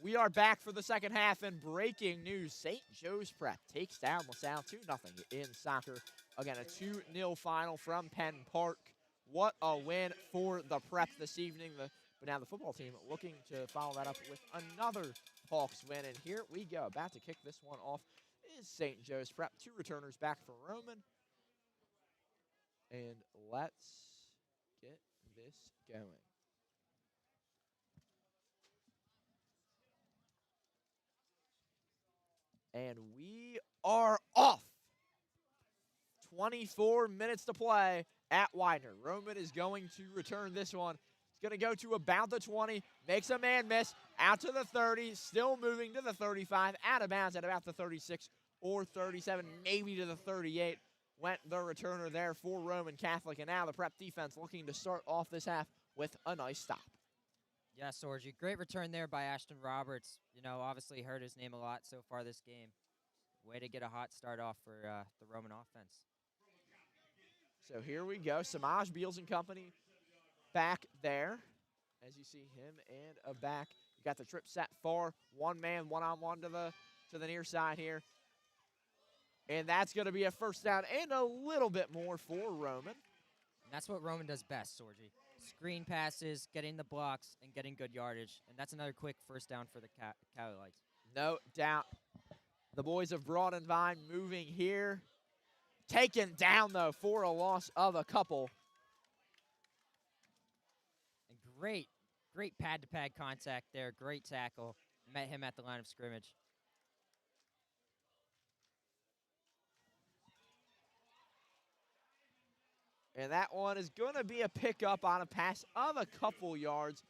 We are back for the second half, and breaking news, St. Joe's Prep takes down LaSalle 2-0 in soccer. Again, a 2-0 final from Penn Park. What a win for the Prep this evening. But now the football team looking to follow that up with another Hawks win. And here we go. About to kick this one off is St. Joe's Prep. 2 returners back for Roman. And let's get this going. And we are off. 24 minutes to play at Widener. Roman is going to return this one. It's going to go to about the 20, makes a man miss, out to the 30, still moving to the 35, out of bounds at about the 36 or 37, maybe to the 38. Went the returner there for Roman Catholic, and now the Prep defense looking to start off this half with a nice stop. Yeah, Sorgi, great return there by Ashton Roberts. You know, obviously heard his name a lot so far this game. Way to get a hot start off for the Roman offense. So here we go. Samaj Beals and company back there. As you see him and a back. You got the trip set for one man, one-on-one to the near side here. And that's going to be a first down and a little bit more for Roman. And that's what Roman does best, Sorgi. Screen passes, getting the blocks, and getting good yardage. And that's another quick first down for the Cahillites. No doubt. The boys of Broad and Vine moving here. Taken down, though, for a loss of a couple. And great pad-to-pad contact there. Great tackle. Met him at the line of scrimmage. And that one is going to be a pickup on a pass of a couple yards.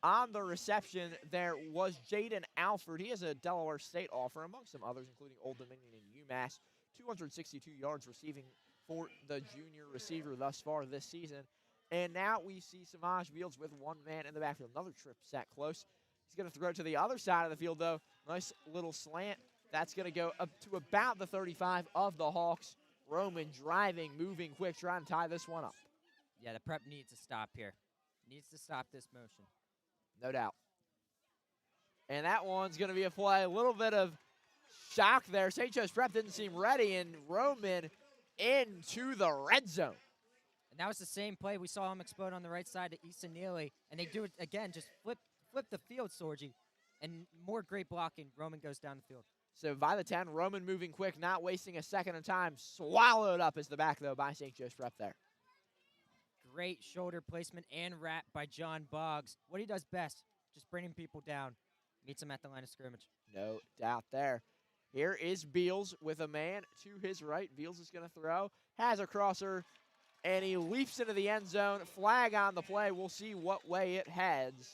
On the reception, there was Jaden Alford. He has a Delaware State offer, among some others, including Old Dominion and UMass. 262 yards receiving for the junior receiver thus far this season. And now we see Samaj Beals with one man in the backfield. Another trip set close. He's going to throw it to the other side of the field, though. Nice little slant. That's going to go up to about the 35 of the Hawks. Roman driving, moving quick, trying to tie this one up. Yeah, the Prep needs to stop here. Needs to stop this motion. No doubt. And that one's going to be a play. A little bit of shock there. St. Joe's Prep didn't seem ready, and Roman into the red zone. And that was the same play. We saw him explode on the right side to Easton Neely, and they do it again, just flip the field, Sorgi. And more great blocking. Roman goes down the field. So by the 10, Roman moving quick, not wasting a second of time. Swallowed up as the back, though, by St. Joe's Prep there. Great shoulder placement and wrap by John Boggs. What he does best, just bringing people down. Meets him at the line of scrimmage. No doubt there. Here is Beals with a man to his right. Beals is going to throw, has a crosser, and he leaps into the end zone. Flag on the play. We'll see what way it heads.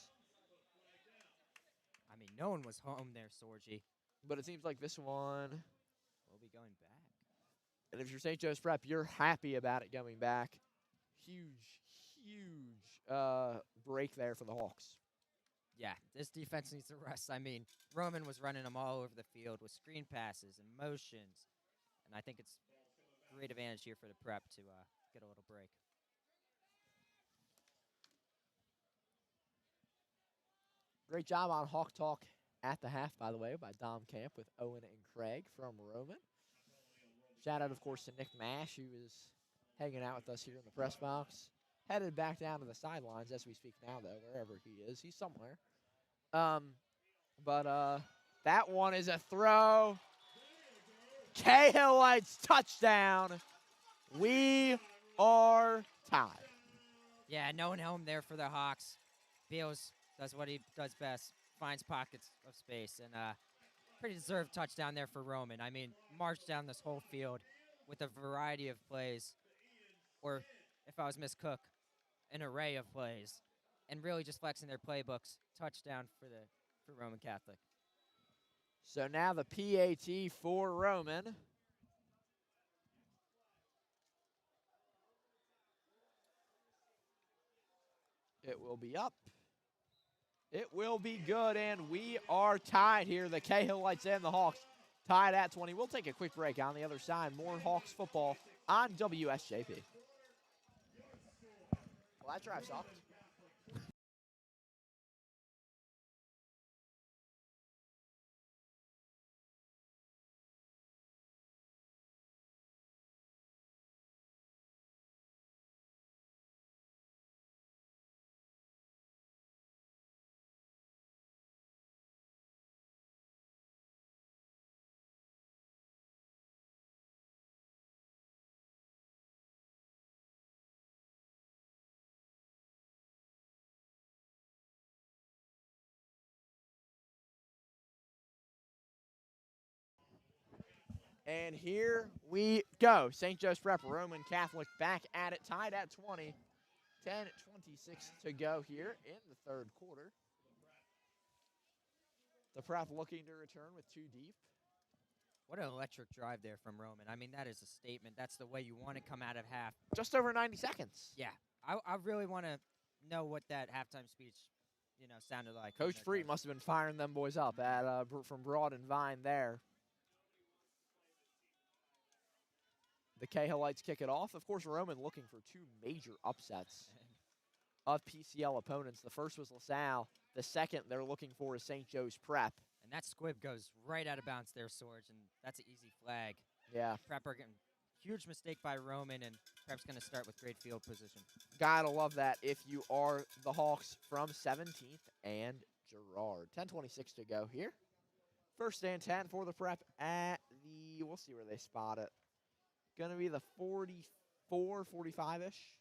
I mean, no one was home there, Sorgi. But it seems like this one We'll be going back. And if you're St. Joe's Prep, you're happy about it going back. Huge break there for the Hawks. Yeah, this defense needs to rest. I mean, Roman was running them all over the field with screen passes and motions. And I think it's a great advantage here for the Prep to get a little break. Great job on Hawk Talk at the half, by the way, by Dom Camp with Owen and Craig from Roman. Shout out, of course, to Nick Mash, who is hanging out with us here in the press box. Headed back down to the sidelines as we speak now, though, wherever he is. He's somewhere. That one is a throw. Cahillites touchdown. We are tied. Yeah, no one home there for the Hawks. Beals does what he does best, finds pockets of space, and pretty deserved touchdown there for Roman. I mean, marched down this whole field with a variety of plays, or if I was Miss Cook, an array of plays, and really just flexing their playbooks. Touchdown for Roman Catholic. So now the PAT for Roman. It will be up. It will be good, and we are tied here. The Cahillites and the Hawks tied at 20. We'll take a quick break. On the other side, more Hawks football on WSJP. Well, that drive sucked. And here we go. St. Joe's Prep Roman Catholic back at it, tied at 20. 10:26 to go here in the third quarter. The Prep looking to return with 2 deep. What an electric drive there from Roman. I mean, that is a statement. That's the way you want to come out of half. Just over 90 seconds. Yeah. I really want to know what that halftime speech, sounded like. Coach Freed must have been firing them boys up from Broad and Vine there. The Cahillites kick it off. Of course, Roman looking for 2 major upsets of PCL opponents. The first was LaSalle. The second they're looking for is St. Joe's Prep. And that squib goes right out of bounds there, Sorge, and that's an easy flag. Yeah. Prep are getting huge mistake by Roman, and Prep's going to start with great field position. Gotta love that if you are the Hawks from 17th and Girard. 10:26 to go here. First and 10 for the Prep at the, we'll see where they spot it. Gonna be the 44, 45-ish.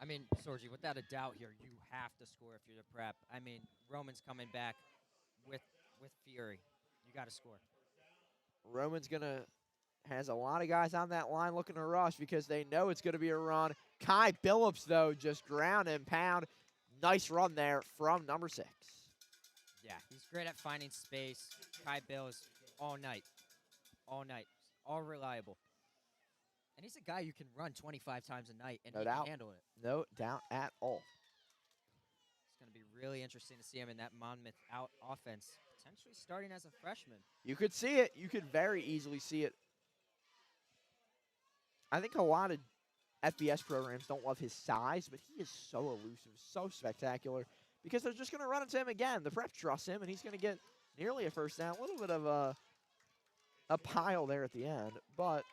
I mean, Sorgi, without a doubt here, you have to score if you're the Prep. I mean, Roman's coming back with fury. You got to score. Roman's has a lot of guys on that line looking to rush because they know it's going to be a run. Kai Billups, though, just ground and pound. Nice run there from number 6. Yeah, he's great at finding space. Kai Bills all night, all reliable. And he's a guy you can run 25 times a night, and No he doubt. can handle it. No doubt at all. It's going to be really interesting to see him in that Monmouth out offense, potentially starting as a freshman. You could see it. You could very easily see it. I think a lot of FBS programs don't love his size, but he is so elusive, so spectacular, because they're just going to run into him again. The Prep trusts him, and he's going to get nearly a first down. A little bit of a pile there at the end, but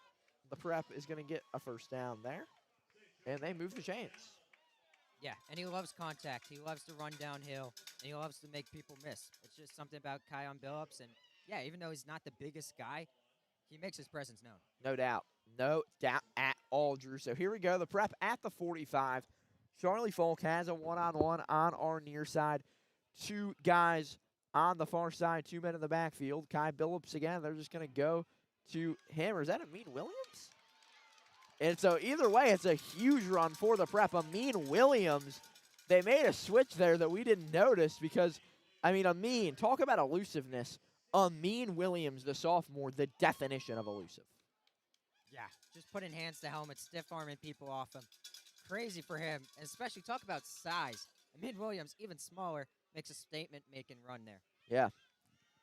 the Prep is going to get a first down there, and they move the chains. Yeah, and he loves contact. He loves to run downhill, and he loves to make people miss. It's just something about Kion Billups, and yeah, even though he's not the biggest guy, he makes his presence known. No doubt. No doubt at all, Drew. So here we go. The Prep at the 45. Charlie Folk has a one-on-one on our near side. 2 guys on the far side, 2 men in the backfield. Kai Billups again. They're just going to go to him. Or is that Amin Williams? And so either way, it's a huge run for the Prep. Amin Williams, they made a switch there that we didn't notice because, Amin, talk about elusiveness. Amin Williams, the sophomore, the definition of elusive. Yeah, just putting hands to helmet, stiff-arming people off him. Crazy for him, and especially talk about size. Amin Williams, even smaller, makes a statement-making run there. Yeah.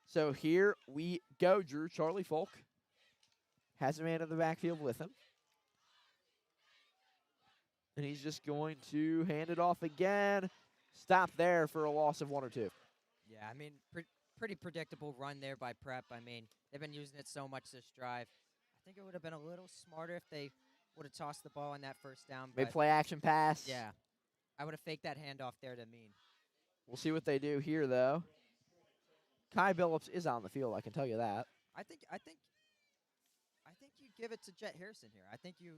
So here we go, Drew. Charlie Folk has a man in the backfield with him. And he's just going to hand it off again. Stop there for a loss of 1 or 2. Yeah, pretty predictable run there by Prep. They've been using it so much this drive. I think it would have been a little smarter if they would have tossed the ball on that first down. Maybe play action pass. Yeah, I would have faked that handoff there to Amin. We'll see what they do here, though. Kai Billups is on the field, I can tell you that. I think you give it to Jet Harrison here. I think you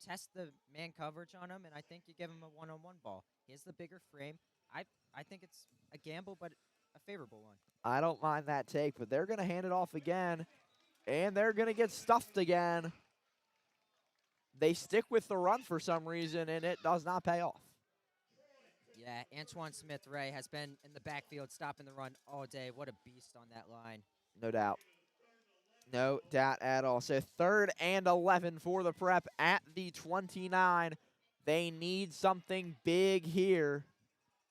test the man coverage on him, and I think you give him a one-on-one ball. He has the bigger frame. I think it's a gamble, but a favorable one. I don't mind that take, but they're going to hand it off again, and they're going to get stuffed again. They stick with the run for some reason, and it does not pay off. Yeah, Antoine Smith-Ray has been in the backfield stopping the run all day. What a beast on that line. No doubt. No doubt at all. So 3rd and 11 for the Prep at the 29. They need something big here.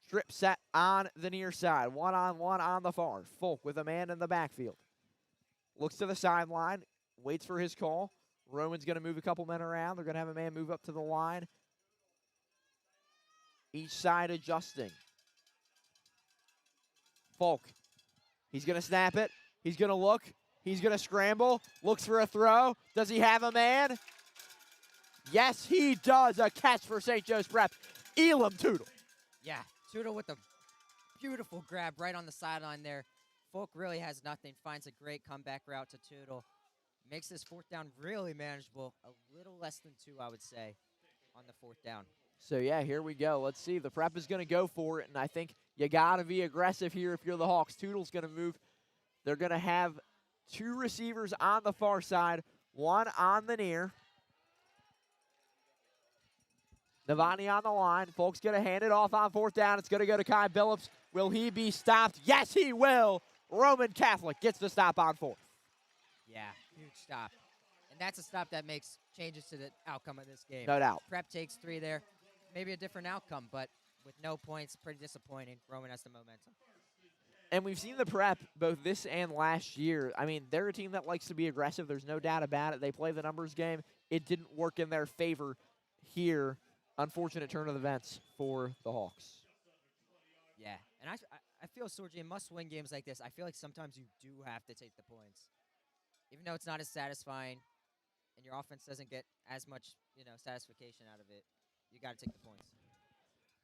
Strip set on the near side. One-on-one on the far. Folk with a man in the backfield. Looks to the sideline. Waits for his call. Roman's going to move a couple men around. They're going to have a man move up to the line. Each side adjusting. Folk. He's going to snap it. He's going to look. He's going to scramble. Looks for a throw. Does he have a man? Yes, he does. A catch for St. Joe's Prep. Elam Tootle. Yeah, Tootle with a beautiful grab right on the sideline there. Folk really has nothing. Finds a great comeback route to Tootle. Makes this 4th down really manageable. A little less than 2, I would say, on the 4th down. So, yeah, here we go. Let's see. The Prep is going to go for it, and I think you got to be aggressive here if you're the Hawks. Tootle's going to move They're going to have 2 receivers on the far side, 1 on the near. Navani on the line. Folks going to hand it off on 4th down. It's going to go to Kai Billups. Will he be stopped? Yes, he will. Roman Catholic gets the stop on 4th. Yeah, huge stop. And that's a stop that makes changes to the outcome of this game. No doubt. Prep takes 3 there. Maybe a different outcome, but with no points, pretty disappointing. Roman has the momentum. And we've seen the Prep both this and last year. I mean, they're a team that likes to be aggressive. There's no doubt about it. They play the numbers game. It didn't work in their favor here. Unfortunate turn of events for the Hawks. Yeah, and I feel, Sorgi, in must-win games like this, I feel like sometimes you do have to take the points. Even though it's not as satisfying and your offense doesn't get as much, satisfaction out of it, you got to take the points.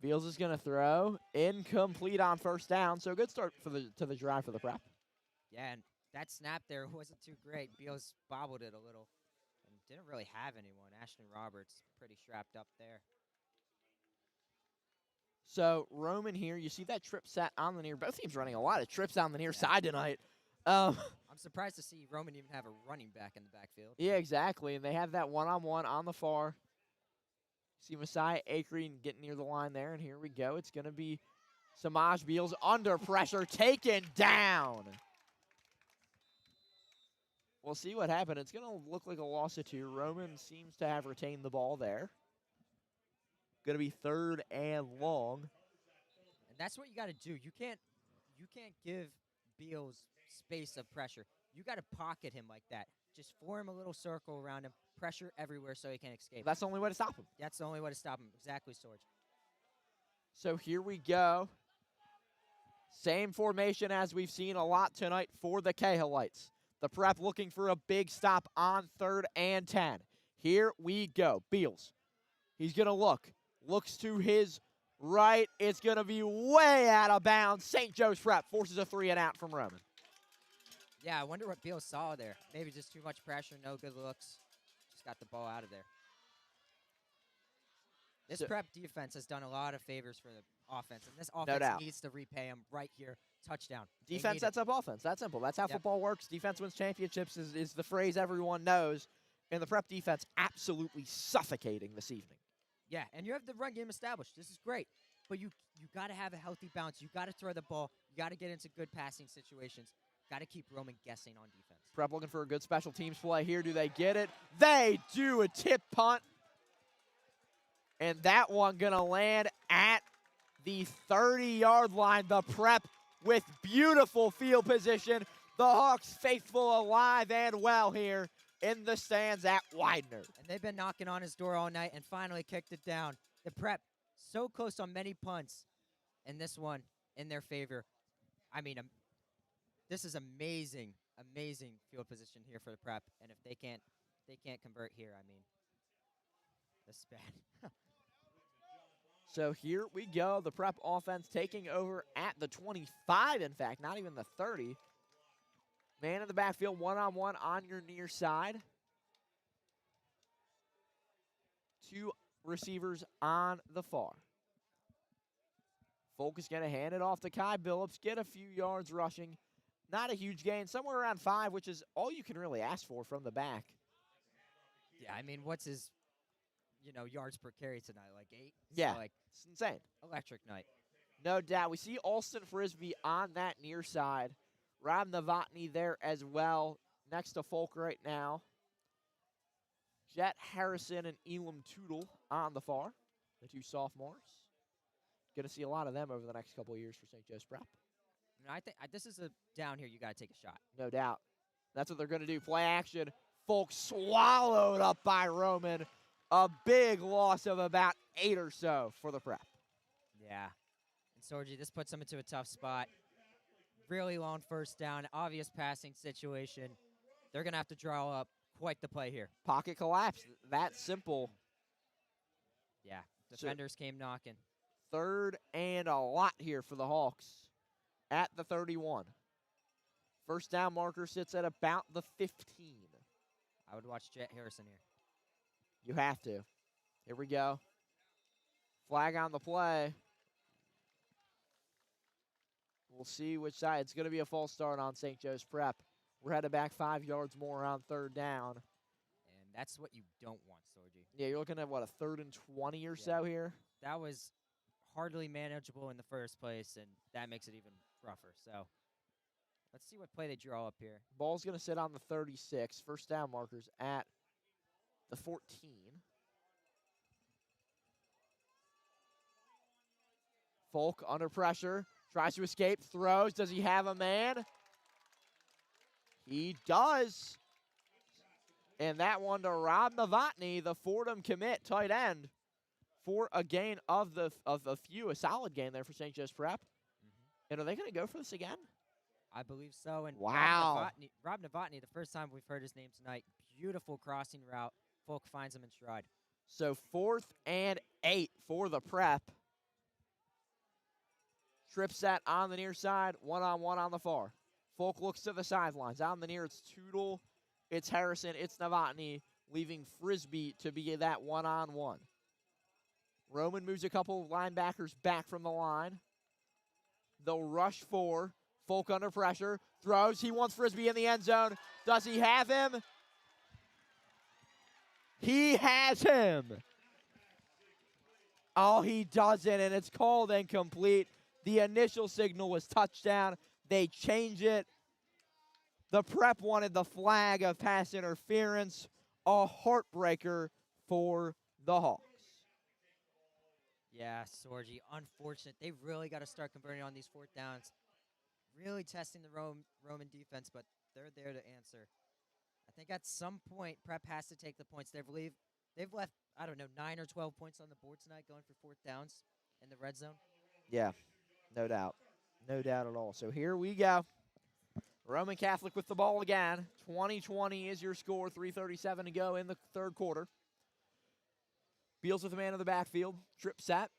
Beals is going to throw. Incomplete on 1st down, so good start to the drive for the Prep. Yeah, and that snap there wasn't too great. Beals bobbled it a little and didn't really have anyone. Ashton Roberts pretty strapped up there. So Roman here, you see that trip set on the near. Both teams running a lot of trips on the near side tonight. I'm surprised to see Roman even have a running back in the backfield. Yeah, exactly. And they have that one-on-one on the far. See Messiah Acree getting near the line there. And here we go. It's going to be Samaj Beals under pressure, taken down. We'll see what happened. It's going to look like a loss of 2. Roman seems to have retained the ball there. Going to be 3rd and long. And that's what you got to do. You can't give Beals space of pressure. You got to pocket him like that. Just form a little circle around him, pressure everywhere so he can escape. That's the only way to stop him. That's the only way to stop him. Exactly, Sorge. So here we go. Same formation as we've seen a lot tonight for the Cahillites. The Prep looking for a big stop on 3rd and 10. Here we go. Beals. He's going to look. Looks to his right. It's going to be way out of bounds. St. Joe's Prep forces a 3 and out from Roman. Yeah, I wonder what Beals saw there. Maybe just too much pressure, no good looks. Just got the ball out of there. This Prep defense has done a lot of favors for the offense, and this offense needs to repay them right here. Touchdown. Defense sets up offense. That's simple. That's how football works. Defense wins championships is the phrase everyone knows. And the Prep defense absolutely suffocating this evening. Yeah, and you have the run game established. This is great. But you got to have a healthy bounce. You got to throw the ball. You got to get into good passing situations. Got to keep Roman guessing on defense. Prep looking for a good special teams play here. Do they get it? They do. A tip punt. And that one going to land at the 30-yard line. The Prep with beautiful field position. The Hawks faithful, alive, and well here in the stands at Widener. And they've been knocking on his door all night and finally kicked it down. The Prep so close on many punts, and this one in their favor. I mean, this is amazing, amazing field position here for the Prep. And if they can't convert here, I mean, this is bad. So here we go. The Prep offense taking over at the 25, in fact, not even the 30. Man in the backfield, one-on-one on your near side. 2 receivers on the far. Folk is going to hand it off to Kai Billups, get a few yards rushing. Not a huge gain, somewhere around 5, which is all you can really ask for from the back. Yeah, I mean, what's his, yards per carry tonight? Like 8? Yeah, so, it's insane. Electric night. No doubt. We see Alston Frisbee on that near side. Rob Novotny there as well, next to Folk right now. Jet Harrison and Elam Tootle on the far, the 2 sophomores. Going to see a lot of them over the next couple of years for St. Joe's Prep. I think this is a down here. You got to take a shot. No doubt. That's what they're going to do. Play action. Folk swallowed up by Roman. A big loss of about 8 or so for the Prep. Yeah. And Sorgi, this puts them into a tough spot. Really long 1st down, obvious passing situation. They're going to have to draw up quite the play here. Pocket collapse. That simple. Yeah. Defenders came knocking. 3rd and a lot here for the Hawks at the 31. 1st down marker sits at about the 15. I would watch Jet Harrison here. You have to. Here we go. Flag on the play. We'll see which side. It's going to be a false start on St. Joe's Prep. We're headed back 5 yards more on 3rd down. And that's what you don't want, Sorgi. Yeah, you're looking at, what, a 3rd and 20 or Yeah. so here? That was hardly manageable in the first place, and that makes it even rougher. So let's see what play they draw up here. Ball's going to sit on the 36. First down markers at the 14. Folk under pressure, tries to escape, throws. Does he have a man? He does. And that one to Rob Novotny, the Fordham commit, tight end, for a gain of a few, a solid gain there for St. Joe's Prep. And are they going to go for this again? I believe so. And Wow. Rob Novotny, the first time we've heard his name tonight, beautiful crossing route. Folk finds him in stride. So 4th and 8 for the Prep. Trip set on the near side, one-on-one on the far. Folk looks to the sidelines. On the near, it's Tootle, it's Harrison, it's Novotny, leaving Frisbee to be that one-on-one. Roman moves a couple of linebackers back from the line. They'll rush 4. Folk under pressure, throws. He wants Frisbee in the end zone. Does he have him? He has him. Oh, he doesn't, and it's called incomplete. The initial signal was touchdown. They change it. The Prep wanted the flag of pass interference. A heartbreaker for the Hawks. Yeah, Sorgi, unfortunate. They've really got to start converting on these 4th downs. Really testing the Roman defense, but they're there to answer. I think at some point, Prep has to take the points. They've left, I don't know, 9 or 12 points on the board tonight going for 4th downs in the red zone. Yeah, no doubt. No doubt at all. So here we go. Roman Catholic with the ball again. 20-20 is your score. 3:37 to go in the 3rd quarter. Beals with the man in the backfield. Trip set.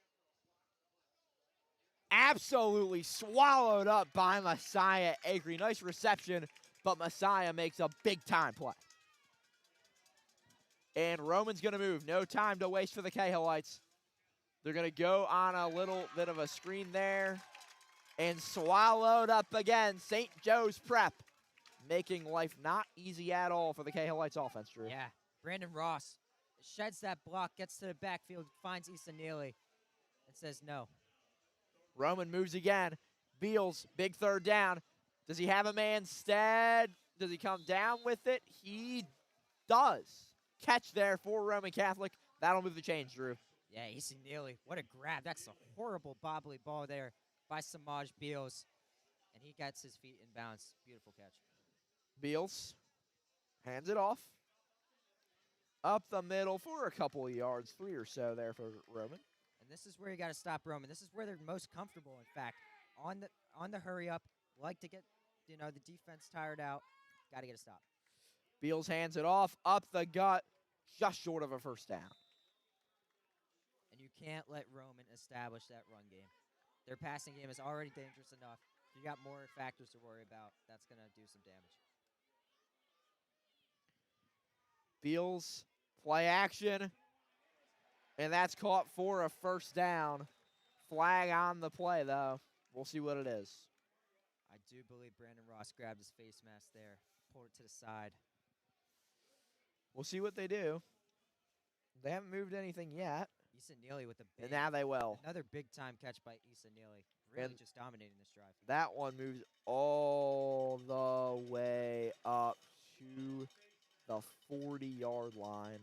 Absolutely swallowed up by Messiah Acree. Nice reception, but Messiah makes a big-time play. And Roman's going to move. No time to waste for the Cahillites. They're going to go on a little bit of a screen there. And swallowed up again. St. Joe's Prep, making life not easy at all for the Cahillites offense, Drew. Yeah, Brandon Ross sheds that block, gets to the backfield, finds Issa Neely, and says no. Roman moves again. Beals, big 3rd down. Does he have a man instead? Does he come down with it? He does. Catch there for Roman Catholic. That'll move the chains, Drew. Yeah, Issa Neely, what a grab. That's a horrible bobbly ball there by Samaj Beals, and he gets his feet in bounds. Beautiful catch. Beals hands it off. Up the middle for a couple of yards, 3 or so there for Roman. And this is where you got to stop Roman. This is where they're most comfortable, in fact. On the hurry up, like to get the defense tired out. Got to get a stop. Beals hands it off, up the gut, just short of a 1st down. And you can't let Roman establish that run game. Their passing game is already dangerous enough. If you got more factors to worry about, that's going to do some damage. Beals, play action, and that's caught for a 1st down. Flag on the play, though. We'll see what it is. I do believe Brandon Ross grabbed his face mask there, pulled it to the side. We'll see what they do. They haven't moved anything yet. Issa Neely with And now they will. another big-time catch by Issa Neely. Really And just dominating this drive. That one moves all the way up to the 40-yard line.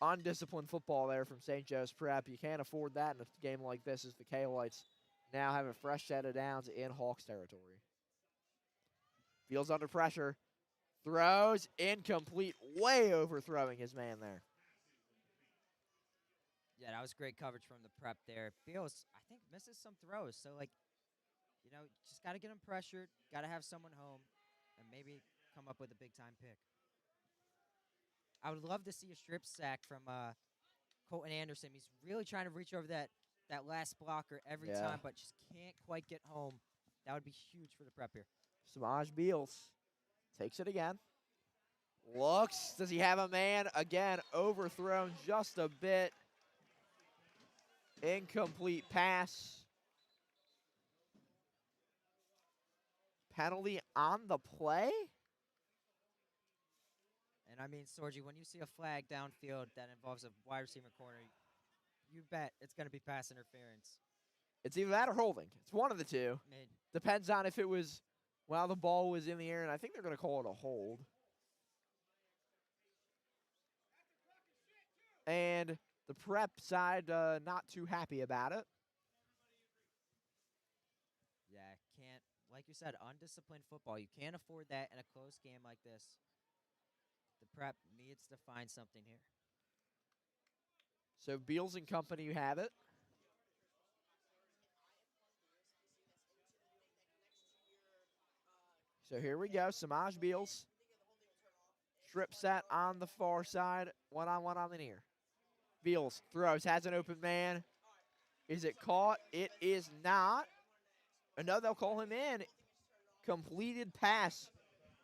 Undisciplined football there from St. Joe's Prep. You can't afford that in a game like this as the Cahillites now have a fresh set of downs in Hawks territory. Beals under pressure. Throws incomplete. Way overthrowing his man there. Yeah, that was great coverage from the Prep there. Beals, I think, misses some throws. So, just got to get him pressured. Got to have someone home and maybe come up with a big-time pick. I would love to see a strip sack from Colton Anderson. He's really trying to reach over that last blocker every time, but just can't quite get home. That would be huge for the Prep here. Samaj Beals takes it again. Looks. Does he have a man? Again, overthrown just a bit. Incomplete pass. penalty on the play. And I mean, Sorgi, when you see a flag downfield that involves a wide receiver corner, you bet it's going to be pass interference. It's either that or holding. It's one of the two. I mean, Depends on if it was while the ball was in the air, and I think they're going to call it a hold. And the prep side not too happy about it. yeah, can't, like you said, undisciplined football. You can't afford that in a close game like this. The prep needs to find something here. So Beals and company, you have it. So here we go. Samaj Beals. Strip set on the far side. One-on-one on the near. Beals throws. Has an open man. Is it caught? It is not. No, they'll call him in. Completed pass.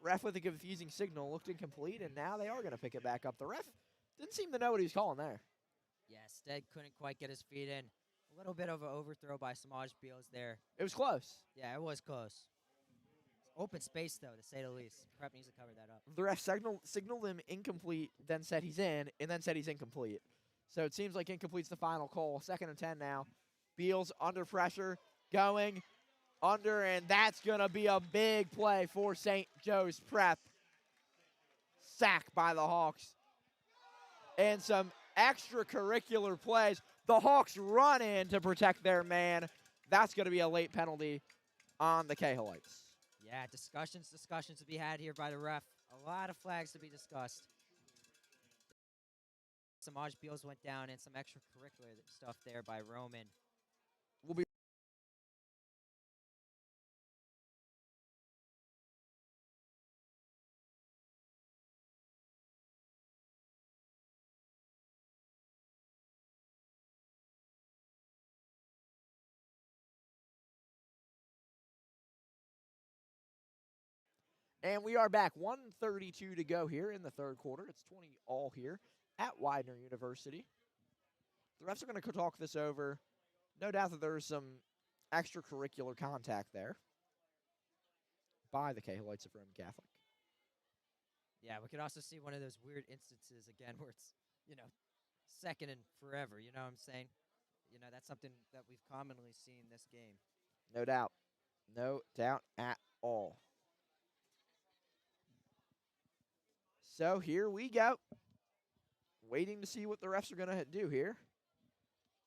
Ref with a confusing signal. Looked incomplete, and now they are going to pick it back up. The ref didn't seem to know what he was calling there. Yeah, Stead couldn't quite get his feet in. A little bit of an overthrow by Samaj Beals there. It was close. Yeah, it was close. Open space, though, to say the least. Prep needs to cover that up. The ref signaled him incomplete, then said he's in, and then said he's incomplete. So it seems like incomplete's the final call. 2nd and 10 now. Beals under pressure, going under, and that's going to be a big play for St. Joe's Prep. Sack by the Hawks. And some extracurricular plays. The Hawks run in to protect their man. That's going to be a late penalty on the Cahillites. Yeah, discussions to be had here by the ref. A lot of flags to be discussed. Samaj Beals went down and some extracurricular stuff there by Roman. We'll be And we are back. 1:32 to go here in the third quarter. It's 20 all here at Widener University. The refs are going to talk this over. No doubt that there's some extracurricular contact there by the Cahillites of Roman Catholic. Yeah, we could also see one of those weird instances again where it's, second and forever. You know what I'm saying? That's something that we've commonly seen this game. No doubt. No doubt at all. So here we go. Waiting to see what the refs are going to do here.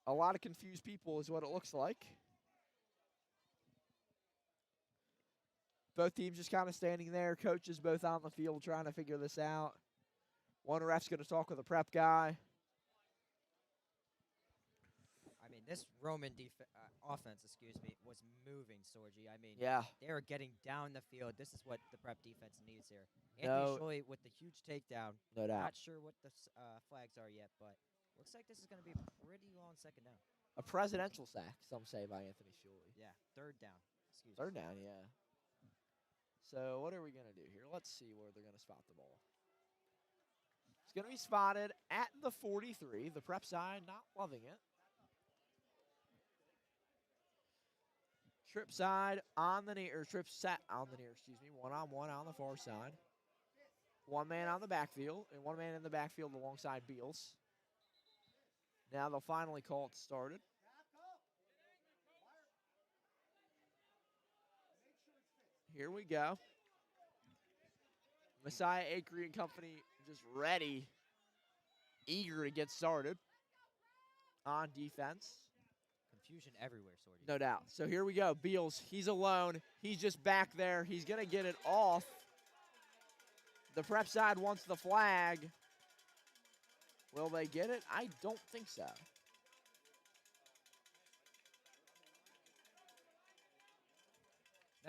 A lot of confused people is what it looks like. Both teams just kind of standing there. Coaches both on the field trying to figure this out. One ref's going to talk with a prep guy. I mean, this Roman offense, was moving, Sorgi. I mean, Yeah. they were getting down the field. This is what the prep defense needs here. No. Anthony Sholey with the huge takedown. No doubt. Not sure what the flags are yet, but looks like this is going to be a pretty long second down. A presidential sack, some say, by Anthony Sholey. Yeah, third down. Third down, yeah. So what are we going to do here? Let's see where they're going to spot the ball. It's going to be spotted at the 43. The prep side not loving it. Trip side on the near, or trip set on the near, one-on-one on the far side. One man on the backfield, and one man in the backfield alongside Beals. Now they'll finally call it started. Here we go. Messiah Acree and company just ready, eager to get started on defense. Confusion everywhere, Sorgi. No doubt. So here we go. Beals, he's alone. He's just back there. He's going to get it off. The prep side wants the flag. Will they get it? I don't think so.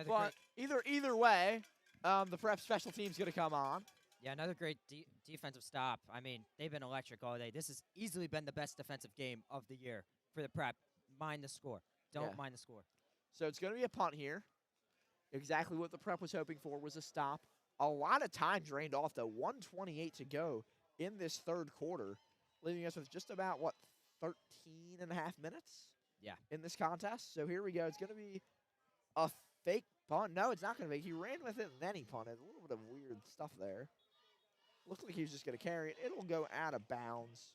But either way, the prep special team's going to come on. Yeah, another great defensive stop. I mean, they've been electric all day. This has easily been the best defensive game of the year for the prep. Mind the score. Don't mind the score. So it's going to be a punt here. Exactly what the prep was hoping for was a stop. A lot of time drained off, though. 1:28 to go in this third quarter, leaving us with just about, 13 and a half minutes? Yeah. In this contest. So here we go. It's going to be a fake Punt? No, it's not going to be. He ran with it and then he punted. A little bit of weird stuff there. Looks like he was just going to carry it. It'll go out of bounds.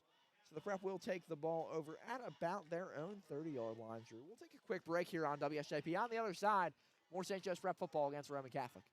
So the Prep will take the ball over at about their own 30-yard line, Drew. We'll take a quick break here on WSJP. On the other side, more St. Joe's Prep football against Roman Catholic.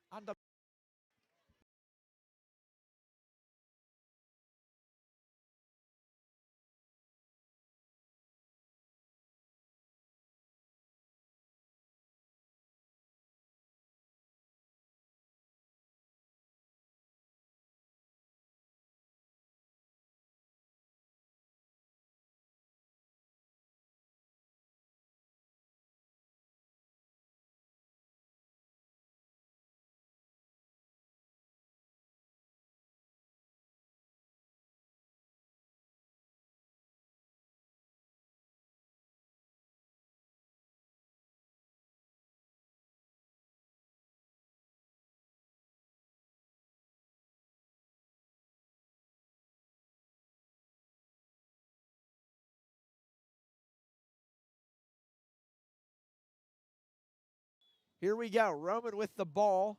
Here we go. Roman with the ball.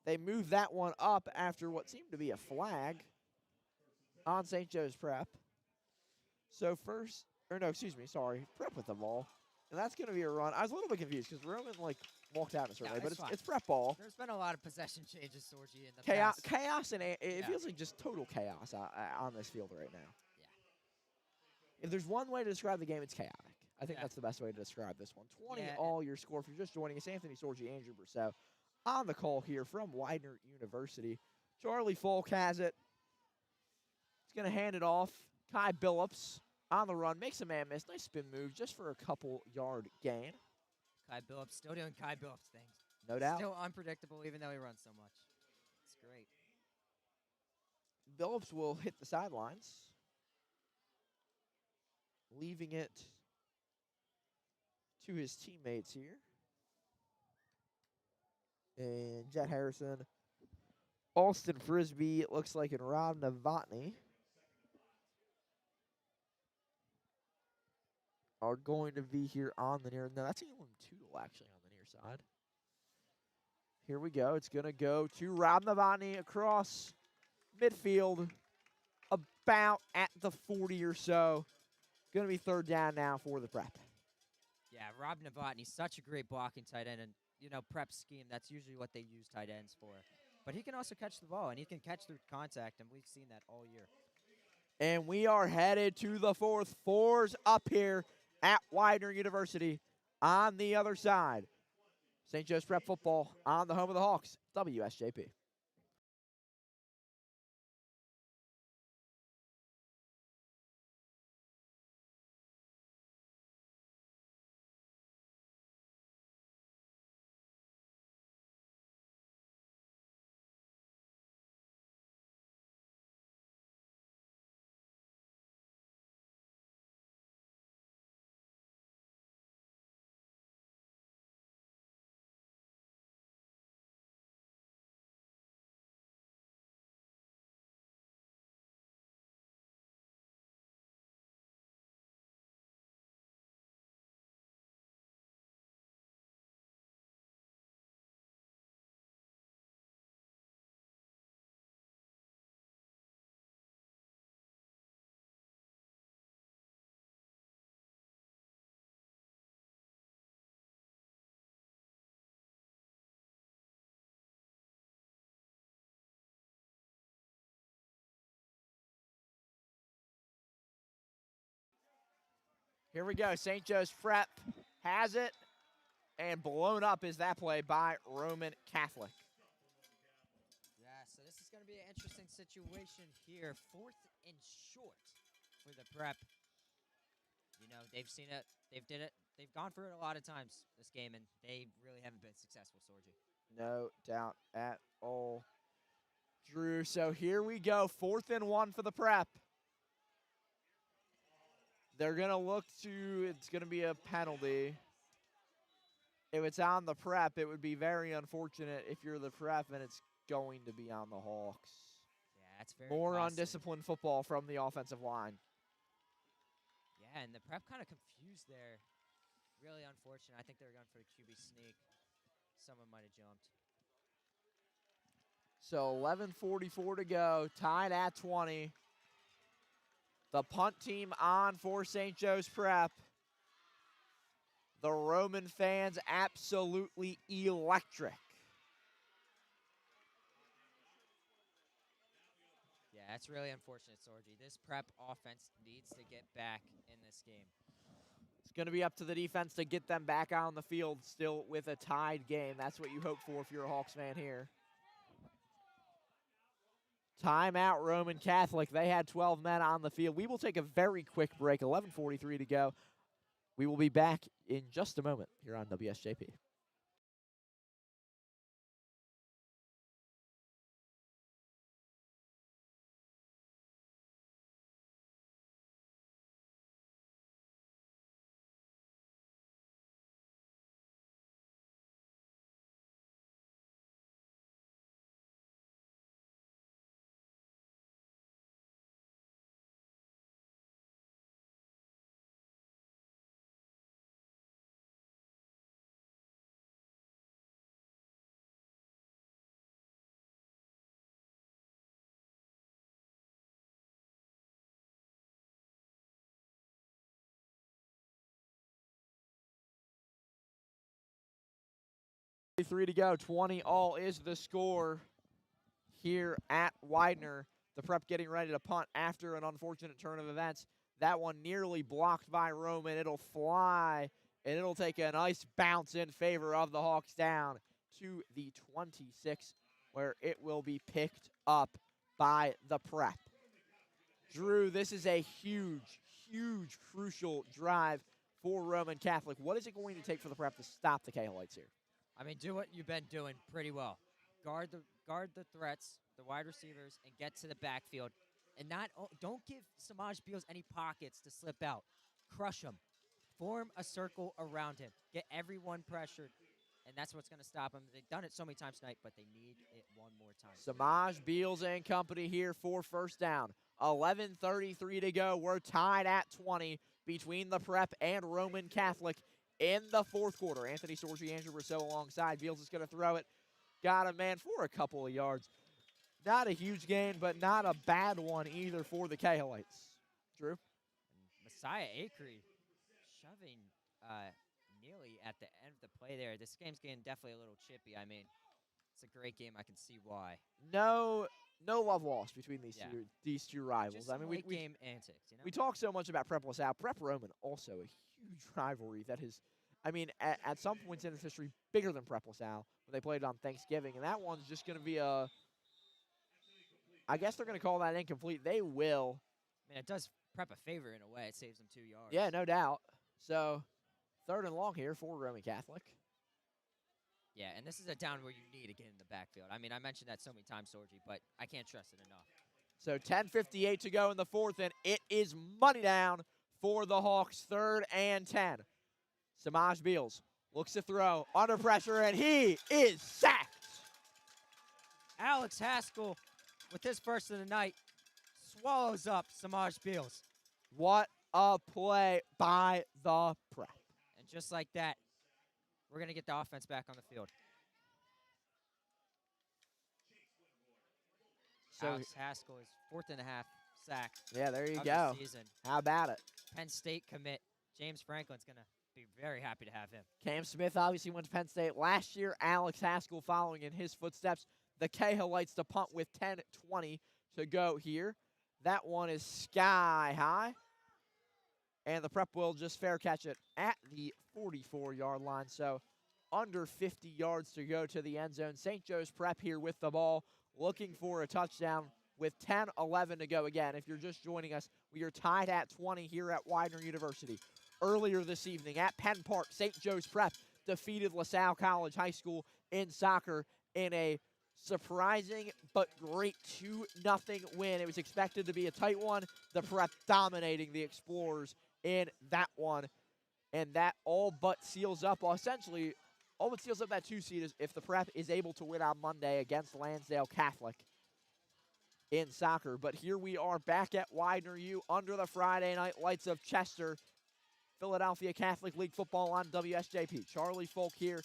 They move that one up after what seemed to be a flag on St. Joe's Prep. So Prep with the ball. And that's going to be a run. I was a little bit confused because Roman, walked out in a certain way, but it's Prep ball. There's been a lot of possession changes, Sorgi, in the past. Chaos, and it feels like just total chaos on this field right now. Yeah. If there's one way to describe the game, it's chaotic. I think that's the best way to describe this one. 20 all your score. If you're just joining us, Anthony Sorgi and Drew Brosseau on the call here from Widener University. Charlie Folk has it. He's going to hand it off. Kai Billups on the run. Makes a man miss. Nice spin move just for a couple-yard gain. Kai Billups still doing Kai Billups things. No doubt. Still unpredictable even though he runs so much. It's great. Billups will hit the sidelines, leaving it to his teammates here. And Jet Harrison, Alston Frisbee, it looks like, and Rob Novotny are going to be here on the near. No, that's Elon Tootle actually on the near side. Here we go. It's going to go to Rob Novotny across midfield, about at the 40 or so. Going to be third down now for the Prep. Yeah, Rob Novotny, such a great blocking tight end. And, Prep scheme, that's usually what they use tight ends for. But he can also catch the ball, and he can catch through contact, and we've seen that all year. And we are headed to the fourth. Fours up here at Widener University on the other side. St. Joe's Prep football on the home of the Hawks, WSJP. Here we go. St. Joe's Prep has it, and blown up is that play by Roman Catholic. Yeah, so this is going to be an interesting situation here. 4th and short for the Prep. They've seen it. They've gone for it a lot of times this game, and they really haven't been successful, Sorgi. No doubt at all, Drew. So here we go. 4th and 1 for the Prep. They're going to look to, it's going to be a penalty. If it's on the Prep, it would be very unfortunate if you're the Prep and it's going to be on the Hawks. Yeah, that's very More costly. undisciplined football from the offensive line. Yeah, and the Prep kind of confused there. Really unfortunate. I think they were going for the QB sneak. someone might have jumped. So 11:44 to go, tied at 20. The punt team on for St. Joe's Prep. The Roman fans absolutely electric. Yeah, that's really unfortunate, Sorgi. This Prep offense needs to get back in this game. It's going to be up to the defense to get them back on the field still with a tied game. That's what you hope for if you're a Hawks fan here. Timeout, Roman Catholic. They had 12 men on the field. We will take a very quick break. 11:43 to go. We will be back in just a moment here on WSJP. Three to go, 20 all is the score here at Widener. The Prep getting ready to punt after an unfortunate turn of events. That one nearly blocked by Roman. It'll fly, and it'll take a nice bounce in favor of the Hawks down to the 26, where it will be picked up by the Prep. Drew, this is a huge, huge, crucial drive for Roman Catholic. What is it going to take for the Prep to stop the Cahillites here? I mean, do what you've been doing pretty well. Guard the threats, the wide receivers, and get to the backfield. And don't give Samaj Beals any pockets to slip out. Crush him. Form a circle around him. Get everyone pressured. And that's what's going to stop him. They've done it so many times tonight, but they need it one more time. Samaj Beals and company here for first down. 11:33 to go. We're tied at 20 between the Prep and Roman Catholic in the fourth quarter. Anthony Sorgi, Andrew Brosseau alongside. Beals is going to throw it. Got him, man, for a couple of yards. Not a huge gain, but not a bad one either for the Cahillites. Drew? And Messiah Acree shoving nearly at the end of the play there. This game's getting definitely a little chippy. I mean, it's a great game. I can see why. No love lost between these two rivals. Just I mean, we game antics. You know? we talk so much about Prep LaSalle. Prep Roman, also a huge rivalry that is, I mean, at some points in its history, bigger than Prep LaSalle when they played on Thanksgiving. And that one's just going to be I guess they're going to call that incomplete. They will. I mean, it does Prep a favor in a way. It saves them 2 yards. Yeah, no doubt. So, 3rd and long here for Roman Catholic. Yeah, and this is a down where you need to get in the backfield. I mean, I mentioned that so many times, Sorgi, but I can't stress it enough. So 10:58 to go in the fourth, and it is money down for the Hawks. 3rd and 10. Samaj Beals looks to throw, under pressure, and he is sacked. Alex Haskell, with his first of the night, swallows up Samaj Beals. What a play by the Prep. And just like that, we're going to get the offense back on the field. So Alex Haskell is 4th and a half sack. yeah, there you of go. the season. How about it? Penn State commit James Franklin's going to be very happy to have him. Cam Smith obviously went to Penn State last year. Alex Haskell following in his footsteps. The Cahillites to punt with 10:20 to go here. That one is sky high. And the Prep will just fair catch it at the 44-yard line. So under 50 yards to go to the end zone. St. Joe's Prep here with the ball, looking for a touchdown with 10:11 to go. Again, if you're just joining us, we are tied at 20 here at Widener University. Earlier this evening at Penn Park, St. Joe's Prep defeated LaSalle College High School in soccer in a surprising but great 2-0 win. It was expected to be a tight one. The Prep dominating the Explorers in that one. And that all but seals up, essentially, all but seals up that 2 seed if the Prep is able to win on Monday against Lansdale Catholic in soccer. But here we are back at Widener U under the Friday night lights of Chester. Philadelphia Catholic League football on WSJP. Charlie Folk here.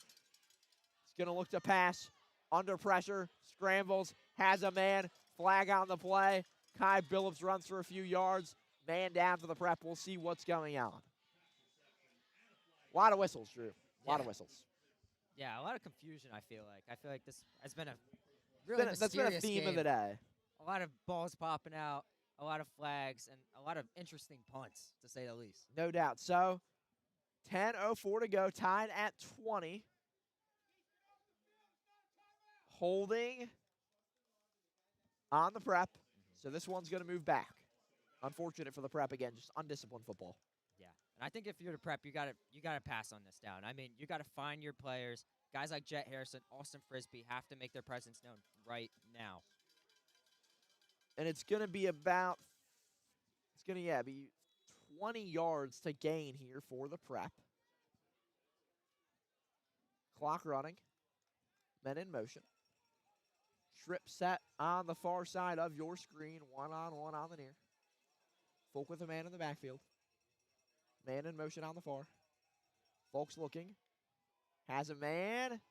going to look to pass. Under pressure, scrambles, has a man. Flag on the play. Kai Billups runs for a few yards. Man down for the prep. We'll see what's going on. A lot of whistles, Drew. A lot of whistles. Yeah, a lot of confusion, I feel like. I feel like this has been a really That's been a mysterious theme game. of the day. A lot of balls popping out, a lot of flags, and a lot of interesting punts, to say the least. No doubt. So, 10:04 to go, tied at 20. Holding on the prep. So this one's going to move back. Unfortunate for the prep again, just undisciplined football. Yeah, and I think if you're the prep, you gotta pass on this down. I mean, you gotta find your players. Guys like Jet Harrison, Austin Frisbee have to make their presence known right now. And it's going to be be 20 yards to gain here for the prep. Clock running. Men in motion. Trip set on the far side of your screen. One-on-one on the near. Folk with a man in the backfield. Man in motion on the far. Folks looking. Has a man.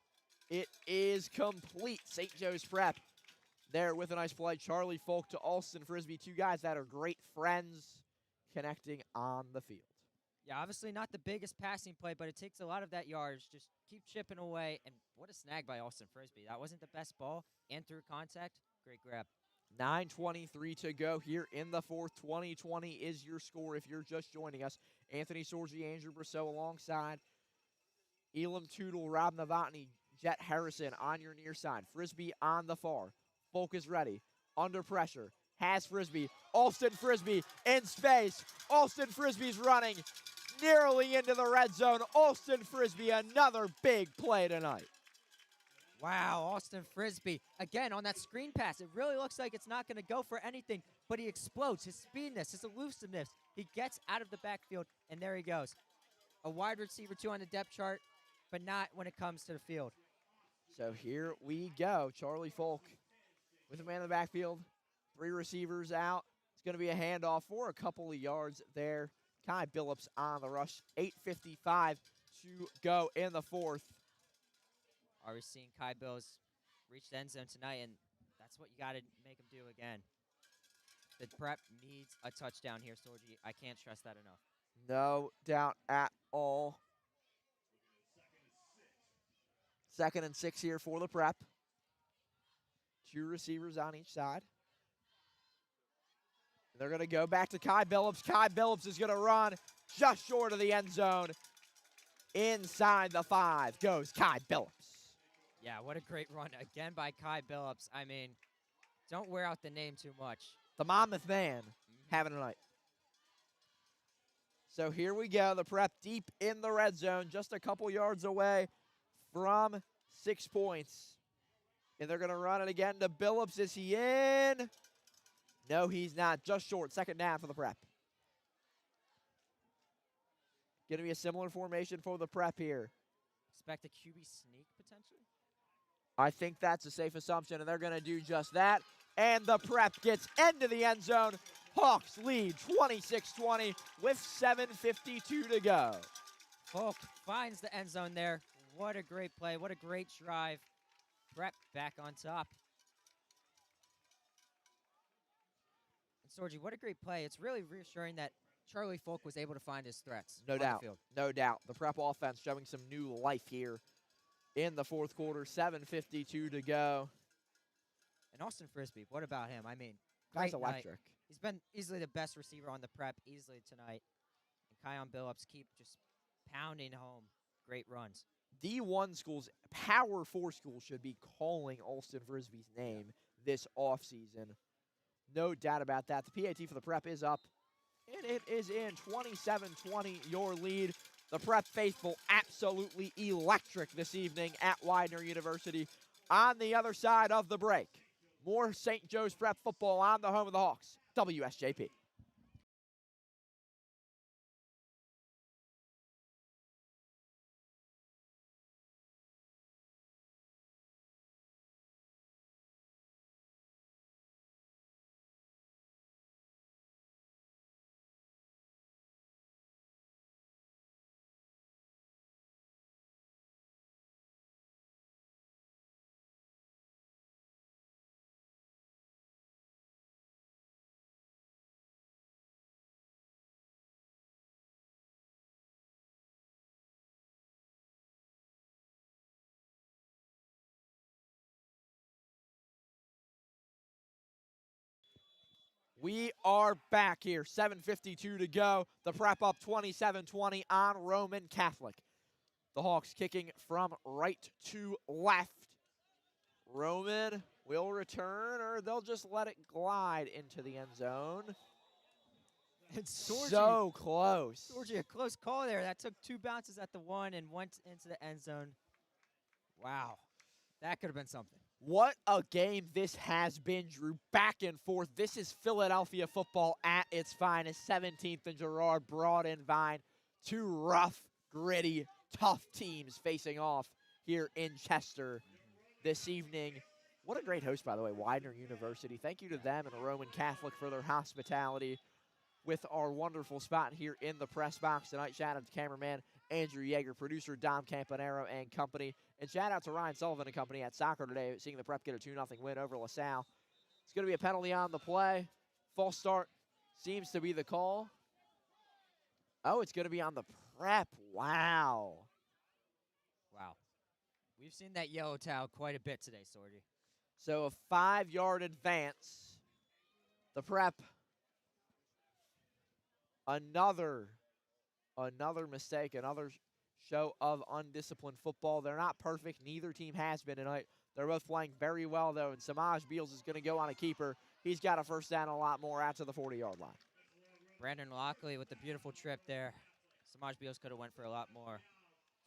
It is complete. St. Joe's prep there with a nice play. Charlie Folk to Alston Frisbee. Two guys that are great friends connecting on the field. Yeah, obviously not the biggest passing play, but it takes a lot of that yardage. Just keep chipping away. And what a snag by Austin Frisbee. That wasn't the best ball. And through contact, great grab. 9:23 to go here in the fourth. 20-20 is your score if you're just joining us. Anthony Sorgi, Andrew Brosseau alongside Elam Tootle, Rob Novotny, Jet Harrison on your near side. Frisbee on the far. Folk is ready. Under pressure. Has Frisbee. Alston Frisbee in space. Alston Frisbee's running nearly into the red zone. Alston Frisbee, another big play tonight. Wow, Austin Frisbee. Again, on that screen pass, it really looks like it's not going to go for anything, but he explodes. His speediness, his elusiveness. He gets out of the backfield, and there he goes. A wide receiver, 2 on the depth chart, but not when it comes to the field. So here we go. Charlie Folk with a man in the backfield. 3 receivers out. It's going to be a handoff for a couple of yards there. Kai Billups on the rush. 8:55 to go in the fourth. Are we seeing Kai Bills reach the end zone tonight? And that's what you got to make him do again. The prep needs a touchdown here, Sorgi. I can't stress that enough. No doubt at all. 2nd and 6 here for the prep. 2 receivers on each side. And they're going to go back to Kai Billups. Kai Billups is going to run just short of the end zone. Inside the 5 goes Kai Billups. Yeah, what a great run again by Kai Billups. I mean, don't wear out the name too much. The Monmouth man having a night. So here we go. The prep deep in the red zone, just a couple yards away from 6 points. And they're going to run it again to Billups. Is he in? No, he's not. Just short. 2nd down for the prep. Going to be a similar formation for the prep here. Expect a QB sneak potentially? I think that's a safe assumption, and they're going to do just that. And the prep gets into the end zone. Hawks lead 26-20 with 7:52 to go. Folk finds the end zone there. What a great play. What a great drive. Prep back on top. And Sorgi, what a great play. It's really reassuring that Charlie Folk was able to find his threats. No on the doubt. field. No doubt. The prep offense showing some new life here in the fourth quarter. 7:52 to go. And Austin Frisbee, what about him? I mean, Guy's great night. electric. He's been easily the best receiver on the prep, easily tonight. And Kion Billups keep just pounding home great runs. D1 schools, Power 4 schools should be calling Alston Frisbee's name this offseason. No doubt about that. The PAT for the prep is up, and it is in 27-20, your lead. The prep faithful absolutely electric this evening at Widener University. On the other side of the break, more St. Joe's prep football on the home of the Hawks, WSJP. We are back here. 7:52 to go. The Prep up 27-20 on Roman Catholic. The Hawks kicking from right to left. Roman will return, or they'll just let it glide into the end zone. And Sorgi, So close. Sorgi, a close call there. That took 2 bounces at the 1 and went into the end zone. Wow. That could have been something. What a game this has been, Drew. Back and forth. This is Philadelphia football at its finest. 17th and Girard, Broad and Vine. 2 rough, gritty, tough teams facing off here in Chester this evening. What a great host, by the way, Widener University. Thank you to them and Roman Catholic for their hospitality with our wonderful spot here in the press box tonight. Shout out to cameraman Andrew Yeager, producer Dom Campanero and company. And shout out to Ryan Sullivan and company at Soccer today, seeing the Prep get a 2-0 win over LaSalle. It's going to be a penalty on the play. False start seems to be the call. Oh, it's going to be on the Prep. Wow. Wow. We've seen that yellow towel quite a bit today, Sorgi. So a 5-yard advance. The Prep. Another mistake, another show of undisciplined football. They're not perfect. Neither team has been tonight. They're both playing very well, though, and Samaj Beals is going to go on a keeper. He's got a first down a lot more out to the 40-yard line. Brandon Lockley with the beautiful trip there. Samaj Beals could have went for a lot more.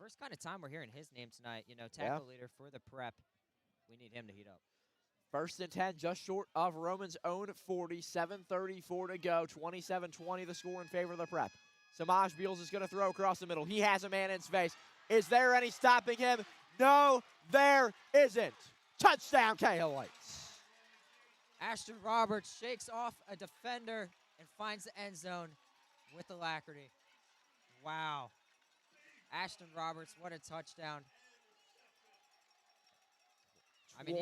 First kind of time we're hearing his name tonight. You know, tackle leader for the Prep. We need him to heat up. 1st and 10, just short of Roman's own 40. 7:34 to go. 27-20 the score in favor of the Prep. Samaj Beals is going to throw across the middle. He has a man in space. Is there any stopping him? No, there isn't. Touchdown, Cahillites. Ashton Roberts shakes off a defender and finds the end zone with alacrity. Wow. Ashton Roberts, what a touchdown. I mean,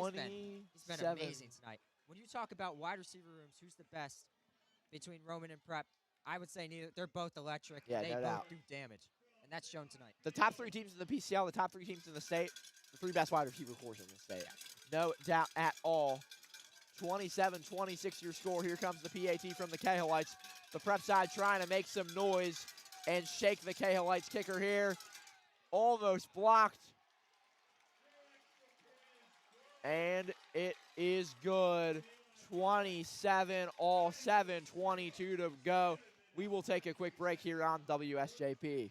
he's been amazing tonight. When you talk about wide receiver rooms, who's the best between Roman and Prep, I would say neither. They're both electric. Yeah, they no both doubt. do damage, and that's shown tonight. The top 3 teams in the PCL, the top 3 teams in the state, the 3 best wide receiver cores in the state. No doubt at all. 27-26 your score. Here comes the PAT from the Cahillites. The Prep side trying to make some noise and shake the Cahillites kicker here. Almost blocked. And it is good. 27 all 7:22 to go. We will take a quick break here on WSJP.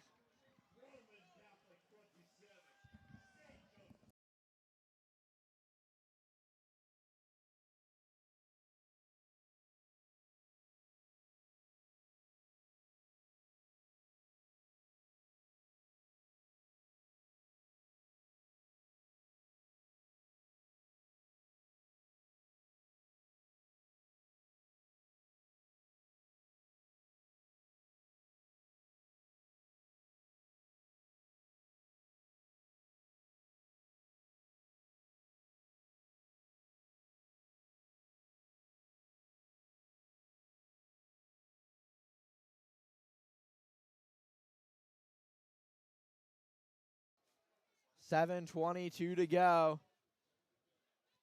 $7:22 to go.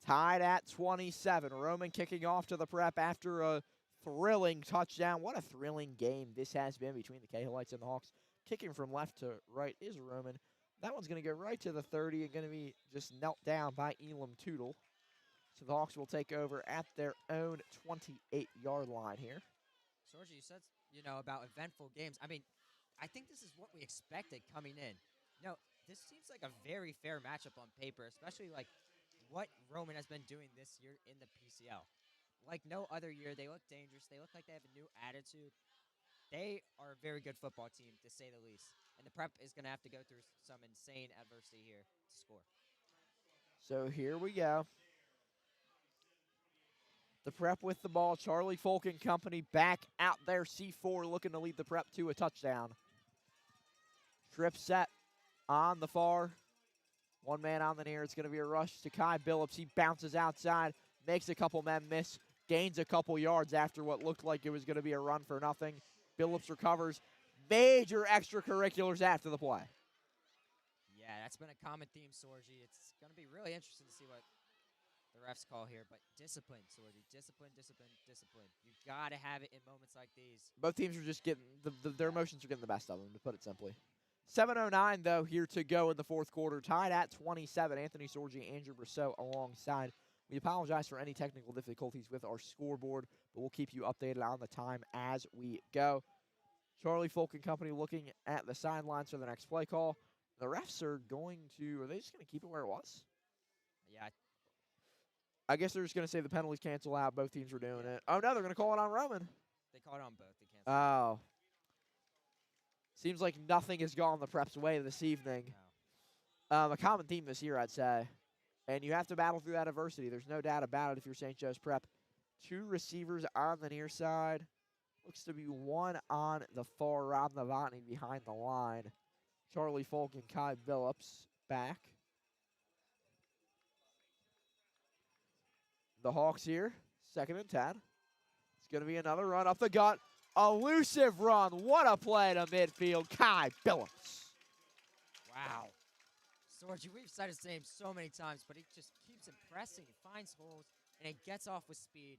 Tied at 27. Roman kicking off to the Prep after a thrilling touchdown. What a thrilling game this has been between the Cahillites and the Hawks. Kicking from left to right is Roman. That one's going to go right to the 30 and going to be just knelt down by Elam Tootle. So the Hawks will take over at their own 28-yard line here. Sorgi, you said, about eventful games. I mean, I think this is what we expected coming in. This seems like a very fair matchup on paper, especially like what Roman has been doing this year in the PCL. Like no other year, they look dangerous. They look like they have a new attitude. They are a very good football team, to say the least. And the Prep is going to have to go through some insane adversity here to score. So here we go. The Prep with the ball. Charlie Folk and company back out there. C4 looking to lead the Prep to a touchdown. Trip set on the far. One man on the near. It's going to be a rush to Kai Billups. He bounces outside, makes a couple men miss, gains a couple yards after what looked like it was going to be a run for nothing. Billups recovers. Major extracurriculars after the play. Yeah, that's been a common theme, Sorgi. It's going to be really interesting to see what the refs call here, but discipline, Sorgi. Discipline, discipline, discipline. You got to have it in moments like these. Both teams are just getting their emotions are getting the best of them, to put it simply. 7:09 though here to go in the fourth quarter, tied at 27. Anthony Sorgi, Andrew Brosseau alongside. We apologize for any technical difficulties with our scoreboard, but we'll keep you updated on the time as we go. Charlie Folk and company looking at the sidelines for the next play call. The refs are they just going to keep it where it was? Yeah, I guess they're just going to say the penalties cancel out. Both teams were doing Yeah. it. Oh, no, they're going to call it on Roman. they called on both. They canceled. Oh. Seems like nothing has gone the Prep's way this evening. No. A common theme this year, I'd say. And you have to battle through that adversity. There's no doubt about it if you're St. Joe's Prep. 2 receivers on the near side. Looks to be 1 on the far, Rob Novotny behind the line. Charlie Folk and Kai Billups back. The Hawks here, 2nd and 10. It's going to be another run up the gut. Elusive run. What a play to midfield. Kai Billups. Wow. Sorgi, we've said his name so many times, but he just keeps impressing. He finds holes, and he gets off with speed.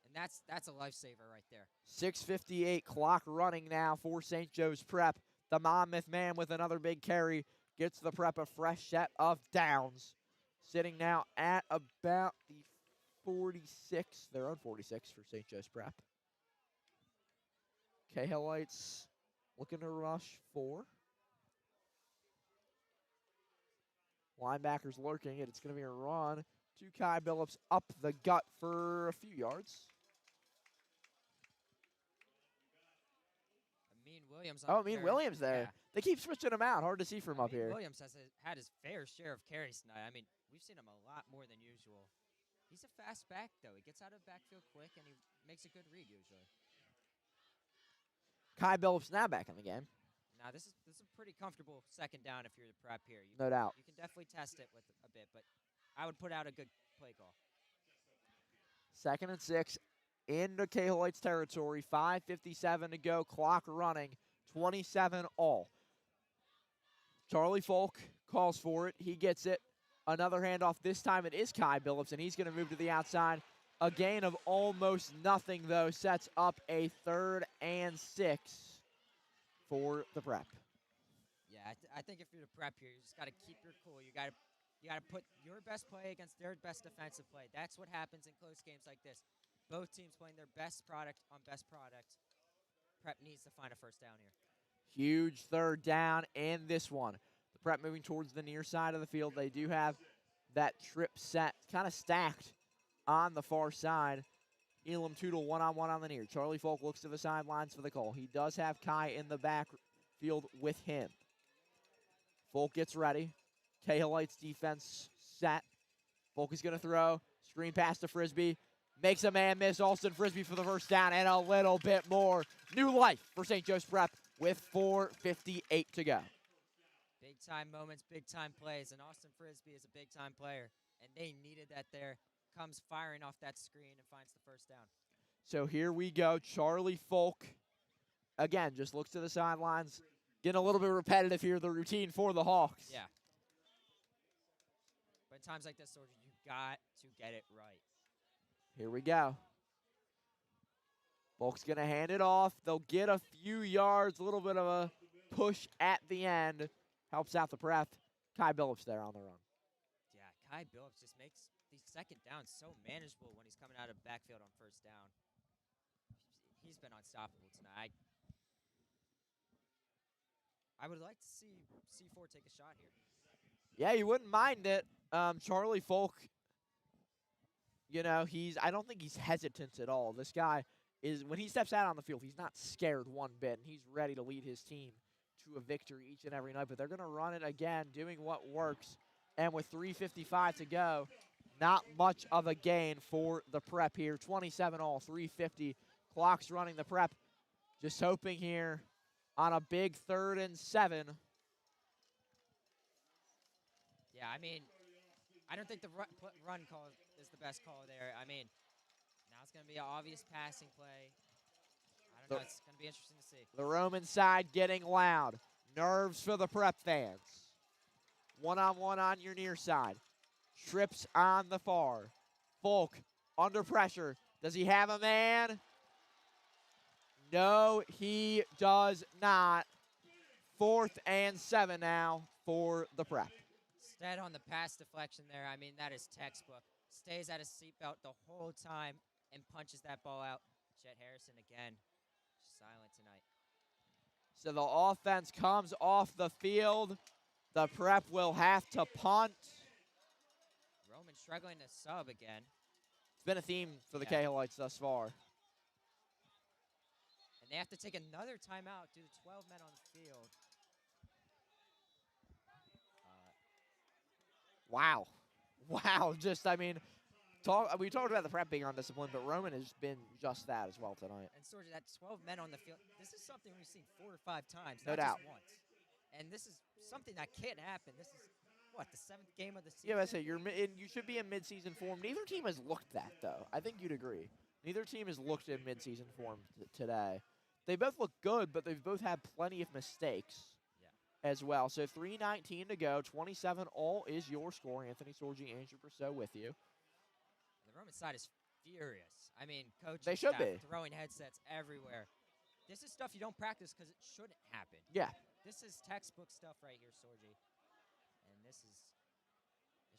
And that's a lifesaver right there. 6:58 clock running now for St. Joe's Prep. The Monmouth man with another big carry gets the Prep a fresh set of downs. Sitting now at about the 46. They're on 46 for St. Joe's Prep. Cahillites looking to rush 4. Linebackers lurking it. It's going to be a run to Kai Billups up the gut for a few yards. Williams. Williams there. Yeah. They keep switching him out. Hard to see from up here. Williams has had his fair share of carries tonight. I mean, we've seen him a lot more than usual. He's a fast back, though. He gets out of the backfield quick, and he makes a good read usually. Kai Billups now back in the game. Now, this is a pretty comfortable 2nd down if you're the Prep here. No doubt. You can definitely test it with a bit, but I would put out a good play call. 2nd and 6 into Cahillites territory. 5:57 to go. Clock running. 27 all. Charlie Folk calls for it. He gets it. Another handoff. This time it is Kai Billups, and he's going to move to the outside. A gain of almost nothing, though, sets up a 3rd and 6 for the Prep. Yeah, I think if you're the Prep here, you just got to keep your cool. You got to put your best play against their best defensive play. That's what happens in close games like this. Both teams playing their best product on best product. Prep needs to find a 1st down here. Huge 3rd down in this one. The Prep moving towards the near side of the field. They do have that trip set kind of stacked on the far side. Elam Tootle one-on-one on the near. Charlie Folk looks to the sidelines for the call. He does have Kai in the backfield with him. Folk gets ready. Cahillites defense set. Folk is going to throw. Screen pass to Frisbee. Makes a man miss. Alston Frisbee for the 1st down and a little bit more. New life for St. Joe's Prep with 4:58 to go. Big-time moments, big-time plays, and Austin Frisbee is a big-time player, and they needed that there. Comes firing off that screen and finds the 1st down. So here we go. Charlie Folk, again, just looks to the sidelines. Getting a little bit repetitive here, the routine for the Hawks. Yeah. But in times like this, Sorgi, you got to get it right. Here we go. Folk's going to hand it off. They'll get a few yards, a little bit of a push at the end. Helps out the Prep. Kai Billups there on the run. Yeah, Kai Billups just makes these 2nd downs so manageable when he's coming out of backfield on 1st down. He's been unstoppable tonight. I would like to see C4 take a shot here. Yeah, you wouldn't mind it. Charlie Folk, I don't think he's hesitant at all. This guy is, when he steps out on the field, he's not scared one bit, and he's ready to lead his team to a victory each and every night. But they're going to run it again, doing what works. And with 3:55 to go, not much of a gain for the Prep here. 27 all, 3:50. Clock's running. The Prep just hoping here on a big 3rd and 7. Yeah, I mean, I don't think the run call is the best call there. I mean, now it's going to be an obvious passing play. I don't know. It's going to be interesting to see. The Roman side getting loud. Nerves for the Prep fans. One-on-one on your near side. trips on the far. Folk under pressure. Does he have a man? No, he does not. 4th and 7 now for the Prep. Stead on the pass deflection there. I mean, that is textbook. Stays at his seatbelt the whole time and punches that ball out. Jet Harrison again, silent tonight. So the offense comes off the field. The Prep will have to punt. Roman struggling to sub again. It's been a theme for the Yeah. Cahillites thus far. And they have to take another timeout due to 12 men on the field. Wow. Wow. We talked about the Prep being undisciplined, but Roman has been just that as well tonight. And Sorgi, that 12 men on the field, this is something we've seen 4 or 5 times, No not doubt. just once. And this is something that can't happen. This is, what, the 7th game of the season? Yeah, I say you should be in midseason form. Neither team has looked that, though. I think you'd agree. Neither team has looked in midseason form today. They both look good, but they've both had plenty of mistakes as well. So 3:19 to go. 27 all is your score. Anthony Sorgi and Drew Brosseau with you. The Roman side is furious. I mean, coaches They should be. throwing headsets everywhere. This is stuff you don't practice because it shouldn't happen. Yeah. This is textbook stuff right here, Sorgi. And this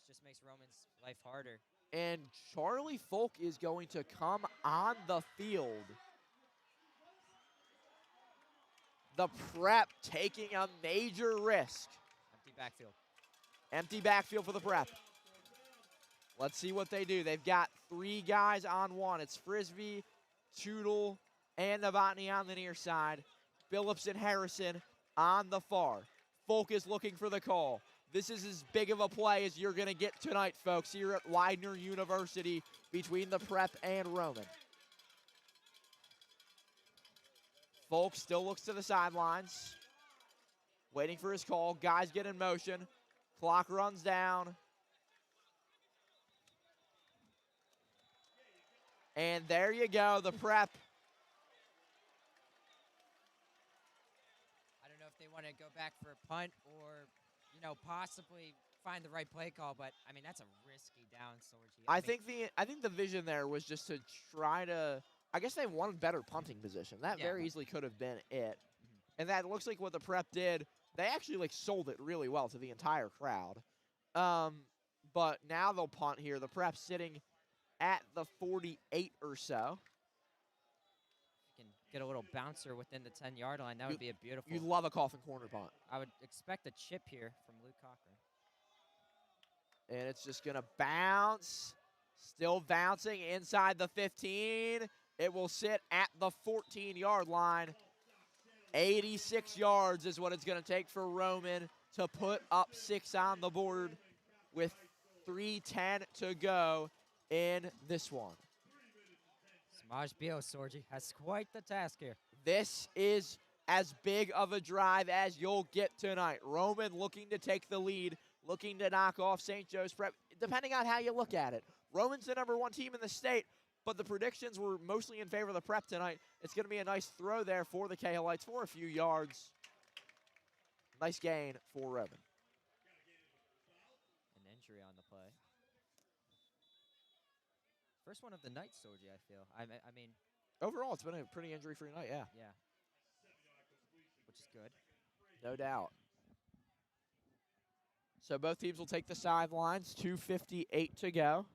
just makes Roman's life harder. And Charlie Folk is going to come on the field. The Prep taking a major risk. Empty backfield. Empty backfield for the Prep. Let's see what they do. They've got 3 guys on one. It's Frisbee, Choodle, and Novotny on the near side. Phillips and Harrison on the far. Folk is looking for the call. This is as big of a play as you're going to get tonight, folks, here at Widener University between the Prep and Roman. Folk still looks to the sidelines, waiting for his call. Guys get in motion. Clock runs down. And there you go, the Prep. I don't know if they want to go back for a punt or, possibly find the right play call, but, I mean, that's a risky down, Sorgi. I think the vision there was just to try to, I guess they wanted better punting position. That very easily could have been it. And that looks like what the Prep did. They actually sold it really well to the entire crowd. But now they'll punt here. The Prep sitting at the 48 or so. Can get a little bouncer within the 10-yard line. That would be a beautiful. You'd love a coffin corner punt. I would expect a chip here from Luke Cochran. And it's just going to bounce. Still bouncing inside the 15. It will sit at the 14-yard line. 86 yards is what it's going to take for Roman to put up 6 on the board with 3:10 to go in this one. Samaj Beal, Sorgi, has quite the task here. This is as big of a drive as you'll get tonight. Roman looking to take the lead, looking to knock off St. Joe's Prep, depending on how you look at it. Roman's the #1 team in the state, but the predictions were mostly in favor of the Prep tonight. It's going to be a nice throw there for the Cahillites for a few yards. Nice gain for Roman. An injury on the play. First one of the night, Sorgi, I feel. I mean, Overall, it's been a pretty injury-free night, yeah. yeah. Which is good. No doubt. So both teams will take the sidelines. 2:58 to go.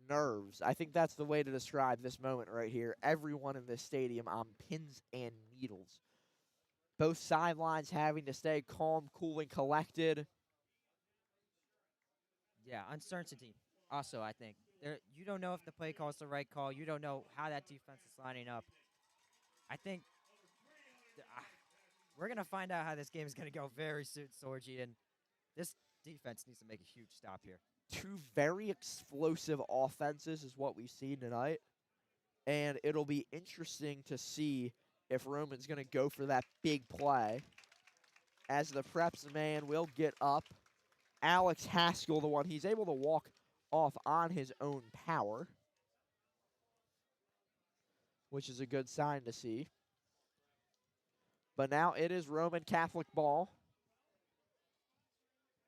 Nerves. I think that's the way to describe this moment right here. Everyone in this stadium on pins and needles. Both sidelines having to stay calm, cool, and collected. Yeah, uncertainty. Also, I think you don't know if the play call is the right call. You don't know how that defense is lining up. I think we're gonna find out how this game is gonna go very soon, Sorgi, and this defense needs to make a huge stop here. 2 very explosive offenses is what we've seen tonight, and it'll be interesting to see if Roman's going to go for that big play, as the Prep's man will get up. Alex Haskell, the one, he's able to walk off on his own power, which is a good sign to see. But now it is Roman Catholic ball.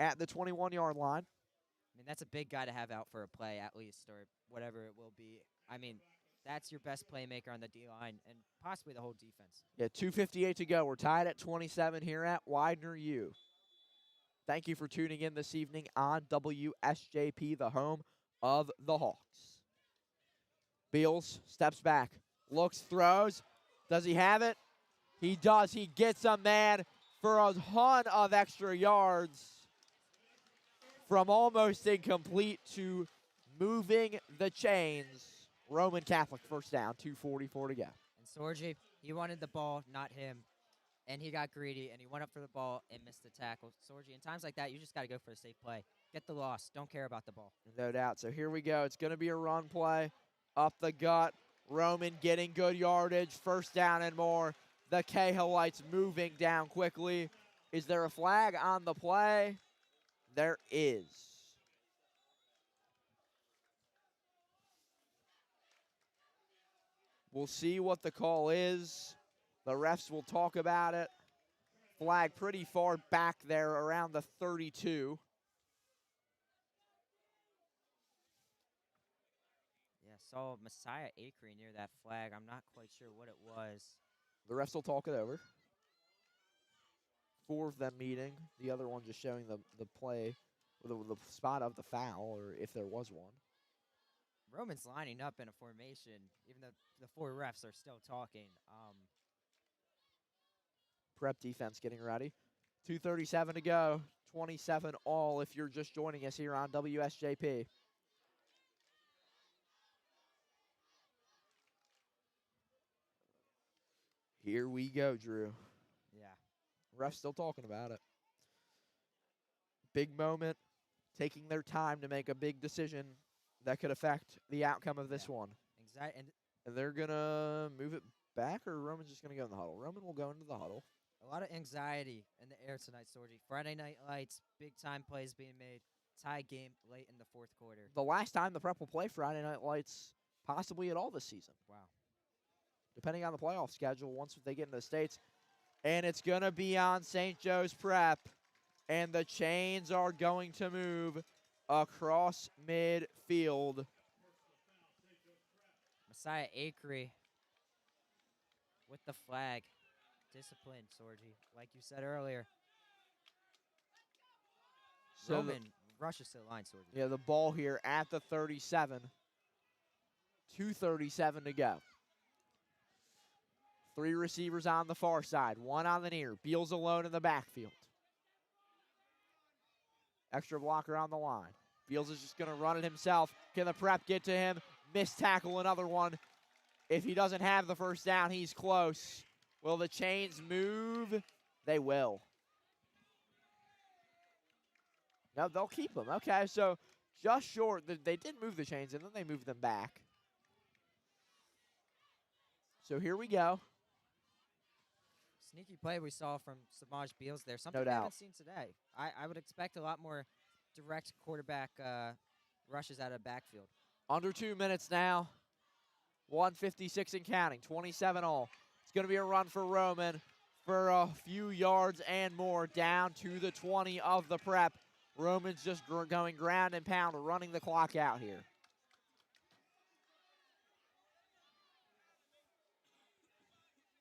at the 21-yard line. I mean, that's a big guy to have out for a play at least, or whatever it will be. I mean, that's your best playmaker on the D-line and possibly the whole defense. Yeah, 2:58 to go. We're tied at 27 here at Widener U. Thank you for tuning in this evening on WSJP, the home of the Hawks. Beals steps back, looks, throws. Does he have it? He does. He gets a man for a ton of extra yards. From almost incomplete to moving the chains. Roman Catholic first down, 2:44 to go. And Sorgi, he wanted the ball, not him. And he got greedy, and he went up for the ball and missed the tackle. Sorgi, in times like that, you just got to go for a safe play. Get the loss. Don't care about the ball. No doubt. So here we go. It's going to be a run play. Up the gut. Roman getting good yardage. First down and more. The Cahillites moving down quickly. Is there a flag on the play? There is. We'll see what the call is. The refs will talk about it. Flag pretty far back there around the 32. Yeah, saw Messiah Acree near that flag. I'm not quite sure what it was. The refs will talk it over. 4 of them meeting. The other one just showing the play, or the spot of the foul, or if there was one. Roman's lining up in a formation, even though the 4 refs are still talking. Prep defense getting ready. 2:37 to go. 27 all if you're just joining us here on WSJP. Here we go, Drew. Yeah. Refs still talking about it. Big moment, taking their time to make a big decision that could affect the outcome of this one. And And they're going to move it back, or Roman's just going to go in the huddle? Roman will go into the huddle. a lot of anxiety in the air tonight, Sorgi. Friday night lights, big-time plays being made. Tie game late in the fourth quarter. The last time the Prep will play Friday Night Lights, possibly at all this season. Wow. Depending on the playoff schedule once they get into the States. And it's going to be on St. Joe's Prep. And the chains are going to move across midfield. Messiah Acree with the flag. Discipline, Sorgi, like you said earlier. So Roman rushes to the line, Sorgi. Yeah, the ball here at the 37. 2:37 to go. 3 receivers on the far side, 1 on the near. Beals alone in the backfield. Extra blocker on the line. Beals is just going to run it himself. Can the Prep get to him? Missed tackle, another one. If he doesn't have the first down, he's close. Will the chains move? They will. No, they'll keep them. Okay, so just short. They did move the chains, and then they moved them back. So here we go. Sneaky play we saw from Samaj Beals there. Something No we doubt. haven't seen today. I would expect a lot more direct quarterback rushes out of backfield. Under 2 minutes now. 1:56 and counting. 27 all. It's going to be a run for Roman for a few yards and more down to the 20 of the Prep. Roman's just going ground and pound, running the clock out here.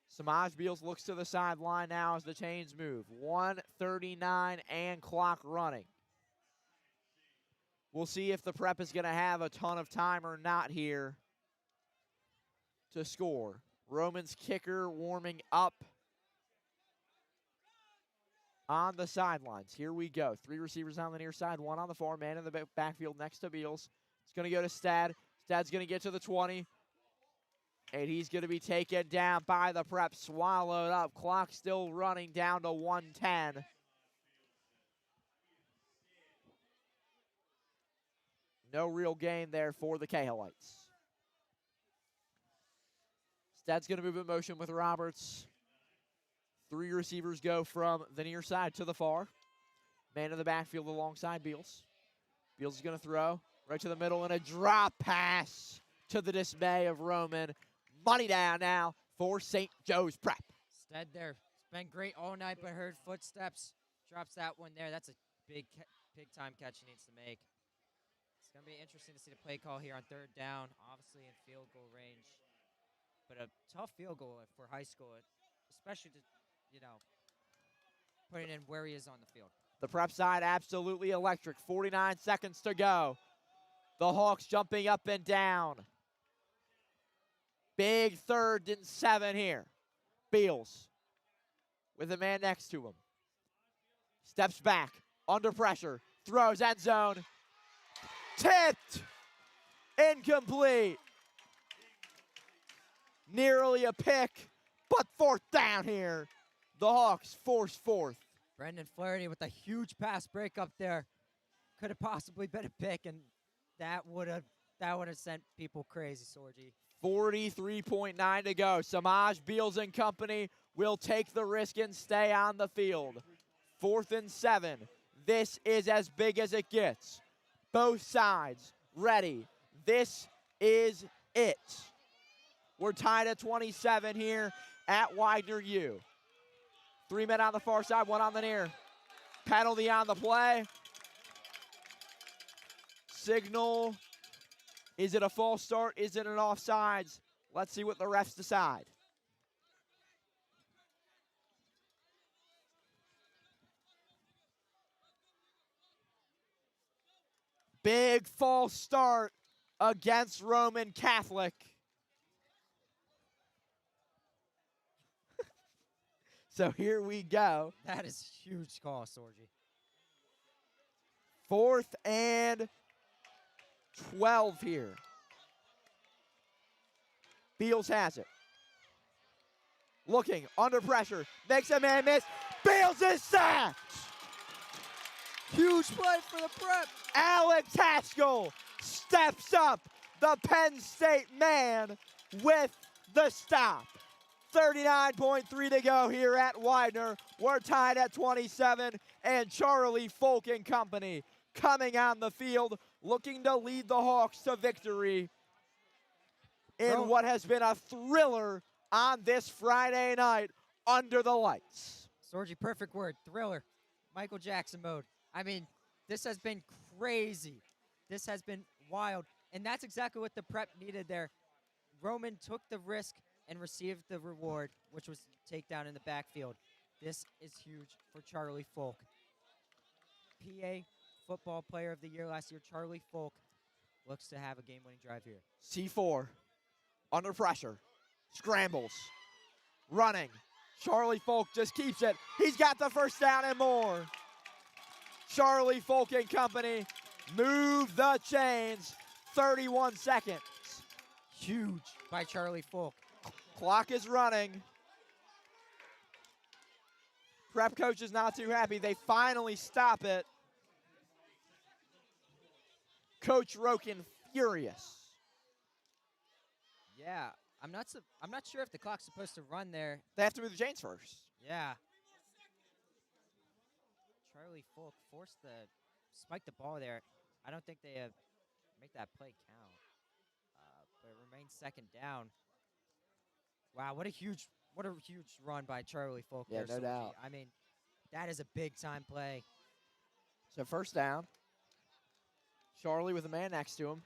Samaj Beals looks to the sideline now as the chains move. 1:39 and clock running. We'll see if the Prep is going to have a ton of time or not here to score. Roman's kicker warming up on the sidelines. Here we go. 3 receivers on the near side, 1 on the far, man in the backfield next to Beals. It's going to go to Stad. Stad's going to get to the 20. And he's going to be taken down by the Prep, swallowed up. Clock still running down to 1:10. No real gain there for the Cahillites. Stad's going to move in motion with Roberts. 3 receivers go from the near side to the far. Man in the backfield alongside Beals. Beals is going to throw right to the middle and a drop pass to the dismay of Roman. Money down now for St. Joe's Prep. Stead there. It's been great all night, but heard footsteps. Drops that one there. That's a big time catch he needs to make. It's going to be interesting to see the play call here on third down, obviously in field goal range. But a tough field goal for high school, especially to, putting in where he is on the field. The prep side absolutely electric. 49 seconds to go. The Hawks jumping up and down. Big 3rd and 7 here. Beals with a man next to him. Steps back, under pressure, throws end zone. Tipped! Incomplete. Nearly a pick, but 4th down here. The Hawks force 4th. Brendan Flaherty with a huge pass break up there. Could have possibly been a pick, and that would have sent people crazy, Sorgi. 43.9 to go. Samaj Beals and company will take the risk and stay on the field. 4th and 7. This is as big as it gets. Both sides ready. This is it. We're tied at 27 here at Widener U. 3 men on the far side, 1 on the near. Penalty on the play. Signal. Is it a false start? Is it an offsides? Let's see what the refs decide. Big false start against Roman Catholic. So here we go. That is a huge call, Sorgi. 4th and 12 here. Beals has it. Looking, under pressure, makes a man miss. Beals is sacked! Huge play for the prep. Alex Haskell steps up, the Penn State man, with the stop. 39.3 to go here at Widener. We're tied at 27, and Charlie Folk and company coming on the field, looking to lead the Hawks to victory in what has been a thriller on this Friday night under the lights. Sorgi, perfect word, thriller. Michael Jackson mode. I mean, this has been crazy. This has been wild, and that's exactly what the prep needed there. Roman took the risk and received the reward, which was takedown in the backfield. This is huge for Charlie Folk. PA Football Player of the Year last year, Charlie Folk, looks to have a game-winning drive here. C4, under pressure, scrambles, running. Charlie Folk just keeps it. He's got the 1st down and more. Charlie Folk and company move the chains. 31 seconds. Huge by Charlie Folk. Clock is running. Prep coach is not too happy. They finally stop it. Coach Roken furious. Yeah, I'm not sure if the clock's supposed to run there. They have to move the chains first. Yeah. Charlie Folk spiked the ball there. I don't think they make that play count. But it remains 2nd down. Wow, what a huge run by Charlie Folk. Yeah, there, no doubt. I mean, that is a big time play. So 1st down. Charlie with a man next to him.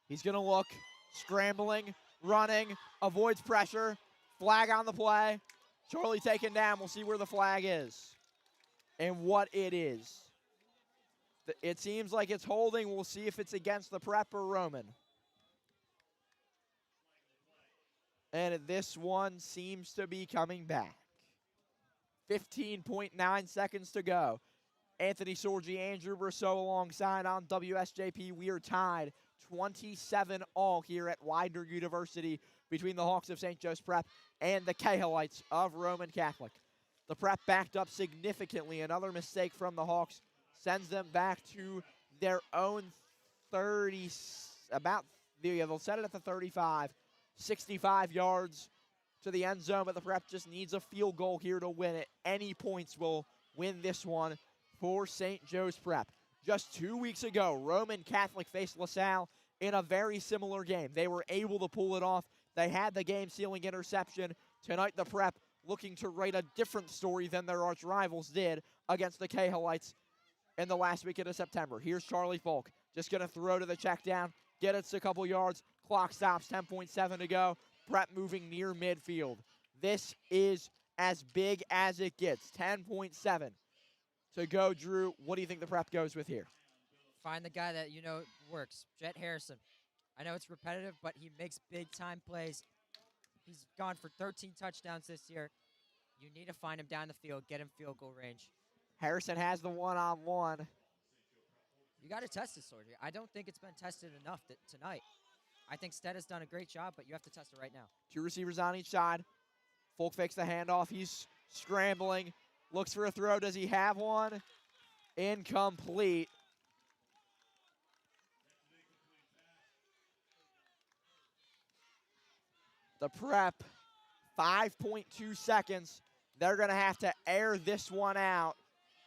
He's going to look, scrambling, running, avoids pressure. Flag on the play. Charlie taken down. We'll see where the flag is and what it is. It seems like it's holding. We'll see if it's against the prep or Roman. And this one seems to be coming back. 15.9 seconds to go. Anthony Sorgi and Drew Brosseau alongside on WSJP. We are tied 27 all here at Widener University between the Hawks of St. Joe's Prep and the Cahillites of Roman Catholic. The Prep backed up significantly. Another mistake from the Hawks sends them back to their own 30, they'll set it at the 35. 65 yards to the end zone, but the Prep just needs a field goal here to win it. Any points will win this one for St. Joe's Prep. Just 2 weeks ago, Roman Catholic faced LaSalle in a very similar game. They were able to pull it off. They had the game-sealing interception. Tonight, the Prep looking to write a different story than their arch rivals did against the Cahillites in the last weekend of September. Here's Charlie Folk, just going to throw to the check down, get it to a couple yards. Clock stops, 10.7 to go. Prep moving near midfield. This is as big as it gets, 10.7 to go. Drew, what do you think the Prep goes with here? Find the guy that you know works. Jet Harrison. I know it's repetitive, but he makes big-time plays. He's gone for 13 touchdowns this year. You need to find him down the field, get him field goal range. Harrison has the one-on-one. You got to test this, Sorgi. I don't think it's been tested enough tonight. I think Stead has done a great job, but you have to test it right now. 2 receivers on each side. Folk fakes the handoff. He's scrambling. Looks for a throw. Does he have one? Incomplete. The Prep, 5.2 seconds. They're going to have to air this one out.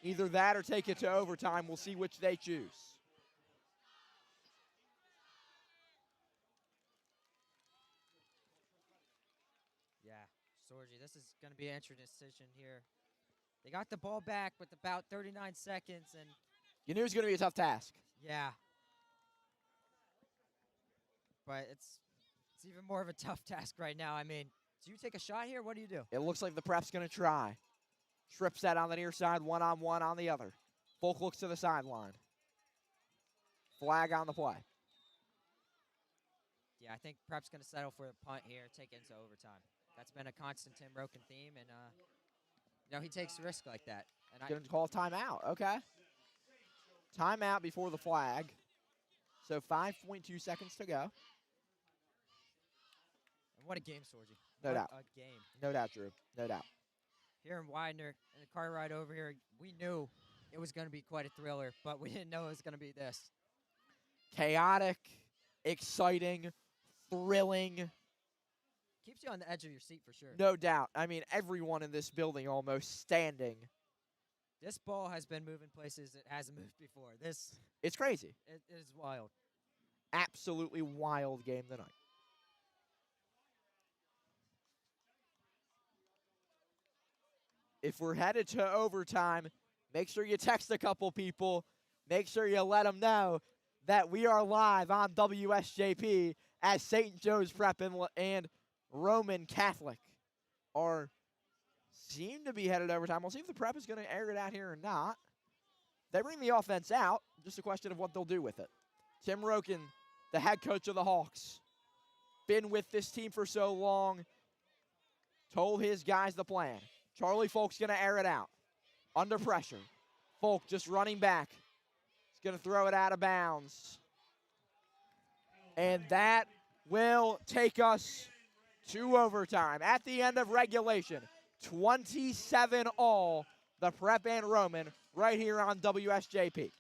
Either that or take it to overtime. We'll see which they choose. Yeah, Sorgi, this is going to be an interesting decision here. They got the ball back with about 39 seconds, and You knew it was going to be a tough task. yeah. But it's even more of a tough task right now. I mean, do you take a shot here? What do you do? It looks like the Prep's going to try. Trips that on the near side, one-on-one on the other. Folk looks to the sideline. Flag on the play. Yeah, I think Prep's going to settle for the punt here, take it into overtime. That's been a constant Tim Roken theme, and he takes a risk like that. And Going to call a timeout. Okay. Timeout before the flag. So 5.2 seconds to go. And what a game, Sorgi. No What doubt. a game. No doubt, Drew. No doubt. Here in Widener, in the car ride over here, we knew it was going to be quite a thriller, but we didn't know it was going to be this. Chaotic, exciting, thrilling. Keeps you on the edge of your seat for sure. No doubt. I mean, everyone in this building almost standing. This ball has been moving places it hasn't moved before. It's crazy. It is wild. Absolutely wild game tonight. If we're headed to overtime, make sure you text a couple people. Make sure you let them know that we are live on WSJP as St. Joe's Prep and Roman Catholic seem to be headed overtime. We'll see if the Prep is going to air it out here or not. They bring the offense out. Just a question of what they'll do with it. Tim Roken, the head coach of the Hawks, been with this team for so long, told his guys the plan. Charlie Folk's going to air it out. Under pressure. Folk just running back. He's going to throw it out of bounds. And that will take us to overtime. At the end of regulation, 27-all, the Prep and Roman right here on WSJP.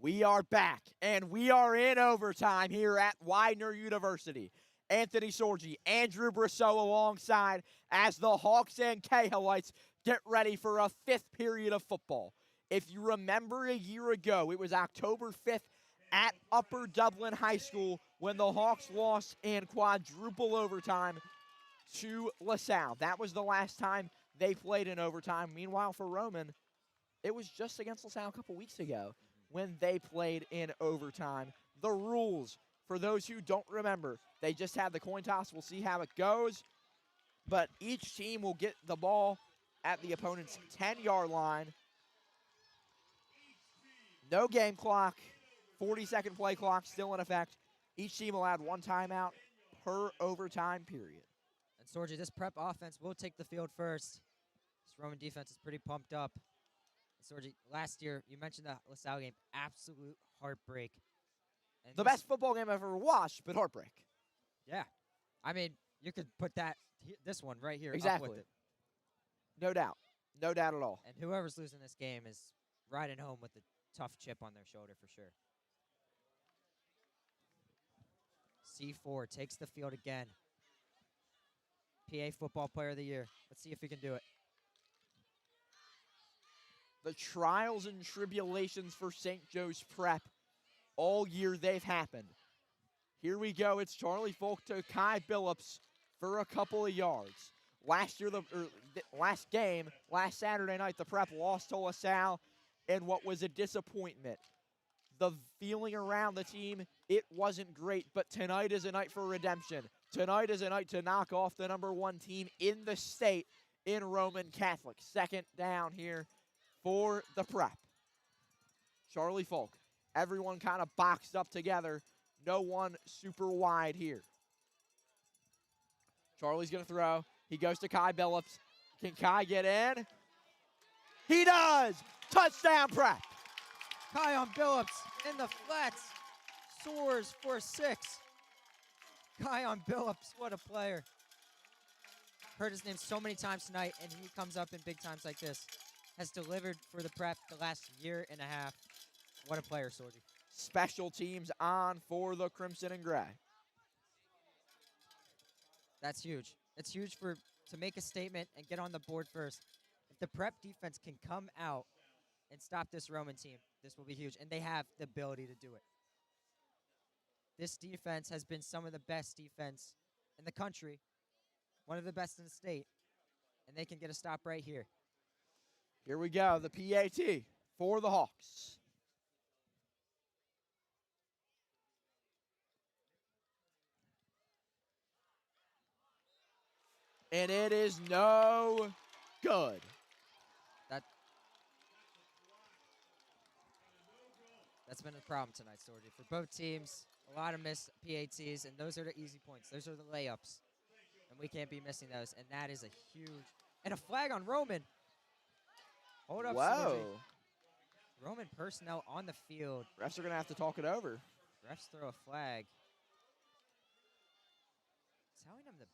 We are back, and we are in overtime here at Widener University. Anthony Sorgi and Drew Brosseau alongside as the Hawks and Cahillites get ready for a fifth period of football. If you remember a year ago, it was October 5th at Upper Dublin High School when the Hawks lost in quadruple overtime to LaSalle. That was the last time they played in overtime. Meanwhile, for Roman, it was just against LaSalle a couple weeks ago when they played in overtime. The rules, for those who don't remember, they just had the coin toss. We'll see how it goes. But each team will get the ball at the opponent's 10-yard line. No game clock. 40-second play clock still in effect. Each team will add one timeout per overtime period. And Sorgi, this prep offense will take the field first. This Roman defense is pretty pumped up. Sorgi, last year, you mentioned the LaSalle game, absolute heartbreak. And The best football game I've ever watched, but heartbreak. Yeah. I mean, you could put this one right here up Exactly. with it. No doubt. No doubt at all. And whoever's losing this game is riding home with a tough chip on their shoulder for sure. C4 takes the field again. PA Football Player of the Year. Let's see if he can do it. The trials and tribulations for St. Joe's Prep all year they've happened. Here we go. It's Charlie Folk to Kai Billups for a couple of yards. Last Saturday night, the Prep lost to LaSalle in what was a disappointment. The feeling around the team, it wasn't great, but tonight is a night for redemption. Tonight is a night to knock off the #1 team in the state in Roman Catholic. Second down here for the Prep. Charlie Folk. Everyone kind of boxed up together. No one super wide here. Charlie's going to throw. He goes to Kai Billups. Can Kai get in? He does! Touchdown, Prep! Kion Billups in the flats. Soars for 6. Kion Billups, what a player. Heard his name so many times tonight, and he comes up in big times like this. Has delivered for the Prep the last year and a half. What a player, Sorgi. Special teams on for the Crimson and Gray. That's huge. It's huge to make a statement and get on the board first. If the Prep defense can come out and stop this Roman team, this will be huge. And they have the ability to do it. This defense has been some of the best defense in the country, one of the best in the state, and they can get a stop right here. Here we go, the PAT for the Hawks. And it is no good. That's been a problem tonight, Sorgi. For both teams, a lot of missed PATs, and those are the easy points. Those are the layups, and we can't be missing those, and that is a huge... And a flag on Roman. Hold up, Whoa. Sorgi. Roman personnel on the field. Refs are going to have to talk it over. Refs throw a flag. Telling them to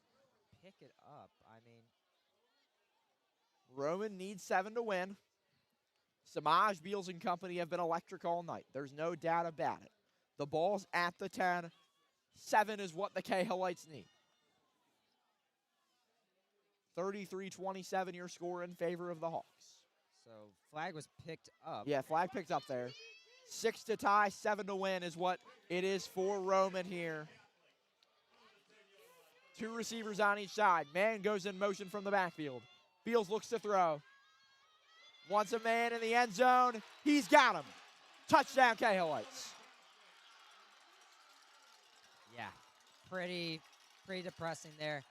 pick it up. I mean... Roman needs 7 to win. Samaj, Beals, and company have been electric all night. There's no doubt about it. The ball's at the 10. 7 is what the Cahillites need. 33-27 your score in favor of the Hawks. So flag was picked up. Yeah, flag picked up there. 6 to tie, 7 to win is what it is for Roman here. 2 receivers on each side. Man goes in motion from the backfield. Beals looks to throw. Wants a man in the end zone. He's got him. Touchdown, Cahillites. Yeah, pretty depressing there.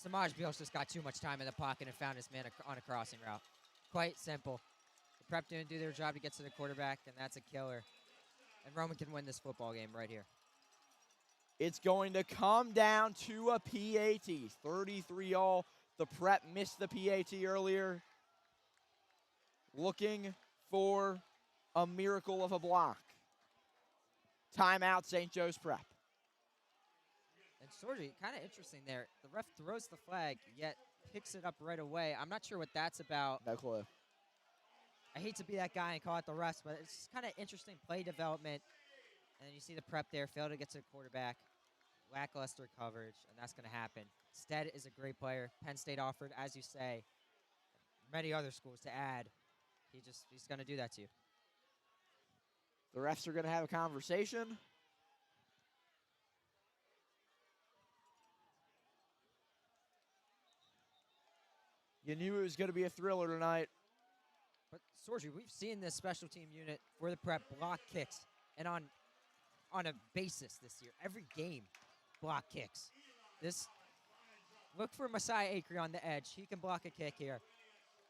Samaj Beals just got too much time in the pocket and found his man on a crossing route. Quite simple. The Prep didn't do their job to get to the quarterback, and that's a killer. And Roman can win this football game right here. It's going to come down to a PAT. 33-all. The Prep missed the PAT earlier. Looking for a miracle of a block. Timeout, St. Joe's Prep. And Sorgi, kind of interesting there. The ref throws the flag, yet picks it up right away. I'm not sure what that's about. No clue. I hate to be that guy and call it the refs, but it's kind of interesting play development. And you see the prep there, fail to get to the quarterback, lackluster coverage, and that's going to happen. Stead is a great player. Penn State offered, as you say, many other schools to add. He's going to do that to you. The refs are going to have a conversation. You knew it was going to be a thriller tonight. But, Sorgi, we've seen this special team unit for the prep block kicks, and on a basis this year. Every game, block kicks. Look for Messiah Acree on the edge. He can block a kick here.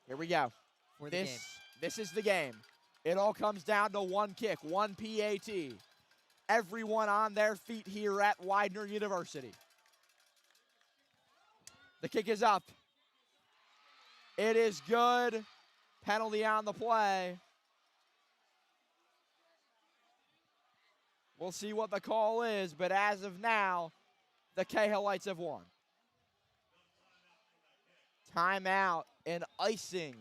Here we go. For the game. This is the game. It all comes down to one kick, one PAT. Everyone on their feet here at Widener University. The kick is up. It is good. Penalty on the play. We'll see what the call is, but as of now, the Cahillites have won. Timeout and icing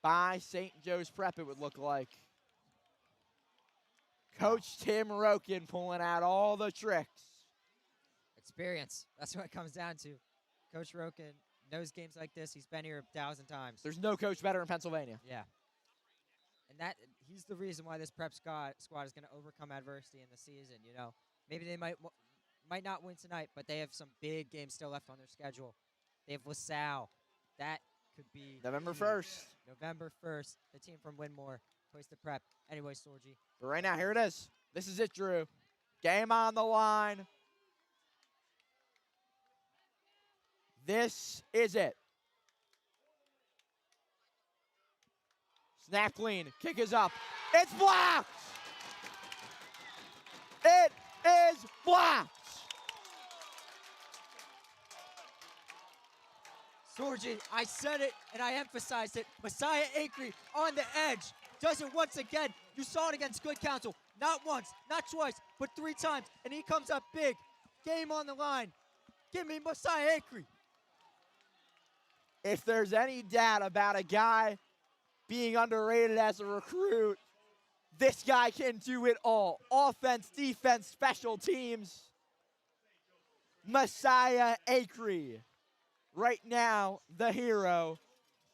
by St. Joe's Prep, it would look like. Coach Tim Roken pulling out all the tricks. Experience. That's what it comes down to. Coach Roken knows games like this. He's been here 1,000 times. There's no coach better in Pennsylvania. Yeah. And he's the reason why this prep squad is going to overcome adversity in the season. You know, maybe they might not win tonight, but they have some big games still left on their schedule. They have LaSalle. That could be November huge. 1st. November 1st. The team from Winmore plays the prep. Anyway, Sorgi. But right now, here it is. This is it, Drew. Game on the line. This is it. Snap clean. Kick is up. It's blocked! It is blocked! Sorgi, I said it and I emphasized it. Messiah Acree on the edge. Does it once again. You saw it against Good Counsel. Not once, not twice, but 3 times. And he comes up big. Game on the line. Give me Messiah Acree. If there's any doubt about a guy being underrated as a recruit, this guy can do it all. Offense, defense, special teams. Messiah Acree. Right now, the hero.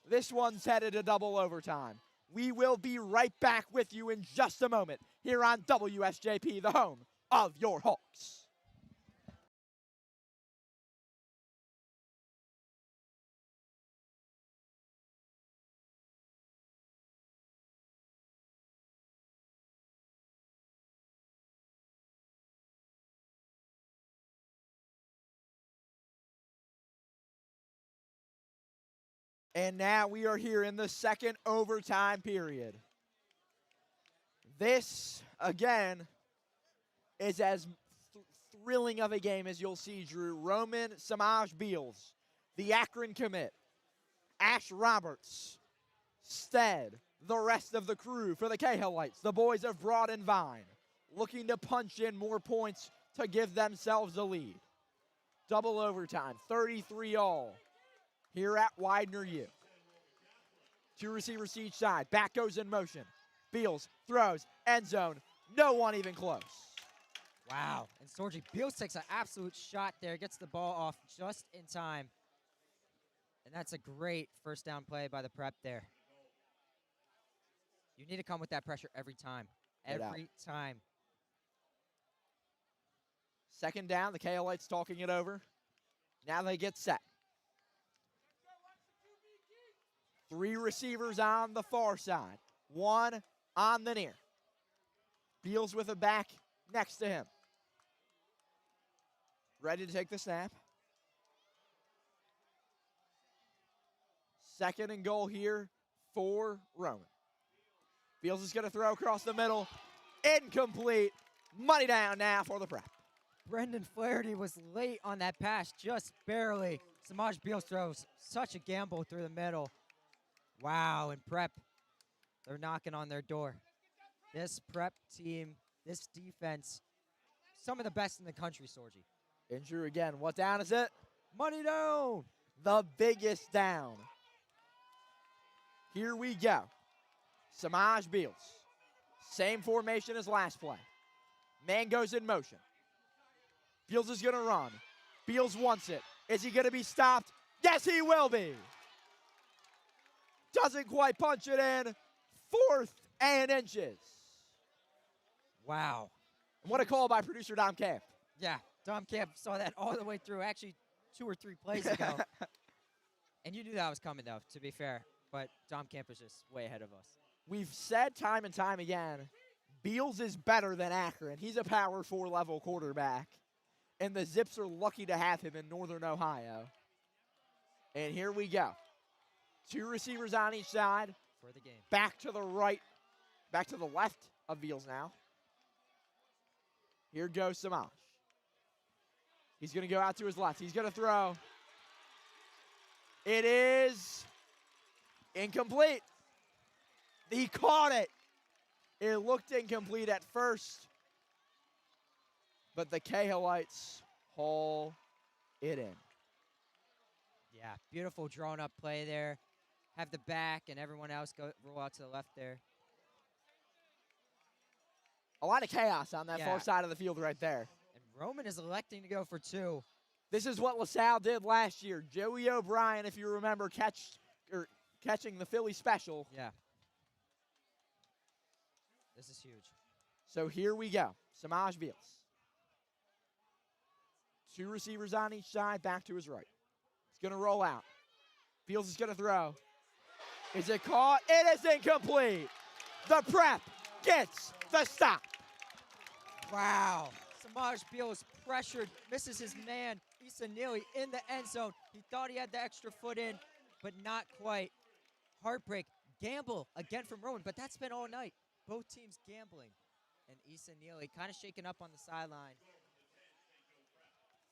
This one's headed to double overtime. We will be right back with you in just a moment here on WSJP, the home of your Hawks. And now we are here in the second overtime period. This, again, is as thrilling of a game as you'll see, Drew. Roman Samaj Beals, the Akron commit, Ash Roberts, Stead, the rest of the crew for the Cahillites, the boys of Broad and Vine, looking to punch in more points to give themselves a lead. Double overtime, 33-all. Here at Widener U. 2 receivers to each side. Back goes in motion. Beals throws, end zone. No one even close. Wow. And Sorgi, Beals takes an absolute shot there. Gets the ball off just in time. And that's a great first down play by the prep there. You need to come with that pressure every time. Every time. Second down, the Cahillites talking it over. Now they get set. 3 receivers on the far side. 1 on the near. Beals with a back next to him. Ready to take the snap. Second and goal here for Roman. Beals is going to throw across the middle. Incomplete. Money down now for the prep. Brendan Flaherty was late on that pass, just barely. Samaj Beals throws such a gamble through the middle. Wow, and prep, they're knocking on their door. This prep team, this defense, some of the best in the country, Sorgi. And Drew again, what down is it? Money down. The biggest down Here we go. Samaj Beals. Same formation as last play. Man goes in motion. Beals is going to run. Beals wants it. Is he going to be stopped? Yes, he will be. Doesn't quite punch it in. 4th and inches. Wow. And what a call by producer Dom Camp. Yeah, Dom Camp saw that all the way through, actually 2 or 3 plays ago. And you knew that was coming, though, to be fair. But Dom Camp is just way ahead of us. We've said time and time again, Beals is better than Akron. He's a Power 4 level quarterback. And the Zips are lucky to have him in Northern Ohio. And here we go. 2 receivers on each side. For the game. Back to the right. Back to the left of Beals now. Here goes Samaj. He's going to go out to his left. He's going to throw. It is incomplete. He caught it. It looked incomplete at first. But the Cahillites haul it in. Yeah, beautiful drawn-up play there. Have the back and everyone else roll out to the left there. A lot of chaos on that Yeah. far side of the field right there. And Roman is electing to go for 2. This is what LaSalle did last year. Joey O'Brien, if you remember, catching the Philly special. Yeah. This is huge. So here we go. Samaj Beals. 2 receivers on each side, back to his right. He's going to roll out. Beals is going to throw. Is it caught? It is incomplete. The prep gets the stop. Wow. Samaj Beals pressured, misses his man, Issa Neely in the end zone. He thought he had the extra foot in, but not quite. Heartbreak. Gamble again from Rowan, but that's been all night. Both teams gambling. And Issa Neely kind of shaken up on the sideline.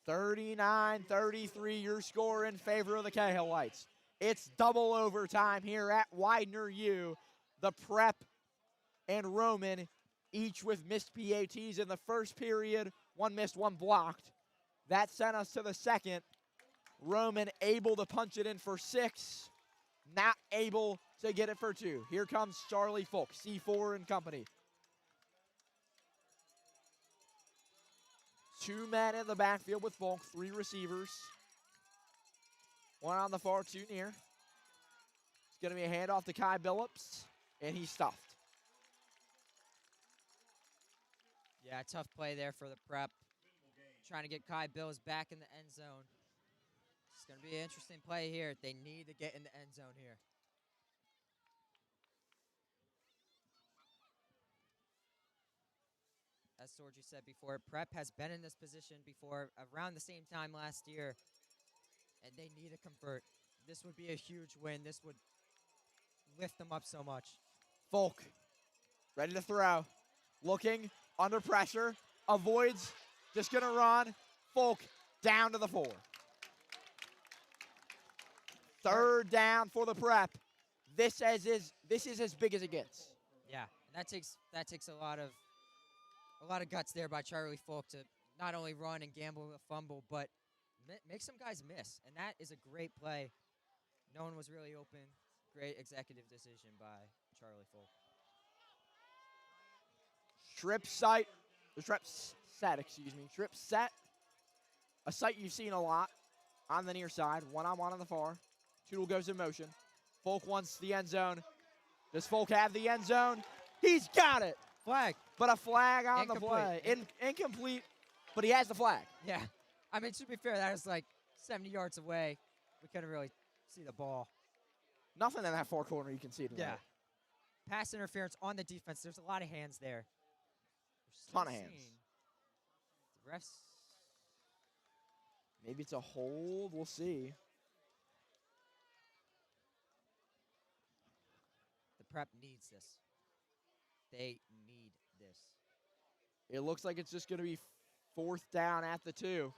39-33, your score in favor of the Cahillites. It's double overtime here at Widener U. The prep and Roman, each with missed PATs in the first period. 1 missed, 1 blocked. That sent us to the second. Roman able to punch it in for 6. Not able to get it for 2. Here comes Charlie Folk, C4 and company. 2 men in the backfield with Folk, 3 receivers. 1 on the far, 2 near. It's going to be a handoff to Kai Billups, and he's stuffed. Yeah, tough play there for the prep. Trying to get Kai Bills back in the end zone. It's going to be an interesting play here. They need to get in the end zone here. As Sorgi said before, prep has been in this position before around the same time last year, and they need to convert. This would be a huge win. This would lift them up so much. Folk, ready to throw. Looking, under pressure, avoids, just going to run. Folk, down to the 4. 3rd down for the prep. This is as big as it gets. Yeah, and that takes a lot of guts there by Charlie Folk to not only run and gamble with a fumble, but make some guys miss. And that is a great play. No one was really open. Great executive decision by Charlie Folk. Trip set. A sight you've seen a lot on the near side. 1-on-1 on the far. Toodle goes in motion. Folk wants the end zone. Does Folk have the end zone? He's got it. Flag. But a flag on Incomplete. the play. Incomplete, but he has the flag. Yeah. I mean, to be fair, that is like 70 yards away. We couldn't really see the ball. Nothing in that far corner you can see tonight. Yeah. Pass interference on the defense. There's a lot of hands there. Ton of hands. The refs. Maybe it's a hold. We'll see. The prep needs this. They need this. It looks like it's just going to be 4th down at the 2.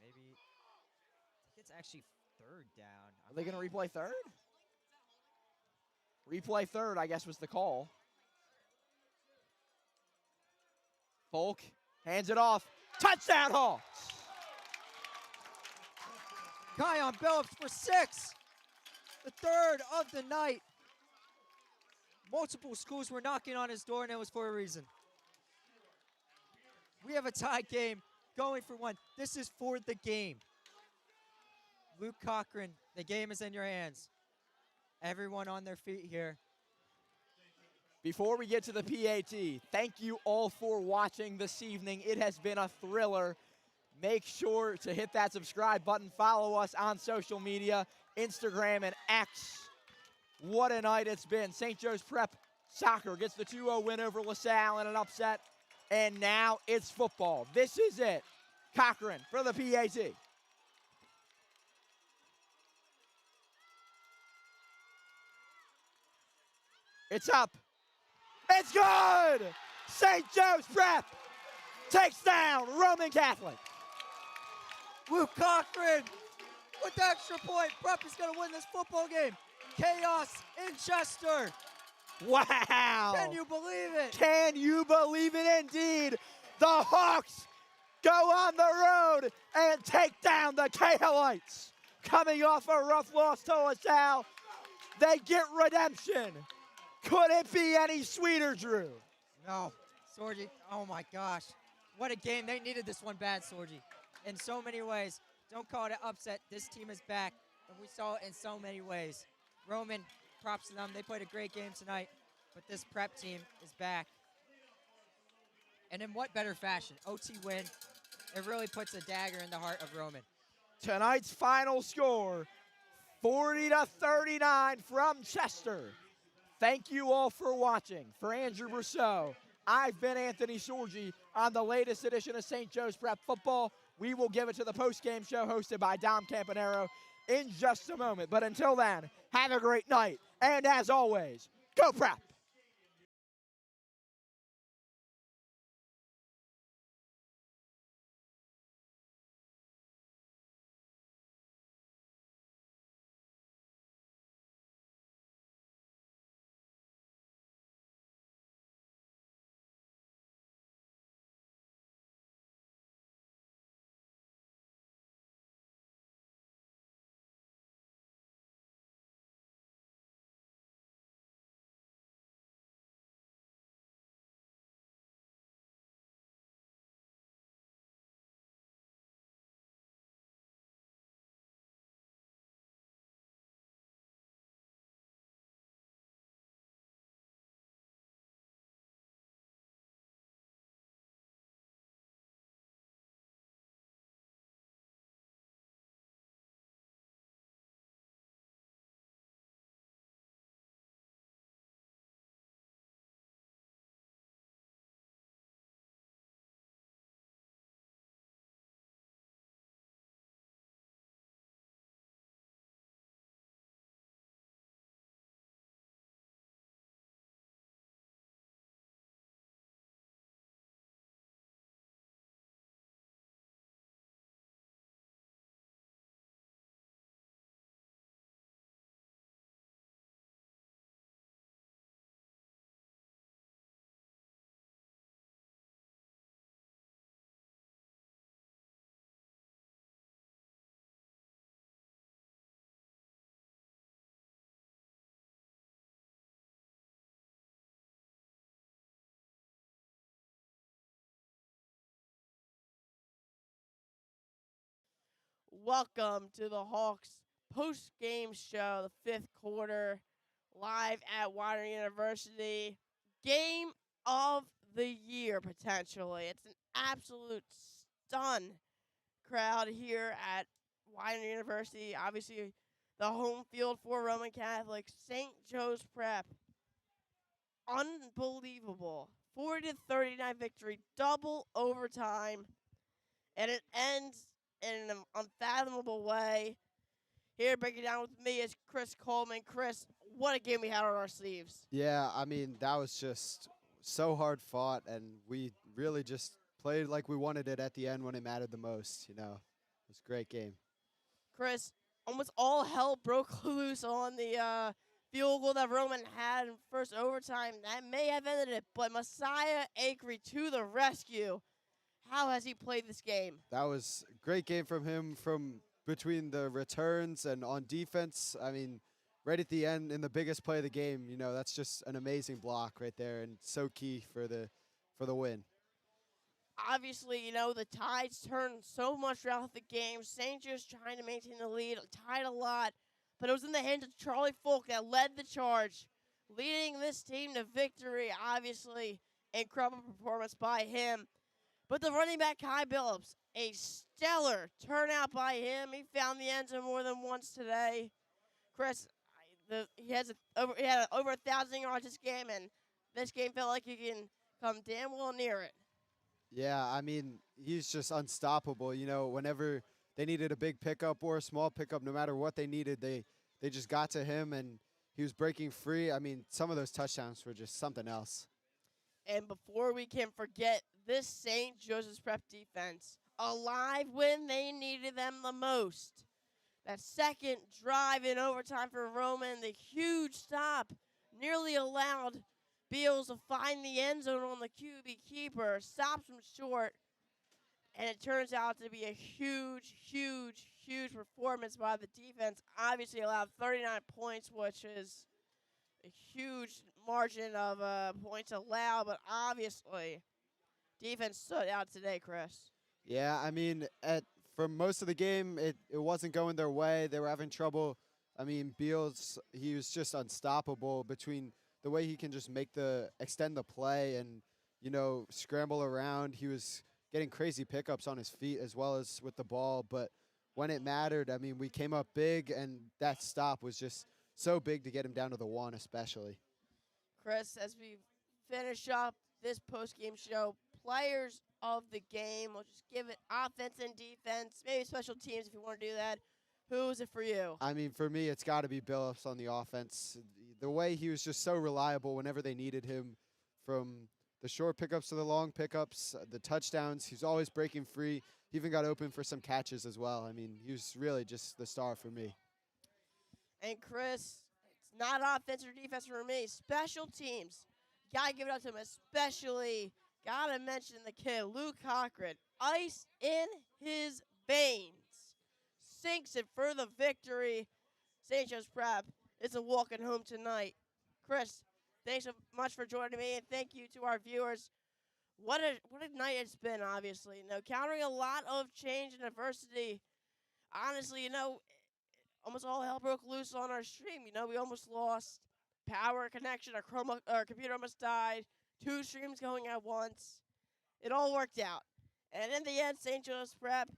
Maybe I think it's actually 3rd down. Are they going to replay 3rd? Replay 3rd, I guess, was the call. Folk hands it off. Touchdown, Hawks! Kion Billups for 6. The third of the night. Multiple schools were knocking on his door, and it was for a reason. We have a tie game going for 1. This is for the game. Luke Cochran, the game is in your hands. Everyone on their feet here. Before we get to the PAT, thank you all for watching this evening. It has been a thriller. Make sure to hit that subscribe button. Follow us on social media, Instagram and X. What a night it's been. St. Joe's Prep Soccer gets the 2-0 win over LaSalle in an upset. And now it's football. This is it. Cochran for the PAT. It's up. It's good! St. Joe's Prep takes down Roman Catholic. Luke Cochran with the extra point. Prep is going to win this football game. Chaos in Chester. Wow! Can you believe it? Can you believe it indeed? The Hawks go on the road and take down the Cahillites. Coming off a rough loss to LaSalle, they get redemption. Could it be any sweeter, Drew? No. Sorgi, oh my gosh. What a game. They needed this one bad, Sorgi. In so many ways. Don't call it an upset. This team is back, and we saw it in so many ways. Roman, props to them. They played a great game tonight, but this Prep team is back. And in what better fashion? OT win. It really puts a dagger in the heart of Roman. Tonight's final score, 40-39 from Chester. Thank you all for watching. For Andrew Brosseau, I've been Anthony Sorgi on the latest edition of St. Joe's Prep Football. We will give it to the post-game show hosted by Dom Campanero in just a moment. But until then, have a great night. And as always, go Prep! Welcome to the Hawks post-game show, the 5th quarter, live at Widener University. Game of the year, potentially. It's an absolute stun crowd here at Widener University. Obviously, the home field for Roman Catholic. St. Joe's Prep. Unbelievable. 40-39 victory, double overtime. And it ends in an unfathomable way. Here breaking down with me is Chris Coleman. Chris, what a game we had on our sleeves. Yeah, I mean, that was just so hard fought, and we really just played like we wanted it at the end when it mattered the most, you know. It was a great game. Chris, almost all hell broke loose on the field goal that Roman had in first overtime. That may have ended it, but Messiah Acree to the rescue. How has he played this game? That was a great game from him from between the returns and on defense, I mean, right at the end in the biggest play of the game, that's just an amazing block right there and so key for the win. Obviously, the tides turned so much throughout the game. St. Joe's trying to maintain the lead, tied a lot, but it was in the hands of Charlie Folk that led the charge, leading this team to victory. Obviously, incredible performance by him. But the running back, Kai Billups, a stellar turnout by him. He found the end zone more than once today. Chris, he had over 1,000 yards this game, and this game felt like he can come damn well near it. Yeah, I mean, he's just unstoppable. Whenever they needed a big pickup or a small pickup, no matter what they needed, they just got to him, and he was breaking free. I mean, some of those touchdowns were just something else. And before we can forget this St. Joseph's Prep defense, alive when they needed them the most. That second drive in overtime for Roman, the huge stop, nearly allowed Beals to find the end zone on the QB keeper, stops him short, and it turns out to be a huge, huge, huge performance by the defense. Obviously allowed 39 points, which is a huge margin of points allowed, but obviously defense stood out today, Chris. Yeah, I mean, for most of the game, it wasn't going their way. They were having trouble. I mean, Beals, he was just unstoppable between the way he can just extend the play and, scramble around. He was getting crazy pickups on his feet as well as with the ball. But when it mattered, I mean, we came up big, and that stop was just so big to get him down to the one especially. Chris, as we finish up this post-game show, players of the game, we'll just give it offense and defense, maybe special teams if you want to do that. Who is it for you? I mean, for me, it's got to be Billups on the offense. The way he was just so reliable whenever they needed him, from the short pickups to the long pickups, the touchdowns. He's always breaking free. He even got open for some catches as well. I mean, he was really just the star for me. And Chris, it's not offense or defense for me. Special teams. Got to give it up to him, especially got to mention the kid, Luke Cochran. Ice in his veins. Sinks it for the victory. St. Joe's Prep is a walking home tonight. Chris, thanks so much for joining me, and thank you to our viewers. What a night it's been, obviously. Countering a lot of change and adversity. Honestly, almost all hell broke loose on our stream. We almost lost power connection. Our computer almost died. 2 streams going at once. It all worked out. And in the end, St. Joe's Prep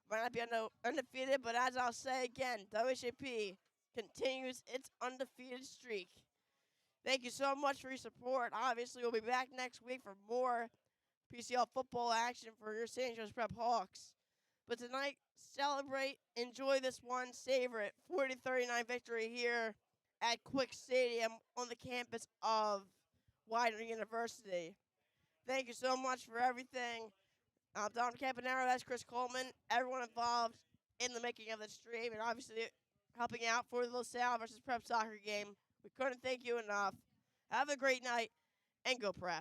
might not be undefeated, but as I'll say again, WSJP continues its undefeated streak. Thank you so much for your support. Obviously, we'll be back next week for more PCL football action for your St. Joe's Prep Hawks. But tonight, celebrate, enjoy this one, savor it. 40-39 victory here at Quick Stadium on the campus of Widener University. Thank you so much for everything. I'm Don Campanaro, that's Chris Coleman, everyone involved in the making of the stream, and obviously helping out for the LaSalle versus Prep soccer game. We couldn't thank you enough. Have a great night, and go Prep.